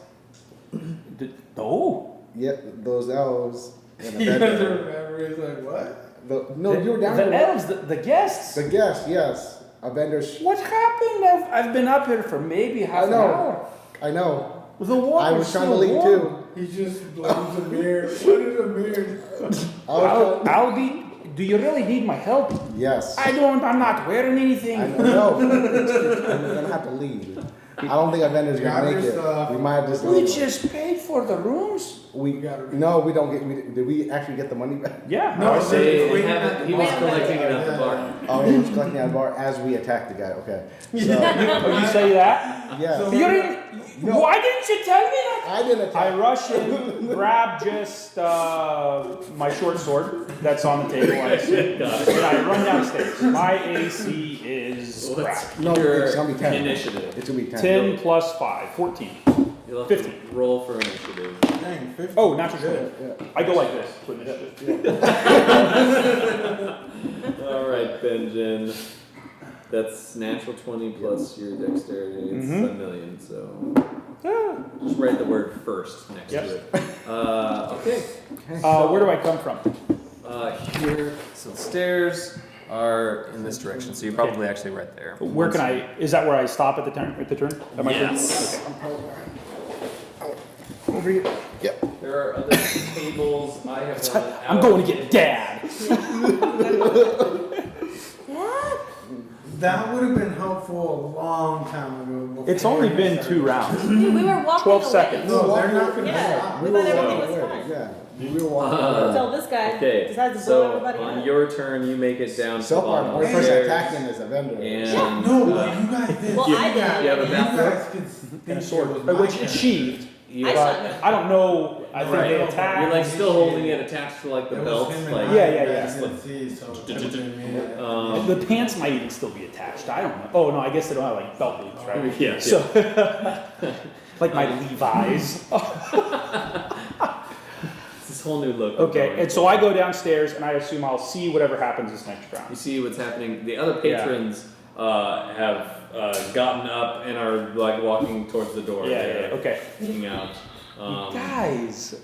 Oh. Yeah, those elves. And a He doesn't vendor. remember. He's like, what? No, you were down The there. elves, the guests. The guest, yes. A vendor's. What happened? I've been up here for maybe half I an know. hour. I know. The water I was trying to leave warm. too. He just blames Amir. What is Amir? I'll be. Do you really need my help? Yes. I don't. I'm not wearing anything. I know. We're gonna have to leave. I don't think a vendor's gonna Grab make your it. stuff. We might have just We leave. just paid for the rooms. We no, we don't get. Did we actually get the money back? Yeah. No, I it's- say. They haven't, he was collecting it at the bar. Oh, he was collecting at the bar as we attacked the guy. Okay. So, You say that? yeah. So- You didn't. No. Why didn't you tell me that? I didn't attack. I rush in, grab just my short sword that's on the table, I see, Got it. and I run downstairs. My AC is Well, that's crap. No, your it's gonna be 10. initiative. It's gonna be 10. 10 plus 5, 14. You'll have 15. to roll for initiative. Dang, 50. Oh, natural Yeah, 20. yeah. I go like this. to initiative. All right, Benjen. That's natural 20 plus your dexterity. It's Mhm. a million, so just write the word first next Yep. to it. Okay. Where do I come from? Here, so the stairs are in this direction, so you're probably actually right there. Where can I? Is that where I stop at the turn? At the turn? At my turn? Yes. Okay. Over here. Yep. There are other tables. I have one I'm out. going to get Dad. That would have been helpful a long time ago. before It's only you been started. 2 rounds. Dude, we were walking 12 away. seconds. No, they're not gonna Yeah. stop. We thought everything was fine. Yeah. We were walking. Until this guy Okay, decides to blow so everybody on up. your turn, you make it down to the So far, bottom the of the person stairs. attacking is Evendur. And No, but you guys did. Well, I did. You have a You bathroom? guys could And a think sword, it was my which turn. is sheathed. you I But shot him. I don't know. I think Right. they You're attack. like still holding it attached to like the It was belt, him and like I Yeah, that yeah. didn't see, so it could've been me. The pants might even still be attached. I don't know. Oh no, I guess they don't have like belt loops, right? Yeah. So, like my Levi's. It's this whole new look. Okay, and so I go downstairs and I assume I'll see whatever happens this next You round. see what's happening. The other Yeah. patrons have gotten up and are like walking towards the door. Yeah, They're yeah, okay. looking out. Guys,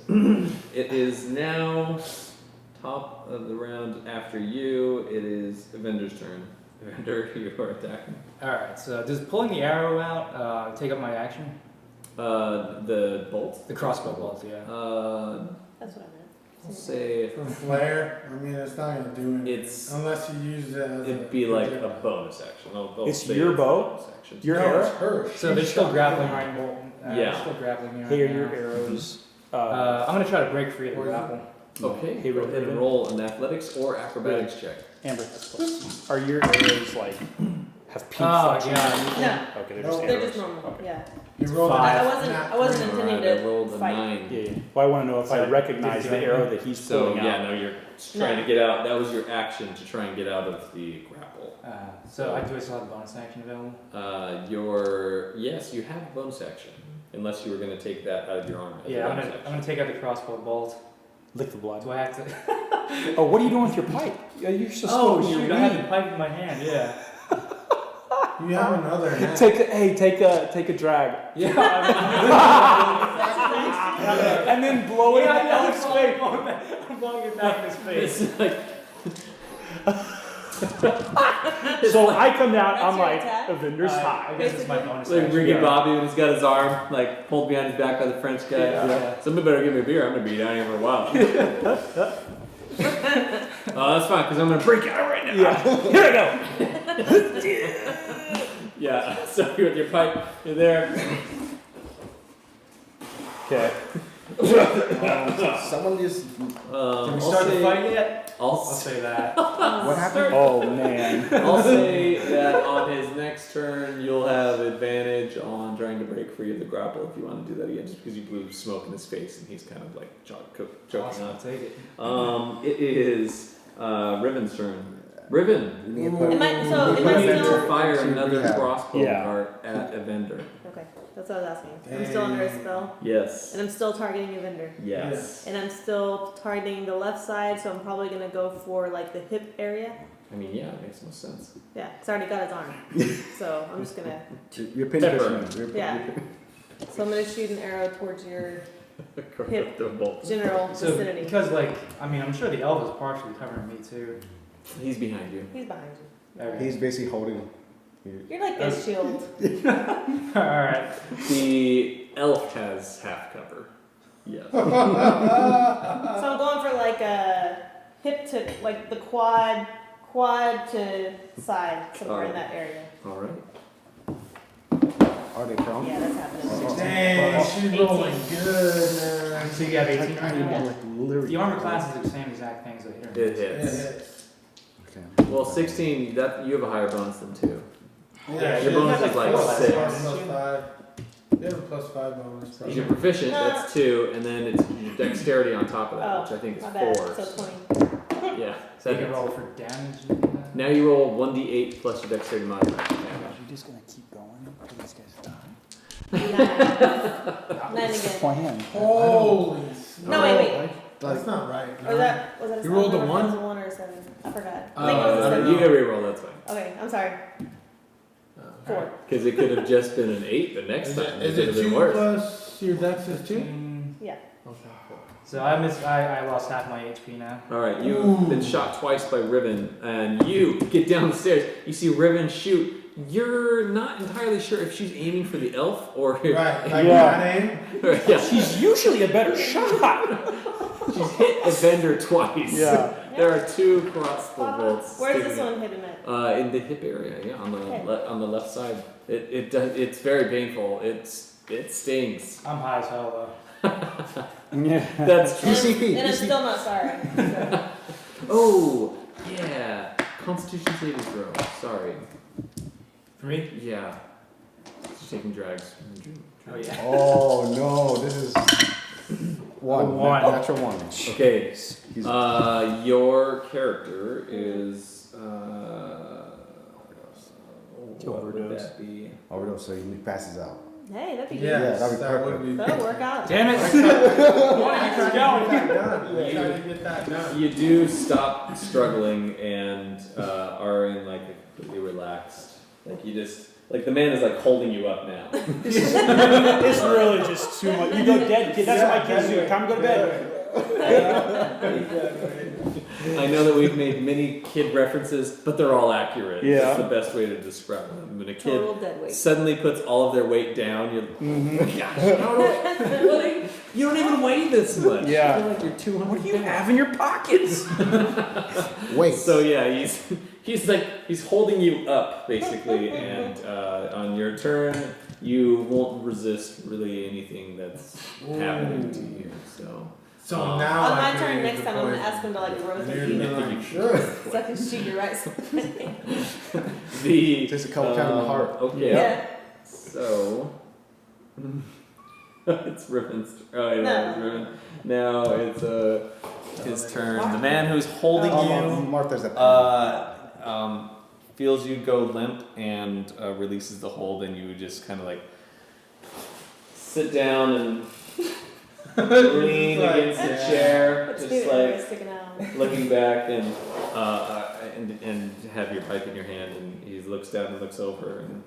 It is now top of the round after you. It is Evendur's turn. Evendur, you are attacking. Alright, so does pulling the arrow out take up my action? The bolt? The crossbow bolt, yeah. That's what I meant. I'll say From flare, I mean, it's not gonna do anything. It's- unless you use it as it'd be like a projectile. bonus action. I'll It's say your it's a bow? bonus action. your No, arrow. it's hers. So they're She still shot grappling me. right now. Yeah. They're still grappling me right Here are now. your arrows. I'm gonna try to break free of the grapple. Okay, Hey, go ahead and Riven. roll an athletics or acrobatics check. Amber, are your arrows like have pink Oh, flecks? yeah. No, Okay, they're No. just they're arrows. just normal. Okay. Yeah. You rolled Five. I a wasn't. nat I wasn't 20. intending Alright, I rolled to a fight. 9. Yeah, yeah. Well, I want to know if I So, recognize did the you- arrow that he's So pulling yeah, out. no, you're trying to get out. That was your action to try and get out of the grapple. So I do still have a bonus action available? Yes, you have a bonus action, unless you were going to take that out of your arm. As a Yeah, bonus I'm action. gonna take out the crossbow bolt. Lick the blood. Do I have to? Oh, what are you doing with your pipe? Yeah, you're just Oh smoking shoot! your I have the weed. pipe in my hand. Yeah. You have another hat. Take a drag, Yeah. and then blow it in the elf's face. I'm blowing it back in his face. It's like So I come down, That's I'm your like, attack? Evendur's I high. guess it's my bonus like action. Ricky Yeah. Bobby when he's got his arm like pulled behind his back by the French guy. Yeah. Somebody better give me a beer. I'm gonna be down here for a while. That's fine because I'm gonna break out right now. Yeah, here I go. Yeah. So you're with your pipe. You're there. Okay. Someone just. Can I'll we start the say- fight yet? I'll I'll say that. What happened? Oh man. I'll say that on his next turn, you'll have advantage on trying to break free of the grapple if you want to do that again, just because you blew smoke in his face and he's kind of like choking Awesome, I'll on. take it. It is Riven's turn. Riven, You need to put. Am I- so you am I need to still- fire To another rehab. crossbow Yeah. dart at Evendur. Okay, that's what I was asking. I'm still under a spell, Yes. and I'm still targeting Evendur. Yes. And I'm still targeting the left side, so I'm probably gonna go for like the hip area. I mean, yeah, it makes no sense. Yeah, 'cause I already got his arm. So I'm just gonna. You're pinch Pepper. pushing. Yeah. So I'm gonna shoot an arrow towards your Hip. The bolt. general So vicinity. because I'm sure the elf is partially covering me too. He's behind you. He's behind you. Okay. He's basically holding. You're like a shield. All right. The elf has half cover. Yes. So I'm going for like a hip to like the quad to side somewhere in that area. All right. Are they prone? Yeah, that's happening. Dang, she's rolling good, man. So you have 18 right now? Yeah. Like literally. The armor class is the same exact thing as a hitter. It It hits. hits. Okay. Well, 16. That you have a higher bonus than 2. Yeah, your she bonus has is like +5, 6. +5. You have a +5 bonus. If you're proficient, that's 2, and then it's your dexterity on top of that, Oh, which I think is my bad. 4. So 20. Yeah. So you can Seconds. roll for damage. and that? Now you roll 1d8 plus your dexterity modifier. You're just gonna keep going until these guys die. 9. 9 again. Plan. Holy No, wait. That's not right. Or was that a You rolled a 7 or 1? was it a 1 or a 7? I forgot. I think it was a You 7. can reroll, that's fine. Okay, I'm sorry. 4. Because it could have just been an 8 the next time. Is could it have been 2 worse. plus your dex is 2? Yeah. Okay, cool. So I lost half my HP now. All right, you've been shot twice by Riven, and you get down the stairs. You see Riven shoot. You're not entirely sure if she's aiming for the elf or Right, like Yeah. that aim? yeah, She's usually a better shot. she's hit Evendur twice. Yeah. There are 2 crossbow bolts. Where's this sticking one hitting at? in the hip area, yeah, on the Okay. on the left side. It's very painful. It stings. I'm high as hell though. Yeah. That's true. And I'm still not sorry. So. Oh, yeah. Constitution saving throw. Sorry. For me? Yeah. She's taking drags. Oh yeah. Oh no, this is one. One. Natural one. Okay. He's- Your character is. What would Overdose. that be? Overdose, so he passes out. Hey, that'd be good. Yes, that'd be that perfect. would be. That'll work out. Damn it! Trying to get that done. You do stop struggling and are in like a completely relaxed. Like you just. Like the man is like holding you up now. It's really just too much. You go dead, kid. That's what my kids do. Time to go to bed. I know that we've made many kid references, but they're all accurate. Yeah. That's the best way to describe them. When a kid Total dead weight. suddenly puts all of their weight down, you're Mm-hmm. gosh, how do I, really? You don't even weigh this much. Yeah. I feel like you're 200 What do you pounds. have in your pockets? Wait. So yeah, he's holding you up basically, and on your turn, you won't resist really anything that's happening to you. So Um, now On I my can turn get next the time, I'm gonna poison. ask him to like And rotate you're you. gonna be like, sure. So I can shoot you right side. the Just a couple times in the heart. Okay. Yeah. So it's Riven's. Oh, yeah, No. it's Riven. Now it's his turn. The man who's holding you Martha's at feels you go limp and releases the hold, and you just kind of like sit down and lean Like, against the chair, Let's do just it. like Sticking out. looking back and have your pipe in your hand, and he looks down and looks over and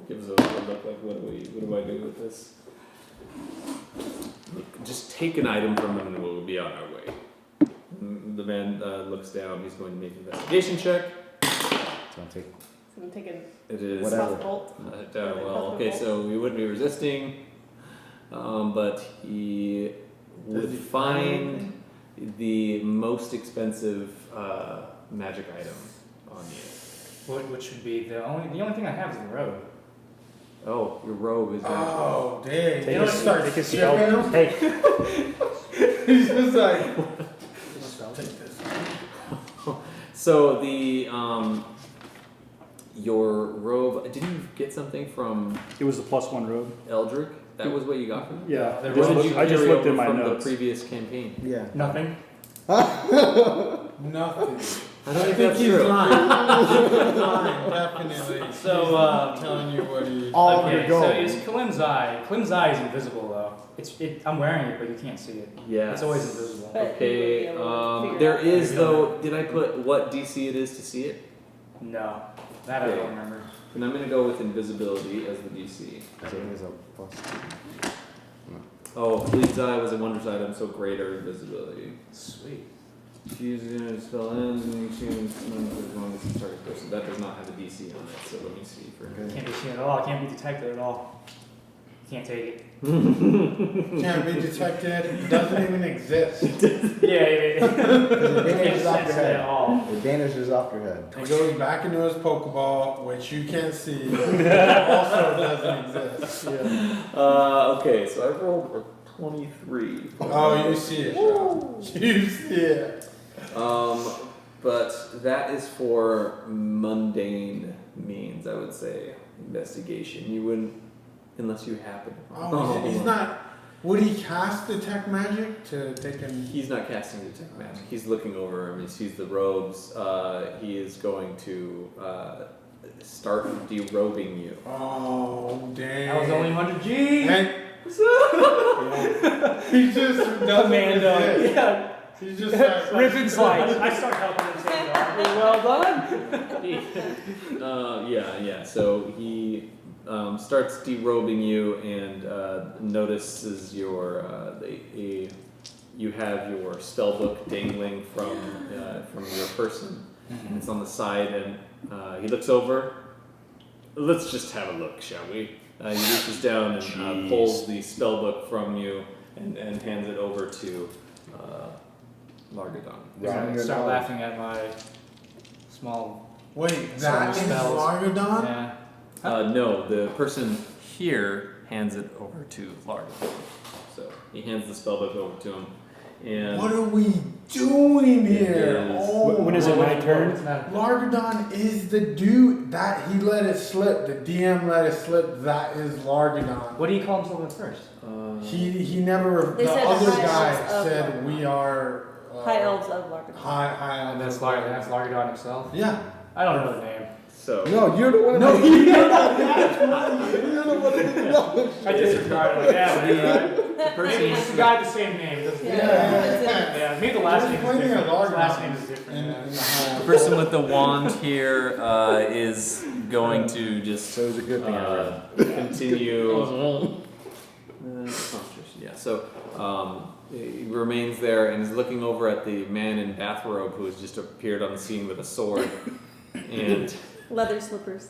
gives a look like, what do I do with this? Just take an item from him and we'll be on our way. The man looks down. He's going to make an investigation check. It's gonna take So I'm taking It is Whatever. bolt. well. Okay, so we wouldn't be resisting, but he would Does he find the most expensive magic item on you. What should be the only thing I have is the robe. Oh, your robe is magic. Oh, dang. Take You a don't start take a stripping spell. him? Hey, He's just like, take this. So the your robe. Didn't you get something from it was the +1 robe. Eldrick? That was what you got from him. Yeah. The I robe- just What did looked- you I just carry looked over at my from notes. the previous campaign? yeah. Nothing. Nothing. I don't think think that's he's true. lying. He's lying, definitely. So, He's telling you what he. All Okay, your gold. so is Kalim's eye? Kalim's eye is invisible though. I'm wearing it, but you can't see it. Yeah. It's always invisible. But Okay. you would be able to figure There it out. is though. Did I put what DC it is to see it? No, that I Okay. don't remember. And I'm gonna go with invisibility as the DC. So here's a +2. Oh, Fleet's Eye was a wondrous item, so greater invisibility. Sweet. Choose a spell ends and you choose as long as the target person. That does not have a DC on it, so let me see for Can't be seen at all. Can't be detected at all. Can't take it. Can't be detected. Doesn't even exist. Yeah. It Can't vanishes off sense your it at head. all. It vanishes off your head. It goes back into his Pokeball, which you can't see. Also doesn't exist. Okay, so I rolled a 23. Oh, you see it. Bro. You see it. But that is for mundane means, I would say. Investigation. You wouldn't, unless you happen. Oh, he's not. Would he cast detect magic to take him? He's not casting detect magic. He's looking over him. He sees the robes. He is going to start derobing you. Oh, dang. That was only 100 G. And he just doesn't Amanda. exist. Yeah. He's just like, Riven's like, I start helping him take it off. well done. Yeah. So he starts derobing you and notices your you have your spell book dangling from your person. And it's on the side, and he looks over. Let's just have a look, shall we? He reaches down and pulls the spell book from you and hands it over to Largadon. I start laughing at my small. wait, that is spells. Largadon? Yeah. No, the person here hands it over to Largadon. So he hands the spellbook over to him. And What are we doing here? It is- Oh, When is it my turn? It's not- Largadon is the dude that he let it slip. The DM let it slip. That is Largadon. What do you call himself at first? He never. They The said other high guy elves of said Largadon. we are High elves of Largadon. High And elves. that's Largadon himself. Yeah. I don't know the name. so No, you're the one. No, that- he you're the one that didn't know. I disregarded like, yeah, maybe, person maybe it's the guy with the same name. It doesn't- Yeah. Yeah, maybe the last There's name is plenty of different. Largadons His last name is different. in yeah. the high the elves. person with the wand here is going to just So it's a good thing I read. continue. Yeah. So he remains there and is looking over at the man in bathrobe who has just appeared on the scene with a sword and. Leather slippers.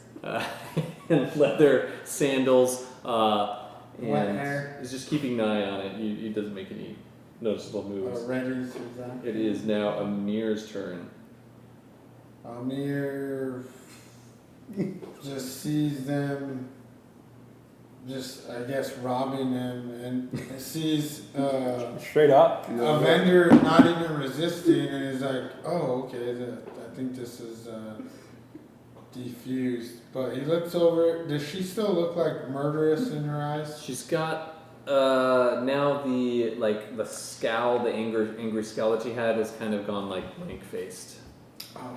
And leather sandals, Wet and hair. is just keeping an eye on it. He doesn't make any noticeable moves. Ready to that. It is now Amir's turn. Amir just sees them, just I guess robbing them, and sees Straight up. a vendor not even resisting, and he's like, "Oh, okay, I think this is defused." But he looks over. Does she still look like murderous in her eyes? She's got now the scowl, the angry scowl that she had has kind of gone like blank faced, Oh,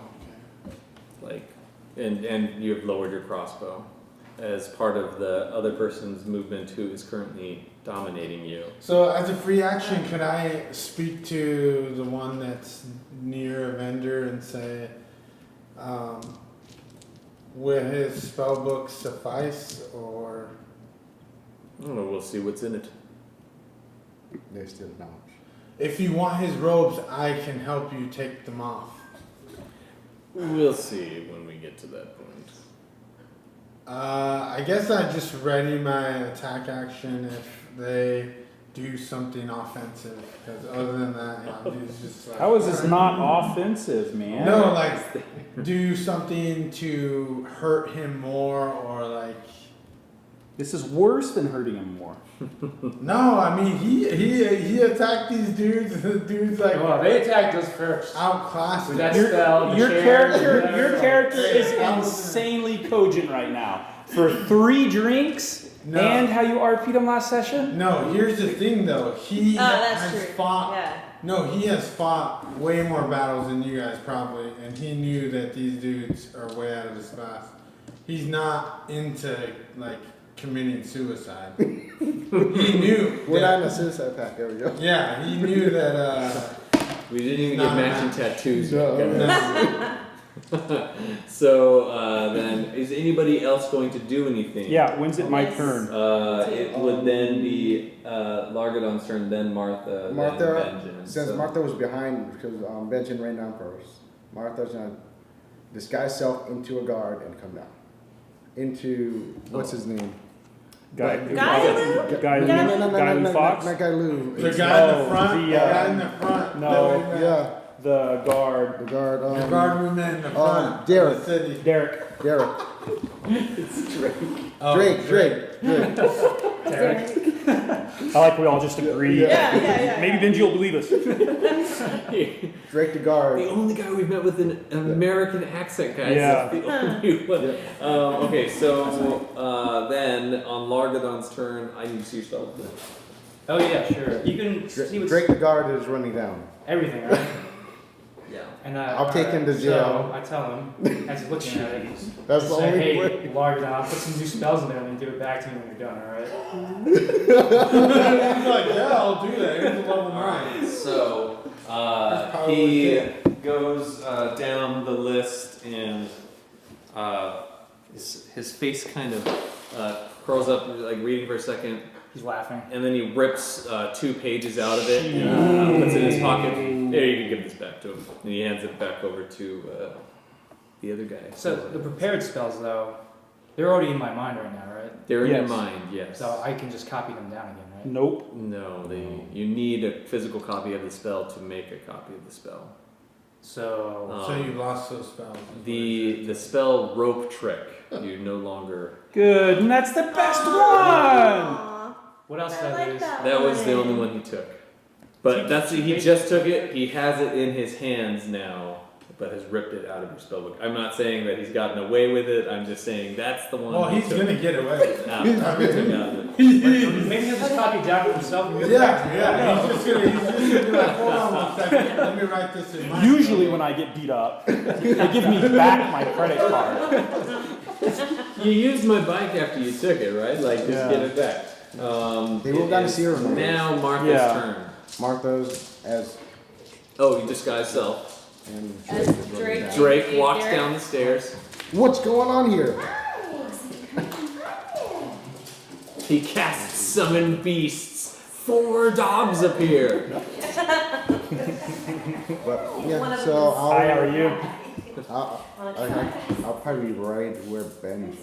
okay. like, and you have lowered your crossbow as part of the other person's movement who is currently dominating you. So, as a free action, could I speak to the one that's near Evendur and say, will his spellbook suffice, or I don't know. We'll see what's in it. There's still knowledge. if you want his robes, I can help you take them off. We'll see when we get to that point. I guess I just ready my attack action if they do something offensive, because other than that, he's just like. How is this not offensive, man? No, like do something to hurt him more, or like. This is worse than hurting him more. No, I mean he attacked these dudes. The dudes like Well, they attacked us first. outclassed With him. that spell, the Your chairs, character Hey, is that was- insanely cogent right now. For 3 drinks No. and how you RP'd him last session? No, here's the thing though. He That's has true. fought. Yeah. No, he has fought way more battles than you guys probably, and he knew that these dudes are way out of his class. He's not into like committing suicide. He knew. We're that- not in a suicide pact. There we go. Yeah, he knew that. We didn't even Not get a matching match. tattoos. No. yet, guys. So then, is anybody else going to do anything? Yeah, when's it my Yes. turn? It would then be Largadon's turn, then Martha, Martha, then Benjen. since So- Martha was behind because Benjen ran down first, Martha's gonna disguise self into a guard and come down. Into what's his name? Guy Guy Lou? Guy Lou Fox? Not Guy Lou. The guy in Oh, the front. the, The guy in the front. no, that we met. Yeah, The guard. the guard. The guard we met in the front. Derek. Of the city. Derek. Derek. Oh, Drake. Derek. I like we all just agree. Yeah. Maybe Benji will believe us. Drake the guard. The only guy we've met with an American accent, guys. Yeah. That's the only one. Okay, so then on Largadon's turn, I need to see your spell. Oh yeah, sure. You can see what's Drake the guard is running down. everything, right? Yeah. And I'll take him to so jail. I tell him as he's looking at it. That's Just the say, only hey, way. Largadon, I'll put some new spells in there and then give it back to you when you're done, alright? He's like, yeah, I'll do that. Here's a level 9. So He goes down the list and his face kind of curls up, like reading for a second, He's laughing. and then he rips 2 pages out of it and puts it in his pocket. There, you can give this back to him. And he hands it back over to the other guy. So the prepared spells, though, they're already in my mind right now, right? They're in your Yes. mind, yes. So I can just copy them down again, right? Nope. No, you need a physical copy of the spell to make a copy of the spell. So So you lost those spells. The spell rope trick, you no longer. Good, and that's the best one. Aw, what else I did I like lose? That was the only one he took. But that's he just took it. He has it in his hands now, but has ripped it out of your spellbook. I'm not saying that he's gotten away with it. I'm just saying that's the one. Well, he he's took gonna get away. out. He took out of it. Maybe he'll just copy down for himself. And Yeah. He's just gonna be like, hold on 1 second. Let me write this in my Usually when I get beat up, they give me back my credit card. You used my bike after you took it, right? Like just Yeah. give it back. They moved on to it's Sierra Motors. Now Martha's Yeah. turn. Martha's as Oh, you disguise self. and As Drake is running Drake. down. Drake walks Derek. down the stairs. What's going on here? He casts summon beasts. 4 dogs appear. But One yeah, of so them is- Hi, how are you? I'll probably be right where Benjen is.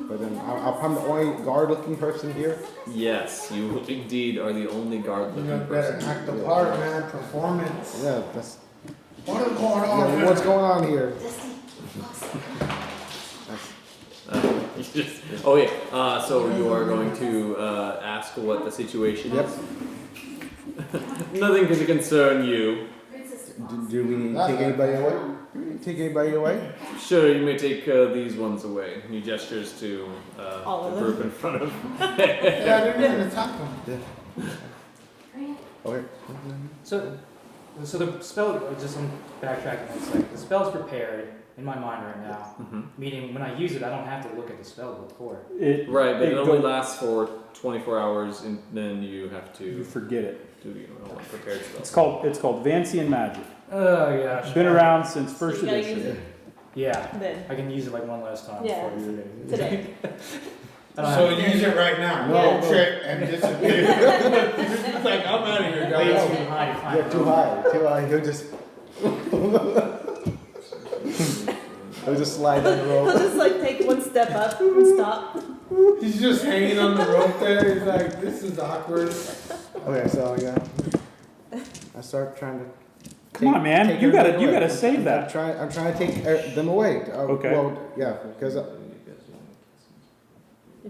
But then I'm probably the only guard-looking person here. Yes, you indeed are the only guard You looking better person. act the part, man. Performance. Yeah, that's What is going on yeah, here? what's going on here? Oh yeah. So you are going to ask what the situation Yep. is. Nothing to concern you. Do we take anybody away? Take anybody away? Sure, you may take these ones away. He gestures to All of the group in front of. Yeah, they're gonna attack him. Okay. So the spell, just I'm backtracking one second. The spell's prepared in my mind right now. Mhm. Meaning when I use it, I don't have to look at the spell before. It, Right, but it go- only lasts for 24 hours, and then you have You to forget it. do prepared It's spells. called Vancian Magic. Oh yeah. It's been around since first So you gotta use edition. it. Yeah. Then, I can use it like one last time Yeah. before you today. I don't So have use it right now. No, No no. trick and disappear. It's like I'm out of here, way guys. too high to find You're too high. Too high. He'll just slide down the he'll road. just like take one step up and stop. He's just hanging on the rope there. He's like, this is awkward. Okay, so yeah, I start trying to. Come on, man. take You everybody gotta away. save I'm that. trying to take them away. Okay. Well, yeah, because You're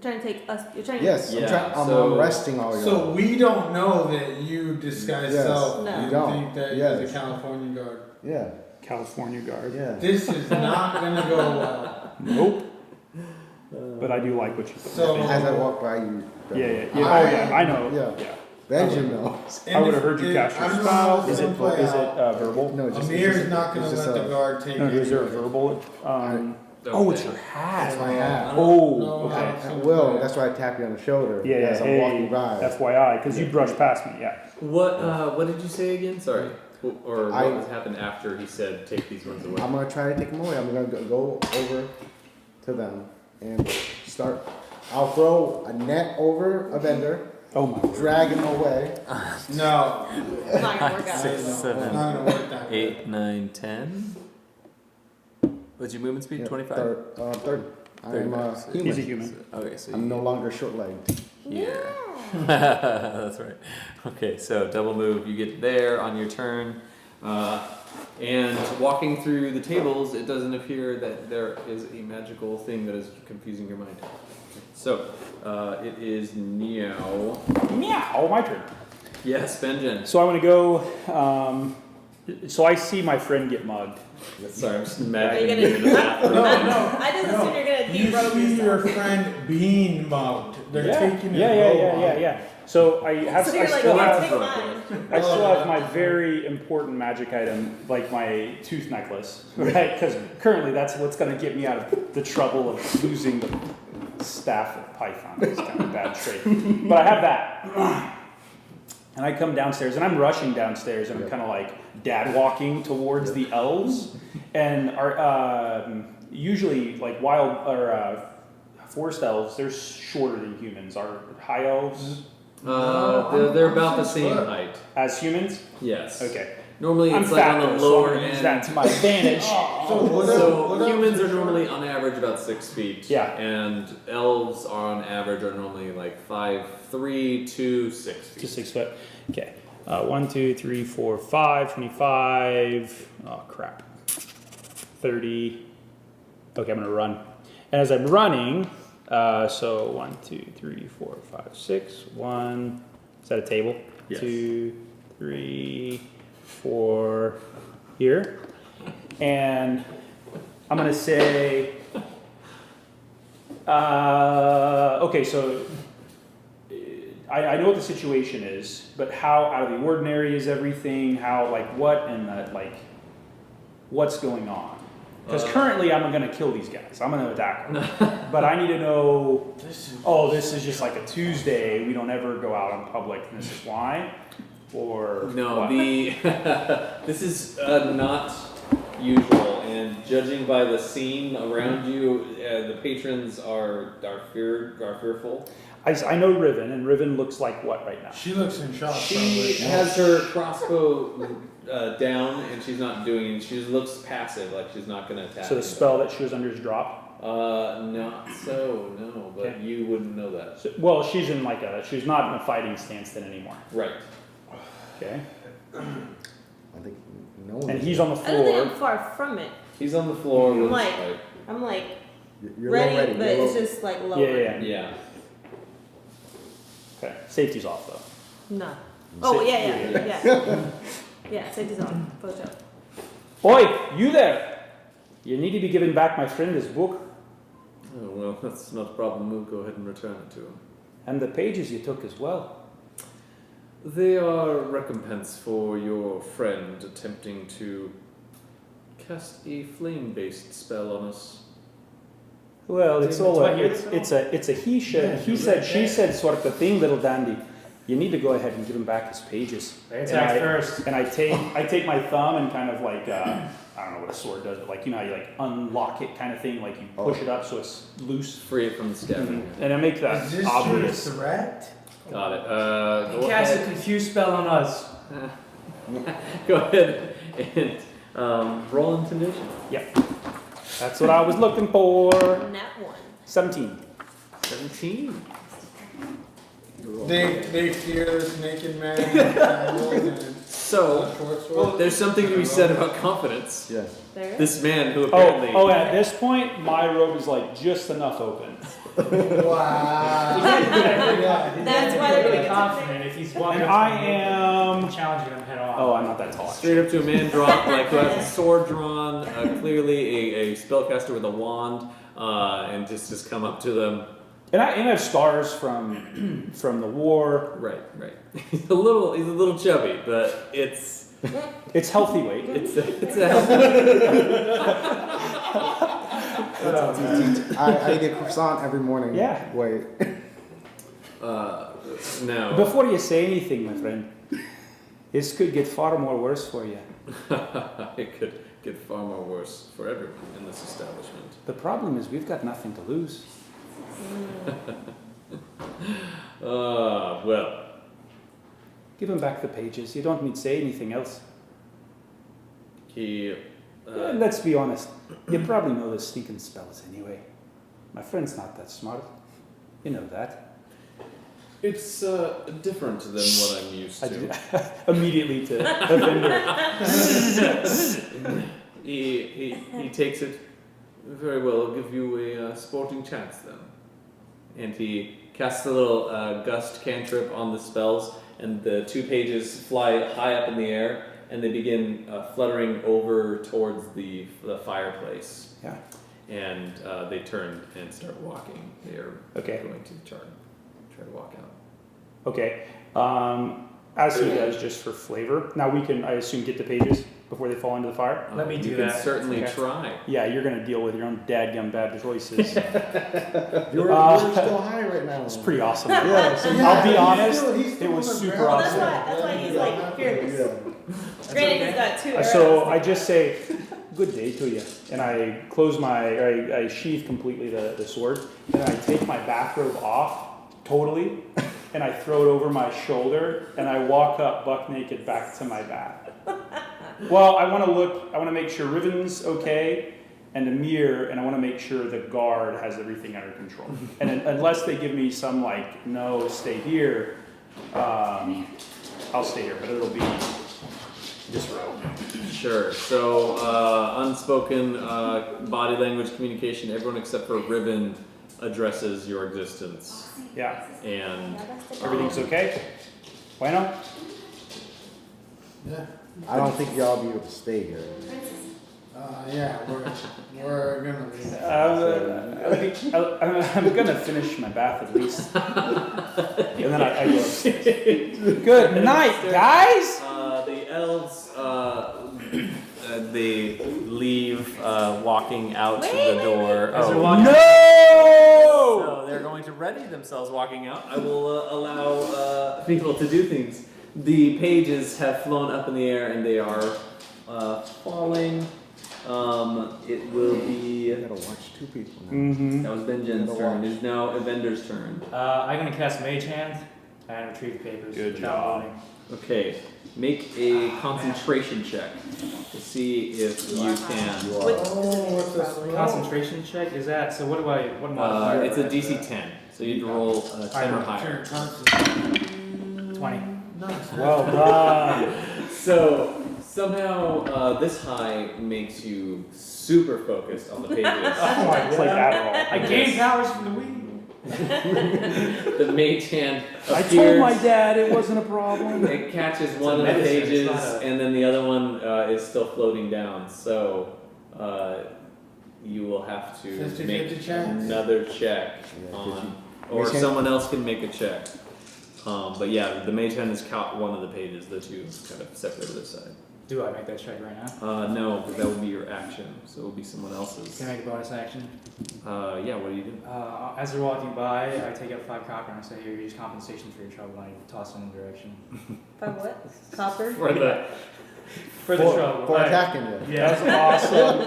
trying to take us. You're trying. yes, Yeah, I'm so- arresting all So y'all. we don't know that you disguise Yes. self. No. You You don't. think that Yes. you're the California guard. Yeah, California guard. yeah. This is not gonna go well. Nope. But I do like what you So- said. As I walk by you. Yeah, yeah, yeah. Oh yeah, I know. Yeah. Yeah. Benjen knows. I would have heard you cast your I'm spell. not Is gonna play it out. verbal? No, it's just. Amir's not gonna it's just let a- the guard take No, is there a it. verbal? Oh, it's your hat. That's my hat. Oh, No, okay. Well, that's why I tap you on the shoulder Yeah, yeah. as I'm Hey, walking by. FYI, because you brushed past me. Yeah. What did you say again? Sorry. Or what I- has happened after he said take these ones away? I'm gonna try to take them away. I'm gonna go over to them and start. I'll throw a net over a vendor, Oh my. drag him away. No, It's not gonna work out. Six, it's seven, not gonna work that way. 8, 9, 10. What's your movement speed? Yeah, 25? 30. I'm human. He's a human. Okay, so I'm no longer short-legged. here. That's right. Okay, so double move. You get there on your turn. And walking through the tables, it doesn't appear that there is a magical thing that is confusing your mind. So, it is Meow. Meow. My turn. Yes, Benjen. So I'm gonna go. So I see my friend get mugged. Sorry, I'm just Are you imagining gonna? you in the bathroom. I just assume you're gonna You derobe see your yourself. friend being mugged. They're taking his yeah. robe off. So I have. So I you're like, still "Here, have. take mine." I still have my very important magic item, like my tooth necklace, right? Because currently that's what's going to get me out of the trouble of losing the staff of Python. It's kind of a bad trait. But I have that. And I come downstairs, and I'm rushing downstairs, and I'm Yeah. kind of like dad walking towards the elves. And our usually like wild or forest elves, they're shorter than humans. Are high elves They're about I'm the same 6 foot. height. as humans? Yes. Okay. Normally I'm it's like fat on though, the so lower I'm gonna use end. that to my advantage. So humans are normally on average about 6 feet. Yeah. And elves on average are normally like 5'3" to 6 feet. To 6 foot. Okay. 1, 2, 3, 4, 5, 25. Oh, crap. 30. Okay, I'm going to run. And as I'm running, so 1, 2, 3, 4, 5, 6. 1. Is that a table? Yes. 2, 3, 4. Here. And I'm going to say. Okay, so. I know what the situation is, but how out of the ordinary is everything? How, like, what and what's going on? Because currently I'm going to kill these guys. I'm going to attack them. But I need to know, this is just like a Tuesday. We don't ever go out in public, and this is why? Or No, what? this is not usual, and judging by the scene around you, the patrons are fearful. I know Riven, and Riven looks like what right now? She looks in shock. She has her crossbow down, and she's not doing. She just looks passive, like she's not going to attack. So the spell that she was under is dropped? Not so, no, but Okay. you wouldn't know that. So, well, she's she's not in a fighting stance then anymore. Right. Okay. I think no one. And is. he's on the I don't think floor. I'm far from it. He's on the floor with Like- his pipe. I'm like You're ready, ready. but it's just like lower. Yeah. Yeah. Okay. Safety's off though. No. Oh Sa- yeah. Yeah, safety's on. Post up. Oi, you there! You need to be giving back my friend his book Oh, well, that's not a problem. We'll go ahead and return it to him. and the pages you took as well. They are recompense for your friend attempting to cast a flame-based spell on us. Well, it's Didn't all I hear this it's a he said, he said, she said sort of thing, little dandy. You need to go ahead and give him back his pages. They attack first. And I take my thumb and kind of like I don't know what a sword does, but like you know how you like unlock it kind of thing, like you push it up so it's loose. Free it from the scabbing. And I make that Is this obvious. your threat? Got it. He Go casts a ahead. confuse spell on us. Go ahead and roll intimidation. Yep. That's what I was looking for. Nat 1. 17. 17. They fear this naked man. And So, short sword. there's something to be said about confidence. Yes. There it is. This man who apparently... At this point, my robe is like just enough open. Wow. That's why they're really really confident if he's walking And up I to him, am. challenging him head on. Oh, I'm not that tall. Straight up to a man drawn, like who has a sword drawn, clearly a spellcaster with a wand, and just come up to them. And I have scars from the war. Right. He's a little chubby, but it's It's healthy weight. it's a healthy. I eat a croissant every morning. Yeah. Wait. No. Before you say anything, my friend, this could get far more worse for you. It could get far more worse for everyone in this establishment. The problem is we've got nothing to lose. Well, Give him back the pages. You don't need to say anything else. he. And let's be honest. You probably know the stinking spells anyway. My friend's not that smart. You know that. It's different than what I'm used I to. did immediately to Evendur. He takes it very well. I'll give you a sporting chance then. And he casts a little gust cantrip on the spells, and the 2 pages fly high up in the air, and they begin fluttering over towards the fireplace. Yeah. And they turn and start walking. They are Okay. going to try to walk out. Okay. as he does, just for flavor. Now we can, I assume, get the pages before they fall into the fire. Let me do you that. can certainly Okay. try. Yeah, you're gonna deal with your own dadgum bad choices. You're still high right now. It's pretty awesome. Yeah, so I'll be he's honest, he's it was on the super ground. That's awesome. why he's like fearless. Yeah. Granted, he's got 2 arrows. So I just say, good day to you. And I close I sheath completely the sword. And I take my bathrobe off totally. And I throw it over my shoulder. And I walk up buck naked back to my bath. Well, I want to make sure Riven's okay. And Amir, and I want to make sure the guard has everything under control. And unless they give me some like, no, stay here, I'll stay here. But it'll be this row. Sure. So, unspoken body language communication, everyone except for Riven addresses your existence. Yeah. And Everything's okay? Bueno? Yeah. I don't think y'all be able to stay here. Yeah, we're gonna leave. I'm gonna finish my bath at least. And then I go upstairs. Good night, guys! the elves, they leave, walking out the door. As they're Oh. walking- No! So they're going to ready themselves walking out. I will allow people to do things. The pages have flown up in the air and they are falling. It will be. I gotta watch 2 people now. Mm-hmm. That was Benjen's turn. It is now Evendur's turn. I'm gonna cast Mage Hand and retrieve the papers. Good without job. moving. Okay, make a concentration check to see if you can. You are. What's this? Concentration check is that? So what modifier? It's a DC 10, so you'd roll 10 or higher. 20. Nice. Well done. So somehow this high makes you super focused on the pages. Oh my It's like Adderall. I gained powers from the weed. The mage hand I appears. told my dad it wasn't a problem. It catches It's one a of the medicine, it's pages, not a- and then the other one is still floating down. So you will have to 50-50 make chance. another check Yeah, on, or Mage hand- someone else can make a check. But yeah, the mage hand has caught one of the pages. The two kind of separate to their side. Do I make that check right now? No, because that would be your action. So it will be someone else's. Can I make a bonus action? Yeah. What do you do? As they're walking by, I take out 5 copper and I say, "Here, use compensation for your trouble." And I toss them in the direction. For what? Copper? For the For the trouble. For Right. attacking you. Yeah. That's awesome.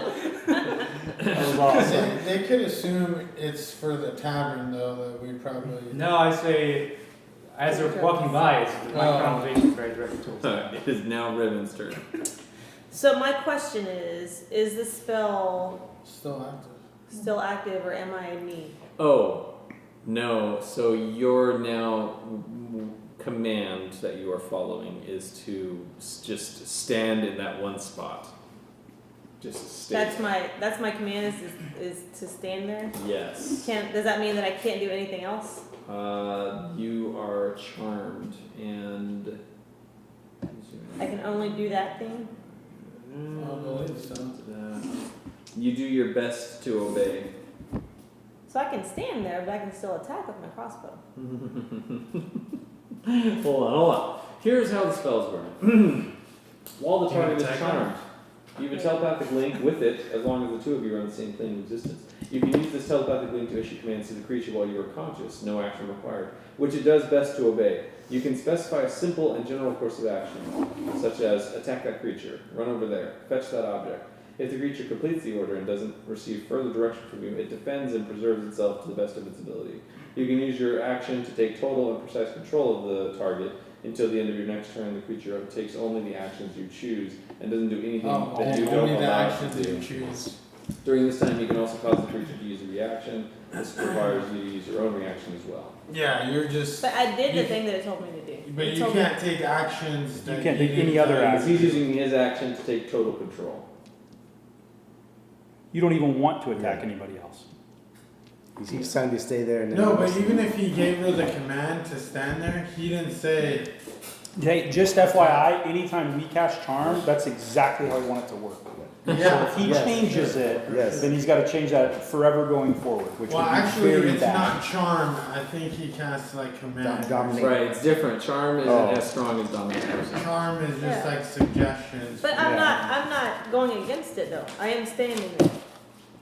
That was awesome. They could assume it's for the tavern though, that we probably. No, I say, as they're walking by, it's my Oh. compensation is very directed towards them. it is now Riven's turn. So my question is the spell Still active. still active or am I in need? Oh, no. So your now command that you are following is to just stand in that one spot. Just stay. That's my command is to stand there. Yes. Does that mean that I can't do anything else? You are charmed and. I can only do that thing? I believe so. You do your best to obey. So I can stand there, but I can still attack with my crossbow. Hold on. Here's how the spells work. While the Can you target is attack charmed, you have a telepathic link with it as long as the two of you are on the same plane of existence. You can use this telepathic link to issue commands to the creature while you are conscious, no action required, which it does best to obey. You can specify a simple and general course of action, such as attack that creature, run over there, fetch that object. If the creature completes the order and doesn't receive further direction from you, it defends and preserves itself to the best of its ability. You can use your action to take total and precise control of the target. Until the end of your next turn, the creature takes only the actions you choose and doesn't do anything that you don't Only the allow it actions to do. you choose. During this time, you can also cause the creature to use a reaction. This requires you to use your own reaction as well. Yeah, you're just. But I did You- the thing that it told me to do. But It you told me- can't take actions. You that can't take didn't any other tell you. Because he's using his action to take total control. You don't even want to attack anybody else. He's trying to stay there and then. No, but even if he gave her the command to stand there, he didn't say Hey, just FYI, anytime we cast Charm, that's exactly how we want it to work. So Yeah. if he Yes. changes it, Yes. then he's got to change that forever going forward, which Well, would be actually, very it's bad. not charm. I think he casts like command. Dominate. Right, it's different. Charm isn't Oh. as strong as domination. Charm is just Yeah. like suggestions. But I'm not going against it though. I am standing there.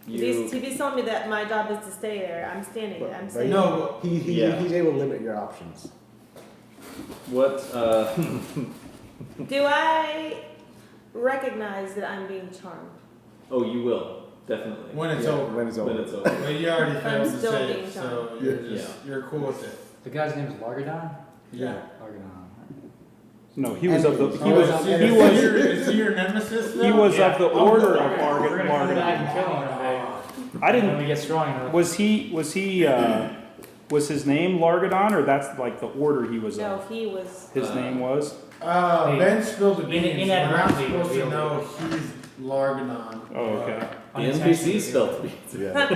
You, If he's telling me that my job is to stay there, I'm standing there. I'm staying No, He's able to limit your options. what? Do I recognize that I'm being charmed? Oh, you will definitely when it's Yeah, over. When it's over. when it's over. But you already failed to still say being it, so charmed. you're cool with it. The guy's name is Largadon? Yeah. Largadon. No, he was of the Enemies. he was Oh, he was Is he your nemesis? he Though? was of the order of We're gonna come back and Margaret. kill him one day. I When didn't. we get strong enough. Was his name Largadon, or that's like the order he was No, of? he was. His name was. Hey, Ben spilled the in- beans. in We're that not round we supposed to revealed know he's Larganon. Oh, okay. The NPC spelled me. Yeah.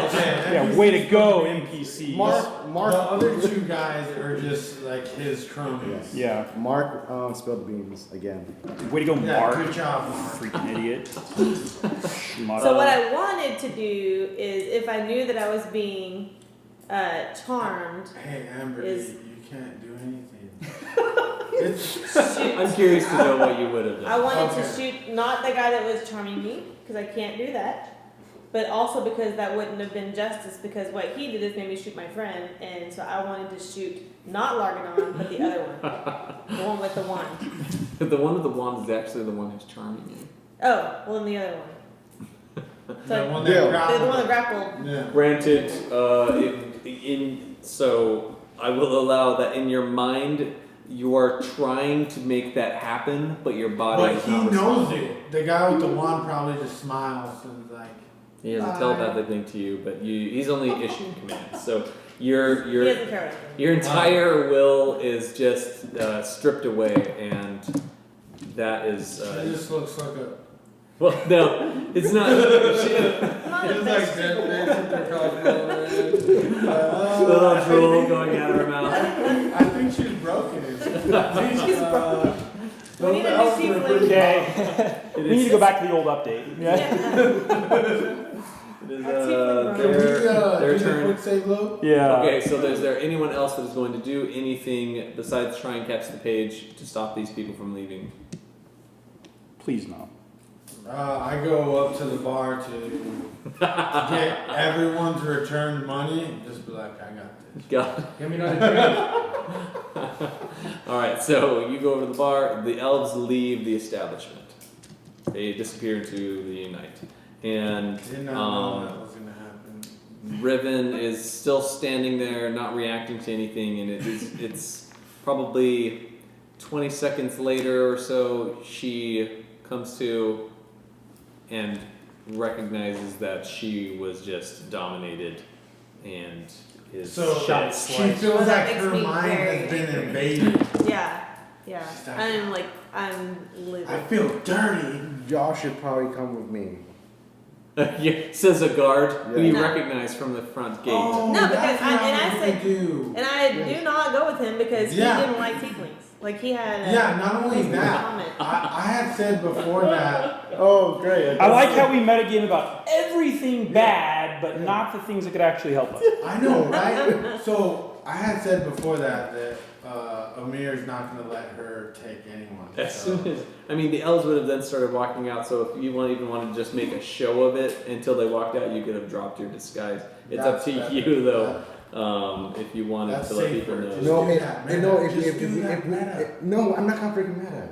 Okay. Yeah, way to go, NPC. The other two guys are just like his cronies. Yeah, Mark spelled beans again. way to go, Yeah, Mark. good job, Mark. Freaking idiot. So what I wanted to do is, if I knew that I was being charmed, Hey, Amber, Is- you can't do anything. It's I'm curious to know what you would have I done. wanted to Okay. shoot not the guy that was charming me, because I can't do that, but also because that wouldn't have been justice, because what he did is made me shoot my friend, and so I wanted to shoot not Largadon, but the other one, the one with the wand. The one with the wand is actually the one who's charming you. Oh, well, then the other one. the So one Deal. the one that that grappled. Yeah. Granted, so I will allow that in your mind you are trying to make that happen, but your body But is he not knows responding. it. The guy with the wand probably just smiles and is like, He has a telepathic link to you, but he's only issuing commands. So your He doesn't care about me. your entire will is just stripped away, and that is it just looks like a. well, no, it's not. I'm not the It's best like people. that. Little drool going out of her mouth. I think she's broken. We need a new tiefling. Okay. It We need to is- go back to the old update. Yeah. It is, A tiefling Can we their do the turn. quick save load? Yeah. Okay, so is there anyone else that is going to do anything besides try and catch the page to stop these people from leaving? Please no. I go up to the bar to get everyone's returned money and just be like, I got this. God. Give me another drink. All right, so you go over to the bar. The elves leave the establishment. They disappear into the night, and Did not know that was gonna happen. Riven is still standing there, not reacting to anything, and it's probably 20 seconds later or so she comes to and recognizes that she was just dominated and is So Shot she slice. feels Well, that like makes her me mind very has been angry. invaded. Yeah, yeah. Stop. I'm livid. I feel dirty. Y'all should probably come with me. yeah, says a guard who Yeah. you No. recognize from the front gate. Oh, No, because that's I- what and I I was said- gonna do. And I do not go with him because Yeah. he didn't like tieflings. Like he had a Yeah, not only that, comment. I had said before that. Oh, great. I like how we metagame about everything bad, but not the things that could actually help us. I know, right? So I had said before that Amir's not gonna let her take anyone. As so- soon as, I mean, the elves would have then started walking out, so if you even wanted to just make a show of it until they walked out, you could have dropped your disguise. It's up to That's you, better. though, if you wanted That's to let safer. people know. Just No, do that, man. Just do that, man. no, I'm not gonna freaking meta.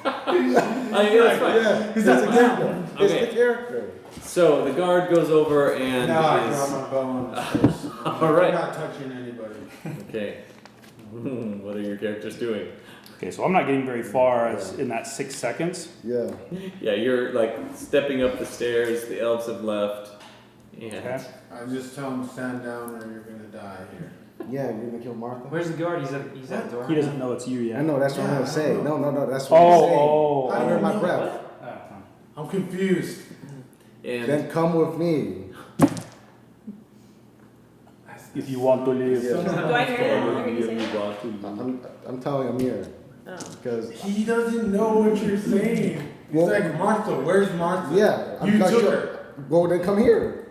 I mean, that's fine. Yeah, because that's a character. It's Okay. the character. So the guard goes over and No, I is... draw my bow on his face. All right. I'm not touching anybody. Okay. What are your characters doing? Okay, so I'm not getting very far as in that 6 seconds. Yeah. Yeah, you're like stepping up the stairs, the elves have left, and... Okay. I just tell him stand down or you're gonna die here. Yeah, you're gonna kill Martha? Where's the guard? He's at the door. He doesn't know it's you I yet. know, that's what I'm Yeah, gonna I say. know. No, that's what I'm saying. Oh, I Under don't my know. breath. Oh, I'm confused. And Then come with me. That's If you want to live. Yeah. Do I hear that? I heard you say that? I'm telling Amir Oh. because He doesn't know what you're saying. He's Well- like, Martha, where's Martha? yeah, You I'm not took sure. her. Well, then come here.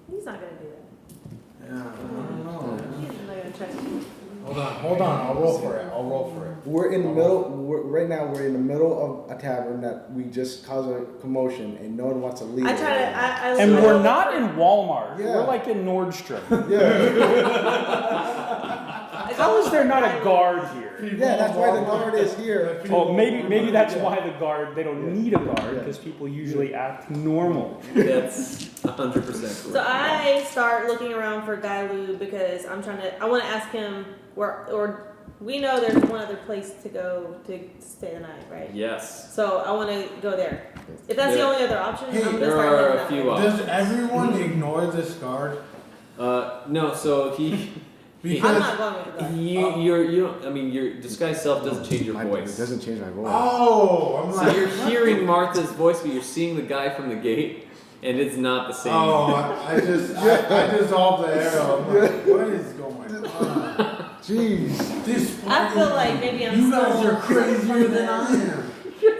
He's not gonna do that. Yeah, I don't know. He's not gonna trust you. Hold on. I'll roll for it. We're in the middle. Right now, we're in the middle of a tavern that we just caused a commotion, and no one wants to leave. I try to. I And I- we're not in Walmart. Yeah. We're like in Nordstrom. Yeah, How is there not a guard here? yeah. That's why the guard is here. Oh, maybe that's why the guard, they don't need a guard, because people usually act normal. That's 100% So correct. I start looking around for Guy Lu because I want to ask him where, or we know there's one other place to go to stay the night, right? Yes. So I want to go there. If that's the There- only other option, Hey, I'm gonna there start are heading a that few way. options. Does everyone ignore this guard? No, so he, I'm Because not going with the guy. you don't, I mean, your disguised self doesn't change your It voice. doesn't change my voice. I'm So like, you're hearing Martha's voice, but you're seeing the guy from the gate, and it's not the same. I dissolved the arrow. I'm like, what is going on? Jeez. This I party, feel like maybe I'm you guys still are crazier than I am.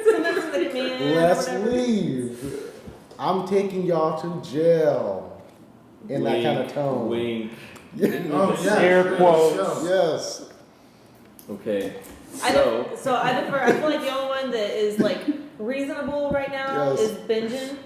Some members of the command. or Let's whatever. leave. I'm taking y'all to jail. In that kind of tone. Wink. Oh yeah. Air sure, quotes. sure. Yes. Okay. I So, defer. I feel like the only one that is like reasonable right now Yes. is Benjen.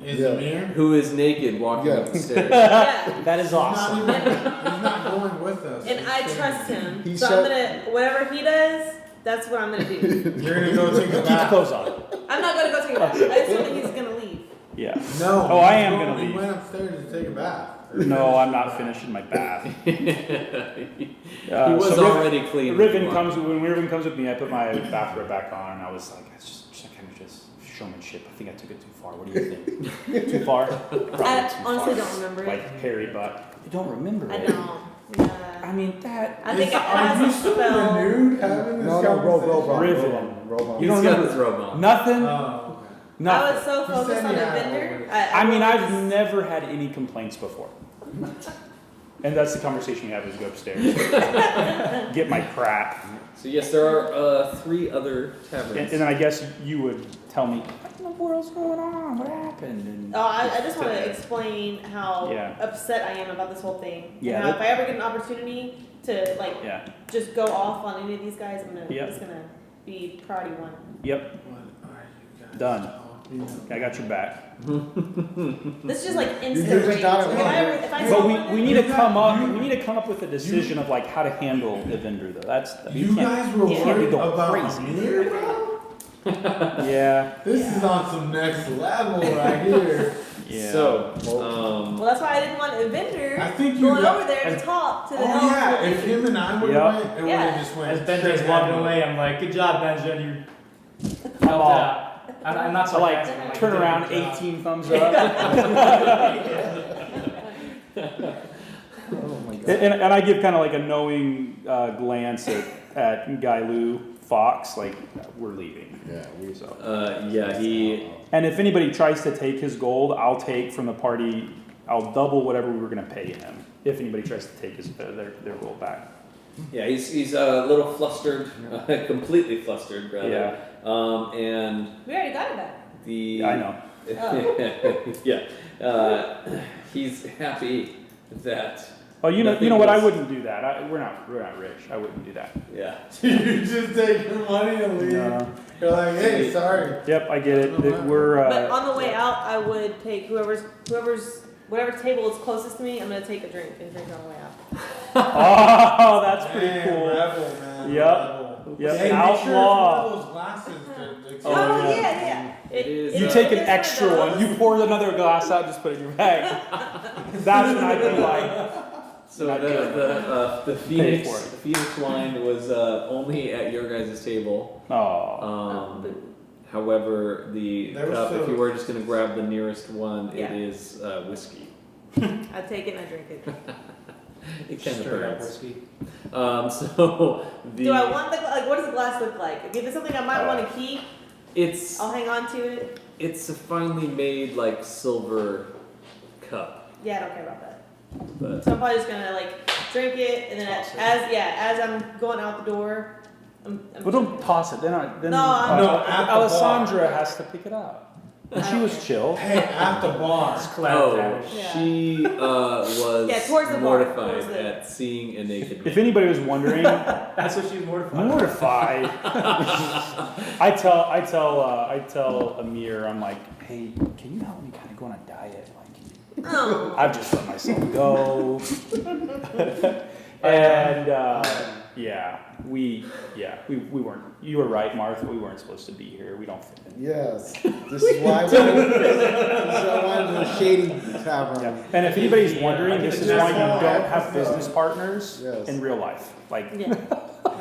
Is Yeah. Amir? who is naked walking up the stairs? Yeah. That is awesome. He's not going with us. And I trust him. He So said- I'm gonna, whatever he does, that's what I'm gonna do. You're gonna go take a Keep the bath. clothes on. I'm not gonna go take a bath. I assume that he's gonna leave. Yeah. No. Oh, I am we gonna leave. went upstairs to take a bath. No, I'm not finishing my bath. He was So already clean. Riven comes when Riven comes with me. I put my bathrobe back on, and I was like, it's just kind of just showmanship. I think I took it too far. What do you think? Too far? Probably I too honestly far. don't remember it. Like Harry, but you don't remember I it. don't. Yeah. I mean that. I think it Are has you a still spell. renewed having this No, roll conversation? Riven. Roll on. You He's don't got remember his robe on. nothing. Oh, I was Nothing. so He focused said on he the had vendor. it. I mean, I've just- never had any complaints before. And that's the conversation you have as you go upstairs. Get my crap. So yes, there are 3 other taverns. And then I guess you would tell me, what in the world's going on? What happened? And Oh, I just want to explain how Yeah. upset I am about this whole thing. Yeah, And how that- if I ever get an opportunity to like yeah. just go off on any of these guys, Yep. it's gonna be priority one. Yep. what are you guys Done. talking about? I got your back. This is just like You're instant just rage. not Like, if I But saw we one need there- to come up. We need to come up with a decision of like how to handle Evendur though. That's You can't- guys were Yeah. can't be worried going about crazy. Amir, bro? Yeah. This is on some next level right here. Yeah. So, Well, that's why I didn't want Evendur I think you going got- over there to talk to the Oh elves. yeah, if him and I would Yep. have went, it would Yeah. have just went. As Benjen's straight walking down. away, I'm like, good job, Benjen. You I'm helped all- out. I'm not So so like turn you did a around, good job. 18 thumbs up. Oh my god. And I give kind of like a knowing glance at Guy Lu Fox, like we're leaving. Yeah, we So, yeah, he. and if anybody tries to take his gold, I'll take from the party. I'll double whatever we were going to pay him. If anybody tries to take his their gold back. Yeah, he's a little flustered, completely flustered, rather. Yeah. And We already got it back. the. I know. Yeah. He's happy that. Oh, you know Nothing what? I was- wouldn't do that. We're not rich. I wouldn't do that. Yeah. You just take your money and leave. No. You're like, hey, sorry. Yep, I get it. That we're. But on the way out, I would take whatever table is closest to me. I'm gonna take a drink and drink on the way out. Oh, that's pretty Man, cool. Rebel, man. Yep. Rebel. Yep, Hey, outlaw. make sure it's one of those glasses to Oh, yeah. yeah. It is, You uh, take an it's extra of one. those. You pour another glass out. Just put it in your bag. That's when I'd be like, So Not the Pay Phoenix for it. the Phoenix wine was only at your guys' table. oh. However, the There was cup, if still- you were just going to grab the nearest one, Yeah. it is whiskey. I take it and I drink it. It kind of Straight up burns. whiskey. So the Do I want what does the glass look like? If it's something I might want to keep, it's I'll hang on to it. it's a finely made like silver cup. Yeah, I don't care about that. But So I'm probably just gonna like drink it, and then as I'm going out the door, I'm But don't toss it. Then No, I'm- No, at the Alessandra bar. has to pick it up. And she was chill. Hey, at the bar. It's collateral oh, damage. Yeah. she was Yeah, towards the bar, mortified towards the- at seeing a naked man. If anybody was wondering, That's what she's mortified. mortified. I tell Amir, I'm like, hey, can you help me kind of go on a diet? Like, Oh. I've just let myself go. And we weren't. You were right, Martha. We weren't supposed to be here. We don't fit in. Yes. This is why I wanted the shady tavern. Yeah. And if anybody's wondering, this is why you Just don't have business partners Yes. in real life. Like, Yeah.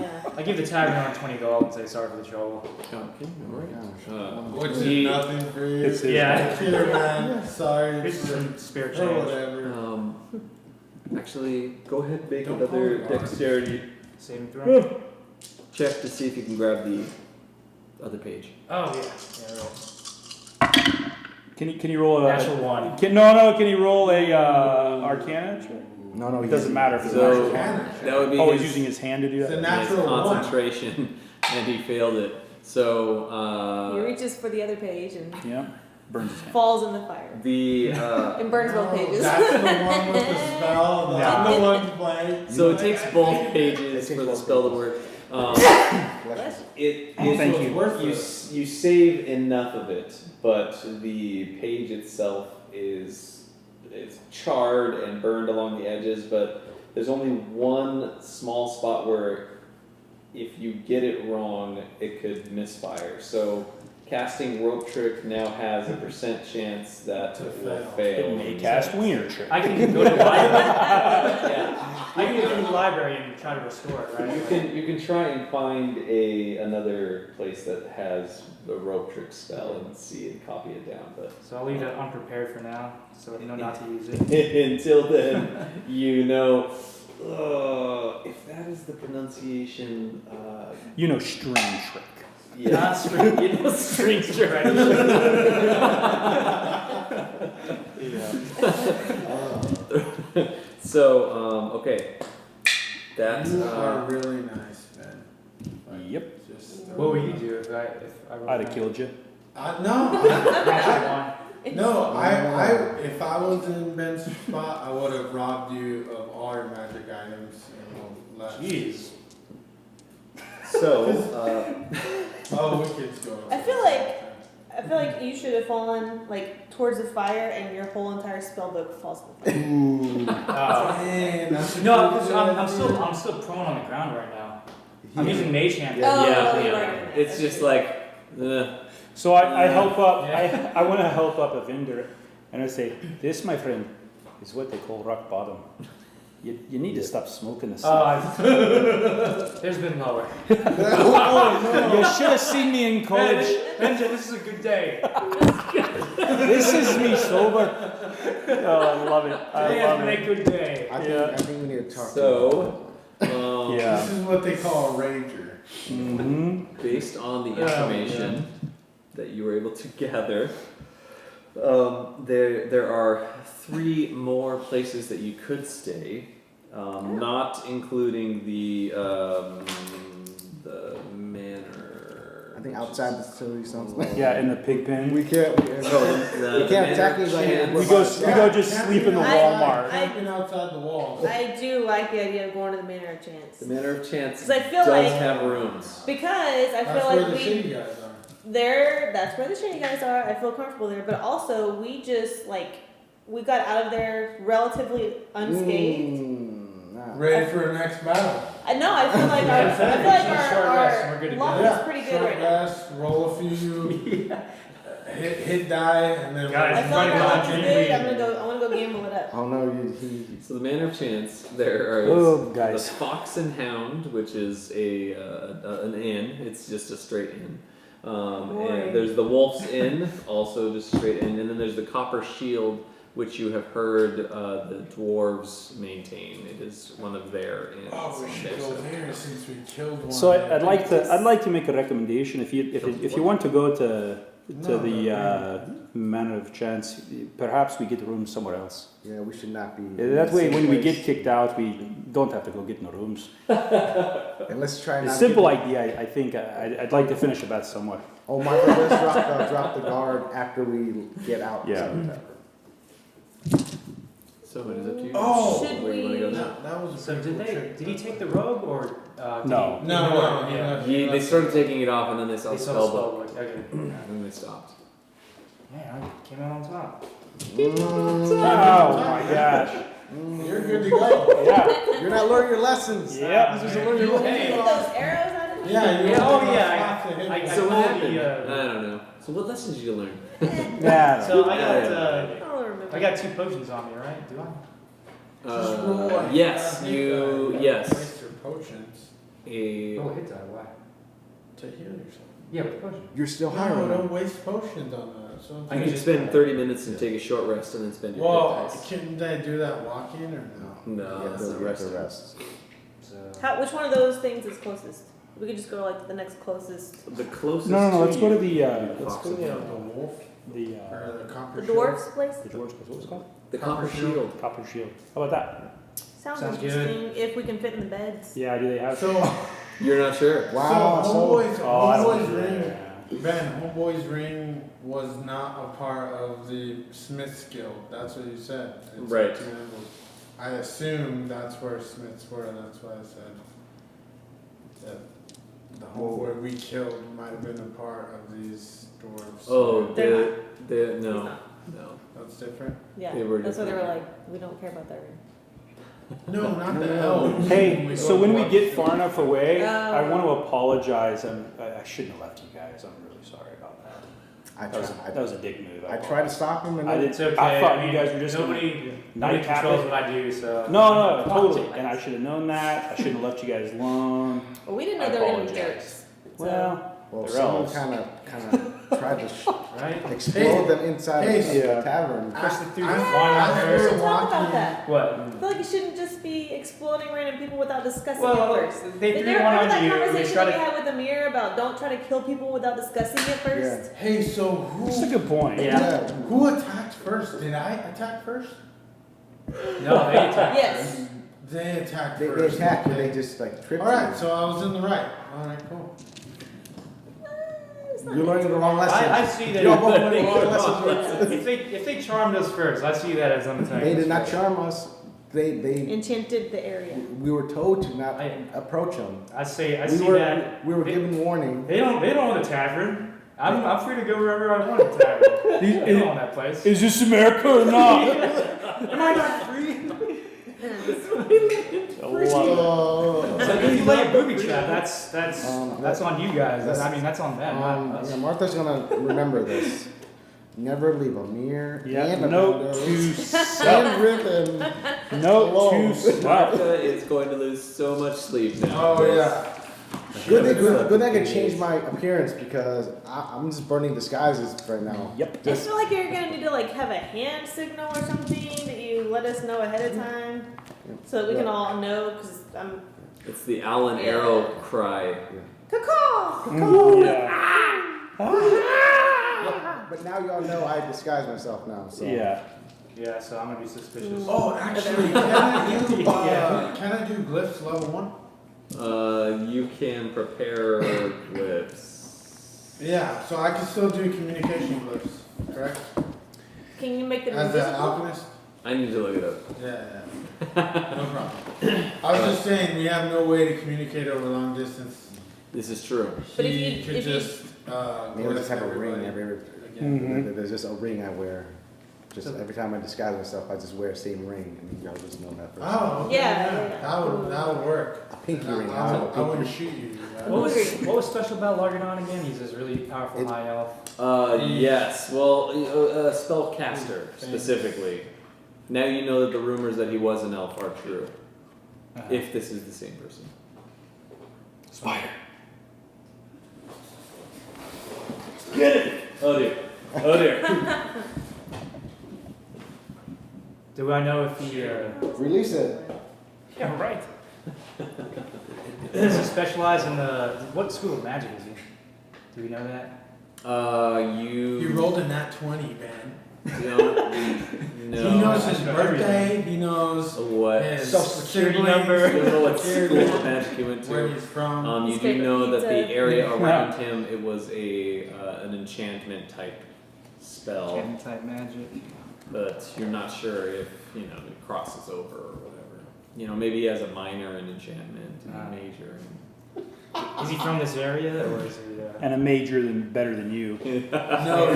Yeah. I give the tavern owner $20 and say sorry for the trouble. Okay, all right. Which is He- nothing for you. It's his- Yeah. Here, man. Sorry. Here's some spare Or change. whatever. Actually, go ahead and make Don't another call it dexterity Saving throw. check to see if you can grab the other page. Oh yeah. can you roll a Natural one. Can you roll a Arcana check? No, It doesn't matter if it's So natural. that would be Oh, he's his, using his hand to do It's a that. his natural one. concentration, and he failed it. So He reaches for the other page and Yeah, burns his hand. falls in the fire the and burns both No, pages. That's the one with the spell. I'm the one playing. so it takes both pages It takes for the both spell to pages. work. Bless you. It Thank you. you save enough of it, but the page itself is it's charred and burned along the edges. But there's only one small spot where if you get it wrong, it could misfire. So casting rope trick now has a % chance that To it will fail. It fail. may cast wiener trick. I can go to the library. Yeah. I can go to the library and try to restore it, right? You can try and find another place that has a rope trick spell and see and copy it down, but So I'll leave it unprepared for now, so I know not to use it. until then, you know, if that is the pronunciation, You know, string trick. yeah, string, you know, string trick. So, okay, that You are really nice, man. Like, Yep. Just, What would you do if I I'd have killed you. no, Natural one. no. I, if I was in Ben's spot, I would have robbed you of all your magic items and left. Jeez. so, Oh, we could go. I feel like you should have fallen like towards the fire, and your whole entire spell book falls in the fire. Man, that's a No, good because idea. I'm still prone on the ground right now. I'm using mage hand. Oh, yeah, you're yeah. right. It's just like, So I help up. Yeah. I want to help up Evendur, and I say, "This, my friend, is what they call rock bottom. You need to stop smoking the stuff. There's been lower. You should have seen me in college. Benjen, this is a good day. This is me sober. Oh, I love it. I Today has love been it. a good day. I think we need to talk. so, Yeah. This is what they call a ranger. Mm-hmm. based on the Oh, information that you were able to gather, there are 3 more places that you could stay, not including the manor. I think outside the facility sounds like. Yeah, in the pig pen. We can't. We can't technically. We go just sleep in the Walmart. Camping outside the walls. I do like the idea of going to the Manor of Chance. The Manor of Chance 'Cause I feel does like- have rooms. Because I That's feel where like the we shitty guys are. that's where the shady guys are. I feel comfortable there, but also we just we got out of there relatively unscathed. Ready for the next battle. I know. I feel like Short rest and we're good to luck go. is pretty good Short right now. rest, roll a few, hit die, and then. Guys, I feel like our luck is Drink good. weed. I want to go gamble it up. Oh no, So the Manor of Chance, there are Oh, the guys. Fox and Hound, which is an inn. It's just a straight inn. Boring. And there's the Wolf's Inn, also just straight inn, and then there's the Copper Shield, which you have heard the dwarves maintain. It is one of their inns. Oh, we should go there since we killed one. So I'd like to make a recommendation if you want to go to the amount of chance, perhaps we get rooms somewhere else. Yeah, we should not be. That way, when we get kicked. kicked out, we don't have to go get no rooms. And let's try A not. simple to get, idea. I think I'd like to finish about somewhere. Oh, Michael, let's drop the guard after we get out. Yeah. So what is up to you? Oh! Should Where you wanna go we- now? That was a So pretty did cool trick. did he take the robe or? Did No. he- No, Yeah. They started taking it off and then they saw They the saw the spell book. spell book. Okay. And then they stopped. Man, I came out on top. Oh my gosh. You're good to go. Yeah. You're not learning your lessons. Yeah. This is a learning Get Hey. those arrows out of Yeah, you Yeah, oh, don't yeah, have to hit I- it. So what told happened? the, I don't know. So what lessons did you learn? Yeah. So I got I don't remember. I got 2 potions on me, right? Do I? Just roll like, Yes, I think, you, yes. waste your potions A, Oh, hit die. Why? to heal yourself. Yeah, with the potion. You're still No, hiring. don't waste potions on that. So you can spend 30 minutes and take a short rest and then spend your well, hit dice. can they do that walking or no? No, Yeah, that's the not rest. resting. The rest. So. Which one of those things is closest? We could just go like to the next closest. The closest No. Let's to go to you- the. you Let's fox go to it down. The wolf the. or the copper The shield? dwarf's place? The George. What was it called? The copper shield. Copper shield. How about that? Sounds Sounds good. interesting. If we can fit in the beds. Yeah. Do they have? So, You're not sure. Wow. so So, Homeboy's, Oh, I Homeboy's don't. ring, Yeah. Ben, Homeboy's ring was not a part of the Smith's Guild. That's what you said. It's Right. two members. I assume that's where Smiths were. That's why I said that the Homeboy we killed might have been a part of these dwarves. Oh, They're the, He's no. not. No. That's different. Yeah. They were That's why they were different. like, we don't care about that ring. No, not the elves. Hey, so when we get far enough away, Oh. I want to apologize. I shouldn't have left you guys. I'm really sorry about that. I That was a dick move. I tried to stop him and I then did. It's okay. I thought mean, you guys were just nobody night tap controls it. what I do. So No, totally. And I should have known that. I shouldn't have left you guys alone. Well, we didn't know I they were gonna be apologize. jerks. Well, well, They're someone elves. kind of tried to right. explode them inside Hey, the yeah. tavern. Especially through the I- flying I- out We there. should talk about that. What? I feel like you shouldn't just be exploding random people without discussing Well, it first. they Did threw you one remember that on you. They conversation tried that we to. had with Amir about don't try to kill people without discussing it first? Hey, so that's a who good point. Yeah. who attacked first? Did I attack first? No, they attacked. Yes. They attacked They first. attacked and okay. they just like tripped All right, you. so I was in the right. All right, cool. It's not You're learning the wrong lesson. I see that. You're both learning the wrong lessons. if they charmed us first, I see that as them attacking. They did us not first. charm us. They enchanted the area. we were told to not I- approach them. I see we that. were they- given warning. They don't own the tavern. I'm free to go wherever I want in the tavern. They don't own that place. Is this America or not? Am I not free? I love Oh. So if you lay a booby trap, that's Um, on you guys. that's- I mean, that's on them, not us. Yeah, Martha's gonna remember this. Never leave Amir it. Yeah. and Note Evendur to self. and Riven. Note Alone. to self. Martha is going to lose so much sleep now. Oh yeah. Good I could change my appearance because I'm just burning disguises right now. Yep. I feel like you're gonna need to like have a hand signal or something that you let us know ahead of time, so that we can all know. Because I'm It's the Allen Arrow cry. caw. Yeah. But now y'all know I disguise myself now. So. Yeah. Yeah, so I'm gonna be suspicious. Oh, actually, can I do glyphs level 1? You can prepare glyphs. Yeah, so I can still do communication glyphs, correct? Can you make them As an invisible? alchemist? I need to look it up. Yeah. No problem. I was just saying, we have no way to communicate over long distance. This is true. But if He you- could if you- just, Maybe I just have a everybody ring every. again. There's just a ring I wear. Just every time I disguise myself, I just wear the same ring, and y'all just know that person. Oh, okay, Yeah. That would work. A pinky ring. I wouldn't shoot you. What was special about Largadon again? He's this really powerful high elf. Yes. Well, spellcaster specifically. Now you know that the rumors that he was an elf are true. If this is the same person. Spider. Get it! Oh dear. Oh dear. Do I know if he? Release it. Yeah, right. Does he specialize in the what school of magic is he? Do we know that? He rolled a nat 20, Ben. No. He knows his birthday. He knows What? his Social security You number. don't know what Security, school of magic he went where to. he's from. You His do favorite know that the pizza. area around him, it was an enchantment type spell, Cannon type magic. but you're not sure if it crosses over or whatever. Maybe he has a minor in enchantment and a major. Is he from this area or is he? And a major better than you. No,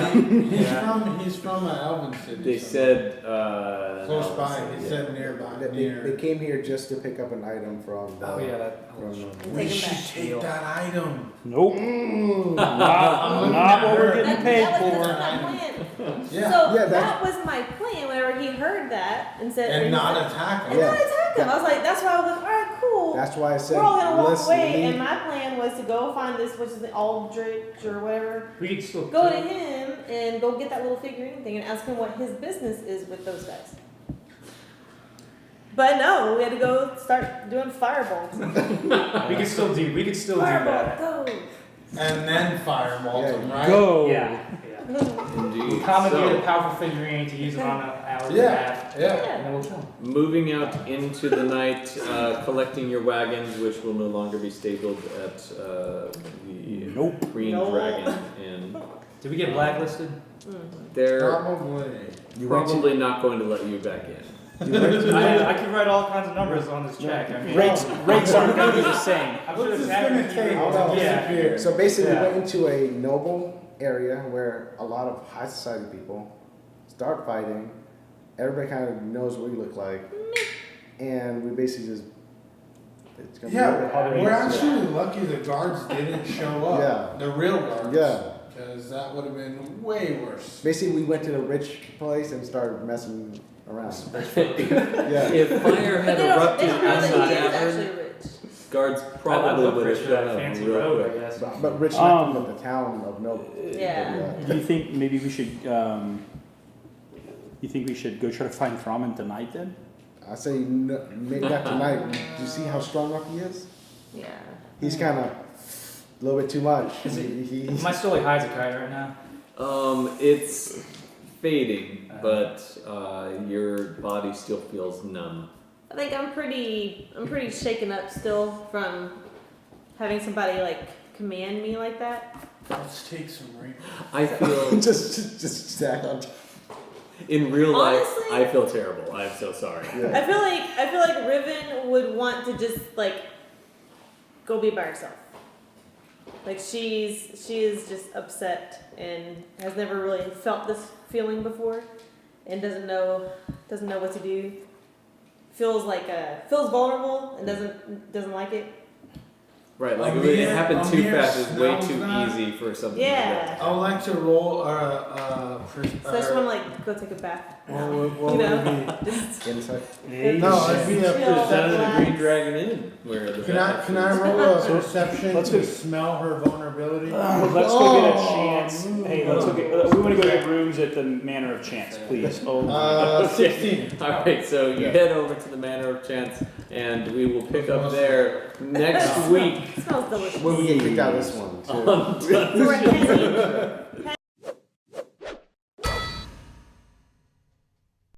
he's from an Elven city. They somewhere. said close no, by. they He said, said nearby. They Near. came here just to pick up an item from. Oh yeah, that. From, And We take him should back. take that item. Nope. I'm Not looking what at we're her. getting paid That was for. my plan. Yeah. So Yeah, that was my plan. Whenever he heard that and said, And he not said- attack and him. not attack him. I was like, that's why I was like, all right, cool. That's why I said We're all gonna walk let's away, leave. and my plan was to go find this, which is the Aldrich or whatever. We could still Go to him and go get that little figurine thing and ask him what his business is with those guys. But no, we had to go start doing fireballs. We could still do Fireball, that. go. And then firebolt Yeah, him, right? Go. Yeah. Indeed. Commandeer the So, powerful figurine to use it on our Yeah. behalf, Yeah. and then we'll kill him. moving out into the night, collecting your wagons, which will no longer be stabled at the Nope. Green No. Dragon Inn. Did we get blacklisted? They're Probably. You went to- probably not going to let you back in. I can write all kinds of numbers on this check. I mean, Rates aren't going to be the same. I'm What's sure this it's gonna happening. take? I'll Yeah. Disappear. So basically, Yeah. we went into a noble area where a lot of high society people start fighting. Everybody kind of knows what we look like, and we basically just. It's gonna Yeah, be we're actually lucky the guards didn't show up. Yeah. The real guards. Yeah. Because that would have been way worse. Basically, we went to the rich place and started messing around. Yeah. If fire But had they don't erupted know at that the he is tavern, actually rich. guards I probably look would rich have for that shown up fancy real robe, quick. I guess. But rich enough from the town of Noble. Yeah. Do you think maybe we should? You think we should go try to find Fromin tonight then? I say maybe not tonight. Do you see how strong up he is? Yeah. He's kind of a little bit too much. Is it- He's- My story hides a kite right now. It's fading, but your body still feels numb. I think I'm pretty shaken up still from having somebody like command me like that. Let's take some rain. I feel just stack on. in real life, Honestly- I feel terrible. I'm so sorry. Yeah. I feel like Riven would want to just like go be by herself. Like she is just upset and has never really felt this feeling before, and doesn't know what to do. Feels vulnerable and doesn't like it. Right, like Amir- it happened too Amir fast. It's way smells too that. easy for something. Yeah. I would like to roll So I just want to like go take a bath. what You would know? it be? Just Insight. No, it'd be a Chill. Down to the perception. Green Dragon Inn, where the Can I roll a perception let's to go- smell her vulnerability? Let's go get a chance. Hey, let's go get. We want to go get rooms at the Manor of Chance, please. Oh, 16. All right, so you head over to the Manor of Chance, and we will pick up there next week. It smells delicious. When we get kicked out of this one, too. On So we're heading